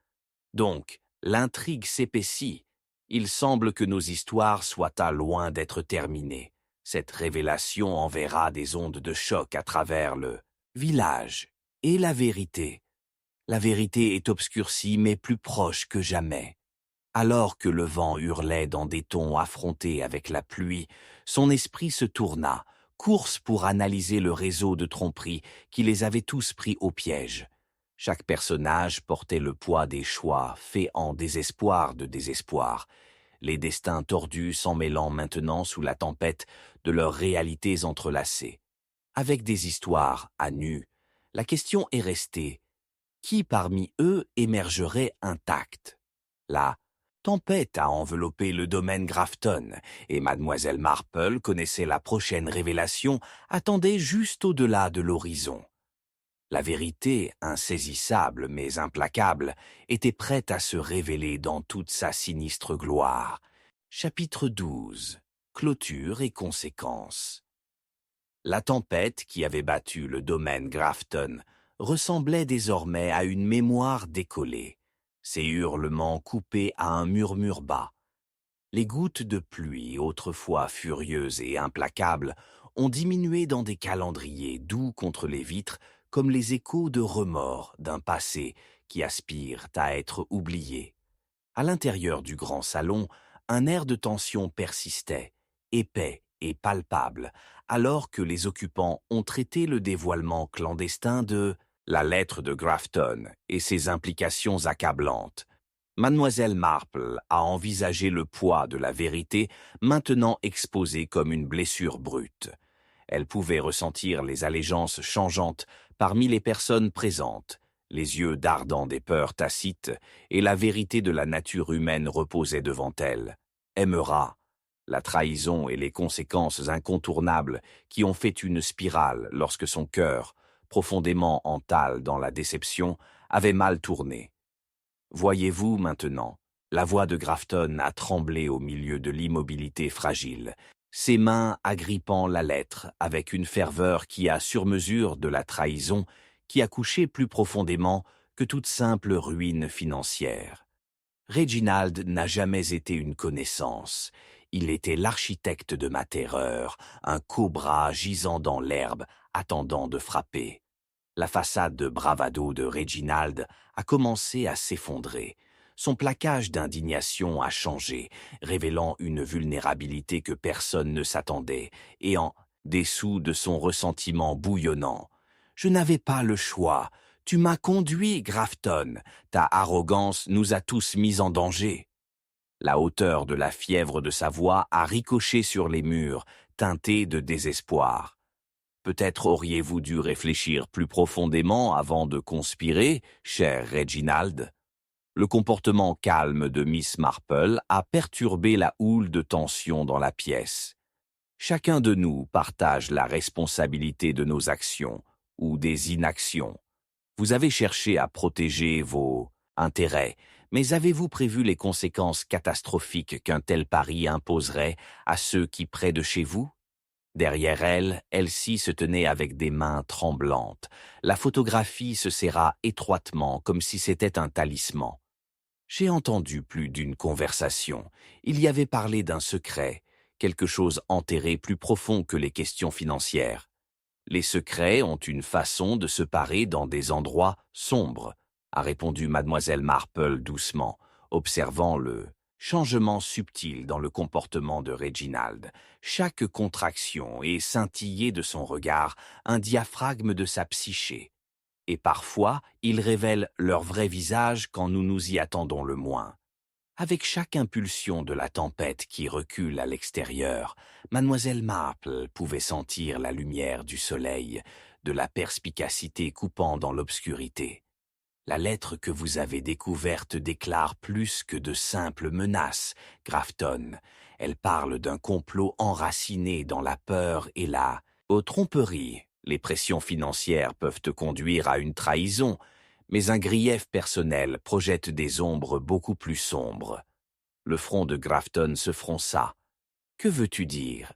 Donc, l'intrigue s'épaissit. Il semble que nos histoires soient à loin d'être terminées. Cette révélation enverra des ondes de choc à travers le village. Et la vérité. La vérité est obscurcie mais plus proche que jamais. Alors que le vent hurlait dans des tons affrontés avec la pluie, son esprit se tourna, course pour analyser le réseau de tromperies qui les avait tous pris au piège. Chaque personnage portait le poids des choix faits en désespoir de désespoir, les destins tordus s'emmêlant maintenant sous la tempête de leurs réalités entrelacées. Avec des histoires à nu, la question est restée, qui parmi eux émergerait intact? La tempête a enveloppé le domaine Grafton, et mademoiselle Marple connaissait la prochaine révélation, attendait juste au-delà de l'horizon. La vérité, insaisissable mais implacable, était prête à se révéler dans toute sa sinistre gloire. Chapitre 12. Clôture et conséquences. La tempête qui avait battu le domaine Grafton ressemblait désormais à une mémoire décollée, ses hurlements coupés à un murmure bas. Les gouttes de pluie, autrefois furieuses et implacables, ont diminué dans des calendriers doux contre les vitres comme les échos de remords d'un passé qui aspirent à être oublié. À l'intérieur du grand salon, un air de tension persistait, épais et palpable, alors que les occupants ont traité le dévoilement clandestin de la lettre de Grafton et ses implications accablantes. Mademoiselle Marple a envisagé le poids de la vérité maintenant exposée comme une blessure brute. Elle pouvait ressentir les allégeances changeantes parmi les personnes présentes, les yeux dardant des peurs tacites, et la vérité de la nature humaine reposait devant elle. Aimera, la trahison et les conséquences incontournables qui ont fait une spirale lorsque son cœur, profondément entale dans la déception, avait mal tourné. Voyez-vous maintenant, la voix de Grafton a tremblé au milieu de l'immobilité fragile, ses mains agrippant la lettre avec une ferveur qui a sur mesure de la trahison qui a couché plus profondément que toute simple ruine financière. Reginald n'a jamais été une connaissance. Il était l'architecte de ma terreur, un cobra gisant dans l'herbe, attendant de frapper. La façade de bravado de Reginald a commencé à s'effondrer. Son plaquage d'indignation a changé, révélant une vulnérabilité que personne ne s'attendait, et en dessous de son ressentiment bouillonnant. « Je n'avais pas le choix. Tu m'as conduit, Grafton. Ta arrogance nous a tous mis en danger. » La hauteur de la fièvre de sa voix a ricoché sur les murs, teintés de désespoir. Peut-être auriez-vous dû réfléchir plus profondément avant de conspirer, cher Reginald. Le comportement calme de Miss Marple a perturbé la houle de tension dans la pièce. Chacun de nous partage la responsabilité de nos actions ou des inactions. Vous avez cherché à protéger vos intérêts, mais avez-vous prévu les conséquences catastrophiques qu'un tel pari imposerait à ceux qui près de chez vous? Derrière elle, Elsie se tenait avec des mains tremblantes. La photographie se serra étroitement comme si c'était un talisman. J'ai entendu plus d'une conversation. Il y avait parlé d'un secret, quelque chose enterré plus profond que les questions financières. Les secrets ont une façon de se parer dans des endroits sombres, a répondu mademoiselle Marple doucement, observant le changement subtil dans le comportement de Reginald. Chaque contraction et scintillé de son regard, un diaphragme de sa psyché. Et parfois, ils révèlent leur vrai visage quand nous nous y attendons le moins. Avec chaque impulsion de la tempête qui recule à l'extérieur, mademoiselle Marple pouvait sentir la lumière du soleil, de la perspicacité coupant dans l'obscurité. La lettre que vous avez découverte déclare plus que de simples menaces, Grafton. Elle parle d'un complot enraciné dans la peur et la tromperie. Les pressions financières peuvent te conduire à une trahison, mais un grief personnel projette des ombres beaucoup plus sombres. Le front de Grafton se fronça. Que veux-tu dire?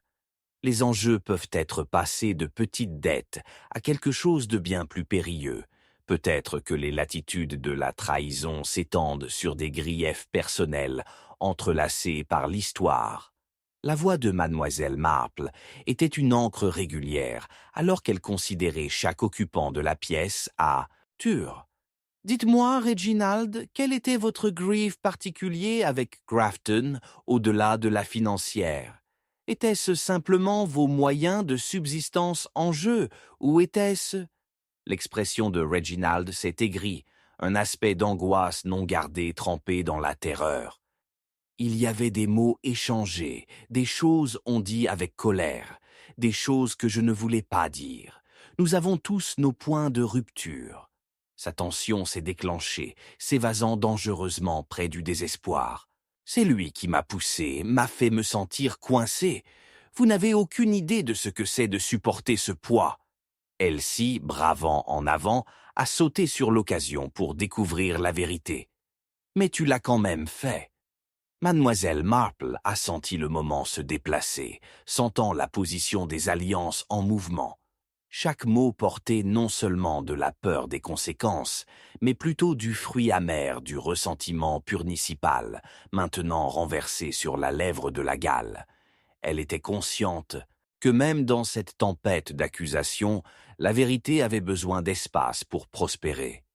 Les enjeux peuvent être passés de petites dettes à quelque chose de bien plus périlleux. Peut-être que les latitudes de la trahison s'étendent sur des griefs personnels entrelacés par l'histoire. La voix de mademoiselle Marple était une encre régulière, alors qu'elle considérait chaque occupant de la pièce à Tur. Dites-moi, Reginald, quel était votre grief particulier avec Grafton au-delà de la financière? Était-ce simplement vos moyens de subsistance en jeu, ou était-ce... L'expression de Reginald s'est aigrie, un aspect d'angoisse non gardée trempé dans la terreur. Il y avait des mots échangés, des choses on dit avec colère, des choses que je ne voulais pas dire. Nous avons tous nos points de rupture. Sa tension s'est déclenchée, s'évasant dangereusement près du désespoir. C'est lui qui m'a poussé, m'a fait me sentir coincé. Vous n'avez aucune idée de ce que c'est de supporter ce poids. Elsie, bravant en avant, a sauté sur l'occasion pour découvrir la vérité. Mais tu l'as quand même fait. Mademoiselle Marple a senti le moment se déplacer, sentant la position des alliances en mouvement. Chaque mot portait non seulement de la peur des conséquences, mais plutôt du fruit amer du ressentiment purnicipal, maintenant renversé sur la lèvre de la Galle. Elle était consciente que même dans cette tempête d'accusations, la vérité avait besoin d'espace pour prospérer.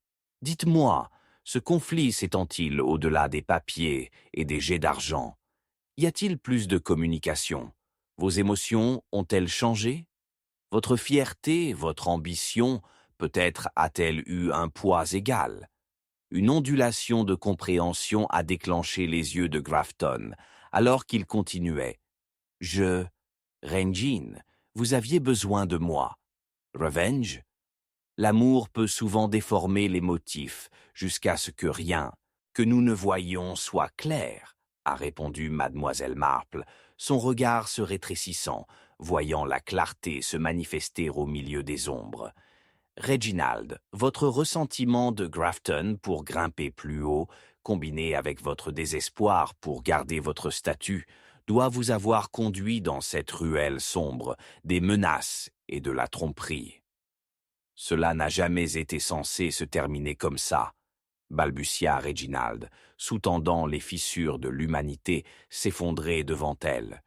Dites-moi, ce conflit s'étend-il au-delà des papiers et des jets d'argent? Y a-t-il plus de communication? Vos émotions ont-elles changé? Votre fierté, votre ambition, peut-être a-t-elle eu un poids égal? Une ondulation de compréhension a déclenché les yeux de Grafton, alors qu'il continuait. Regine, vous aviez besoin de moi. Revenge? L'amour peut souvent déformer les motifs, jusqu'à ce que rien, que nous ne voyions, soit clair, a répondu mademoiselle Marple, son regard se rétrécissant, voyant la clarté se manifester au milieu des ombres. Reginald, votre ressentiment de Grafton pour grimper plus haut, combiné avec votre désespoir pour garder votre statut, doit vous avoir conduit dans cette ruelle sombre, des menaces et de la tromperie. Cela n'a jamais été censé se terminer comme ça, balbutia Reginald, sous-tendant les fissures de l'humanité s'effondrer devant elle.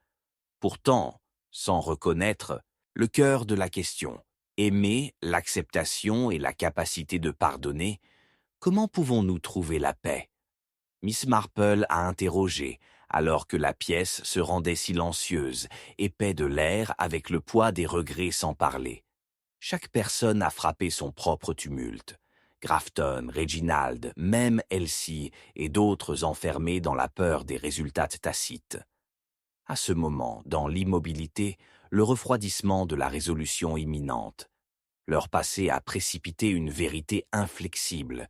Pourtant, sans reconnaître, le cœur de la question, aimer, l'acceptation et la capacité de pardonner, comment pouvons-nous trouver la paix? Miss Marple a interrogé, alors que la pièce se rendait silencieuse, épais de l'air avec le poids des regrets sans parler. Chaque personne a frappé son propre tumulte. Grafton, Reginald, même Elsie et d'autres enfermés dans la peur des résultats tacites. À ce moment, dans l'immobilité, le refroidissement de la résolution imminente. Leur passé a précipité une vérité inflexible,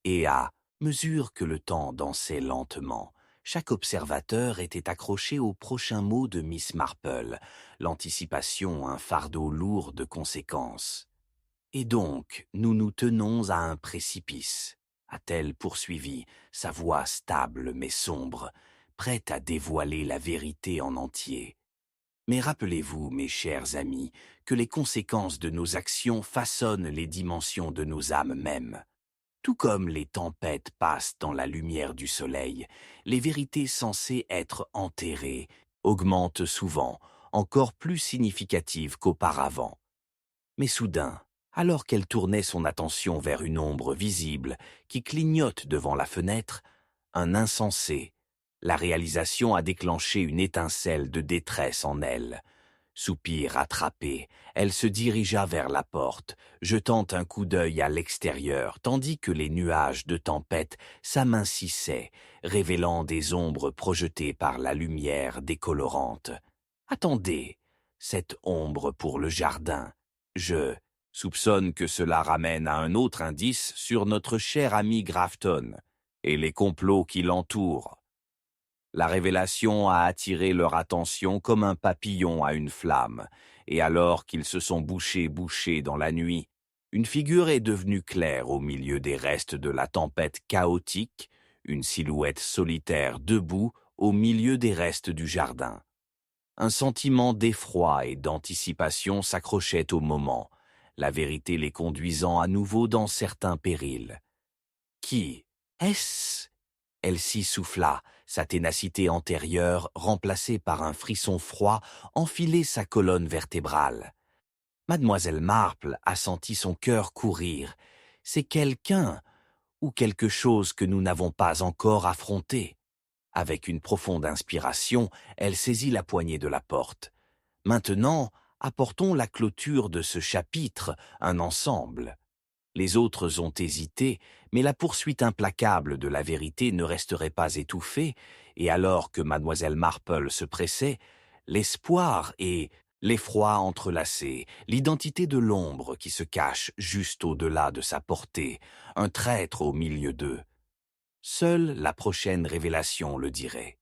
et à mesure que le temps dansait lentement, chaque observateur était accroché au prochain mot de Miss Marple, l'anticipation un fardeau lourd de conséquences. « Et donc, nous nous tenons à un précipice », a-t-elle poursuivi, sa voix stable mais sombre, prête à dévoiler la vérité en entier. Mais rappelez-vous, mes chers amis, que les conséquences de nos actions façonnent les dimensions de nos âmes mêmes. Tout comme les tempêtes passent dans la lumière du soleil, les vérités censées être enterrées augmentent souvent, encore plus significatives qu'auparavant. Mais soudain, alors qu'elle tournait son attention vers une ombre visible qui clignote devant la fenêtre, un insensé, la réalisation a déclenché une étincelle de détresse en elle. Soupir attrapé, elle se dirigea vers la porte, jetant un coup d'œil à l'extérieur, tandis que les nuages de tempête s'amincissaient, révélant des ombres projetées par la lumière décolorante. « Attendez, cette ombre pour le jardin. Je soupçonne que cela ramène à un autre indice sur notre cher ami Grafton et les complots qui l'entourent. » La révélation a attiré leur attention comme un papillon à une flamme, et alors qu'ils se sont bouchés dans la nuit, une figure est devenue claire au milieu des restes de la tempête chaotique, une silhouette solitaire debout au milieu des restes du jardin. Un sentiment d'effroi et d'anticipation s'accrochait au moment, la vérité les conduisant à nouveau dans certains périls. Qui est-ce ? Elle s'y souffla, sa ténacité antérieure, remplacée par un frisson froid, enfilait sa colonne vertébrale. Mademoiselle Marple a senti son cœur courir. C'est quelqu'un ou quelque chose que nous n'avons pas encore affronté. Avec une profonde inspiration, elle saisit la poignée de la porte. Maintenant, apportons la clôture de ce chapitre, un ensemble. Les autres ont hésité, mais la poursuite implacable de la vérité ne resterait pas étouffée, et alors que mademoiselle Marple se pressait, l'espoir et l'effroi entrelacés, l'identité de l'ombre qui se cache juste au-delà de sa portée, un traître au milieu d'eux. Seule la prochaine révélation le dirait.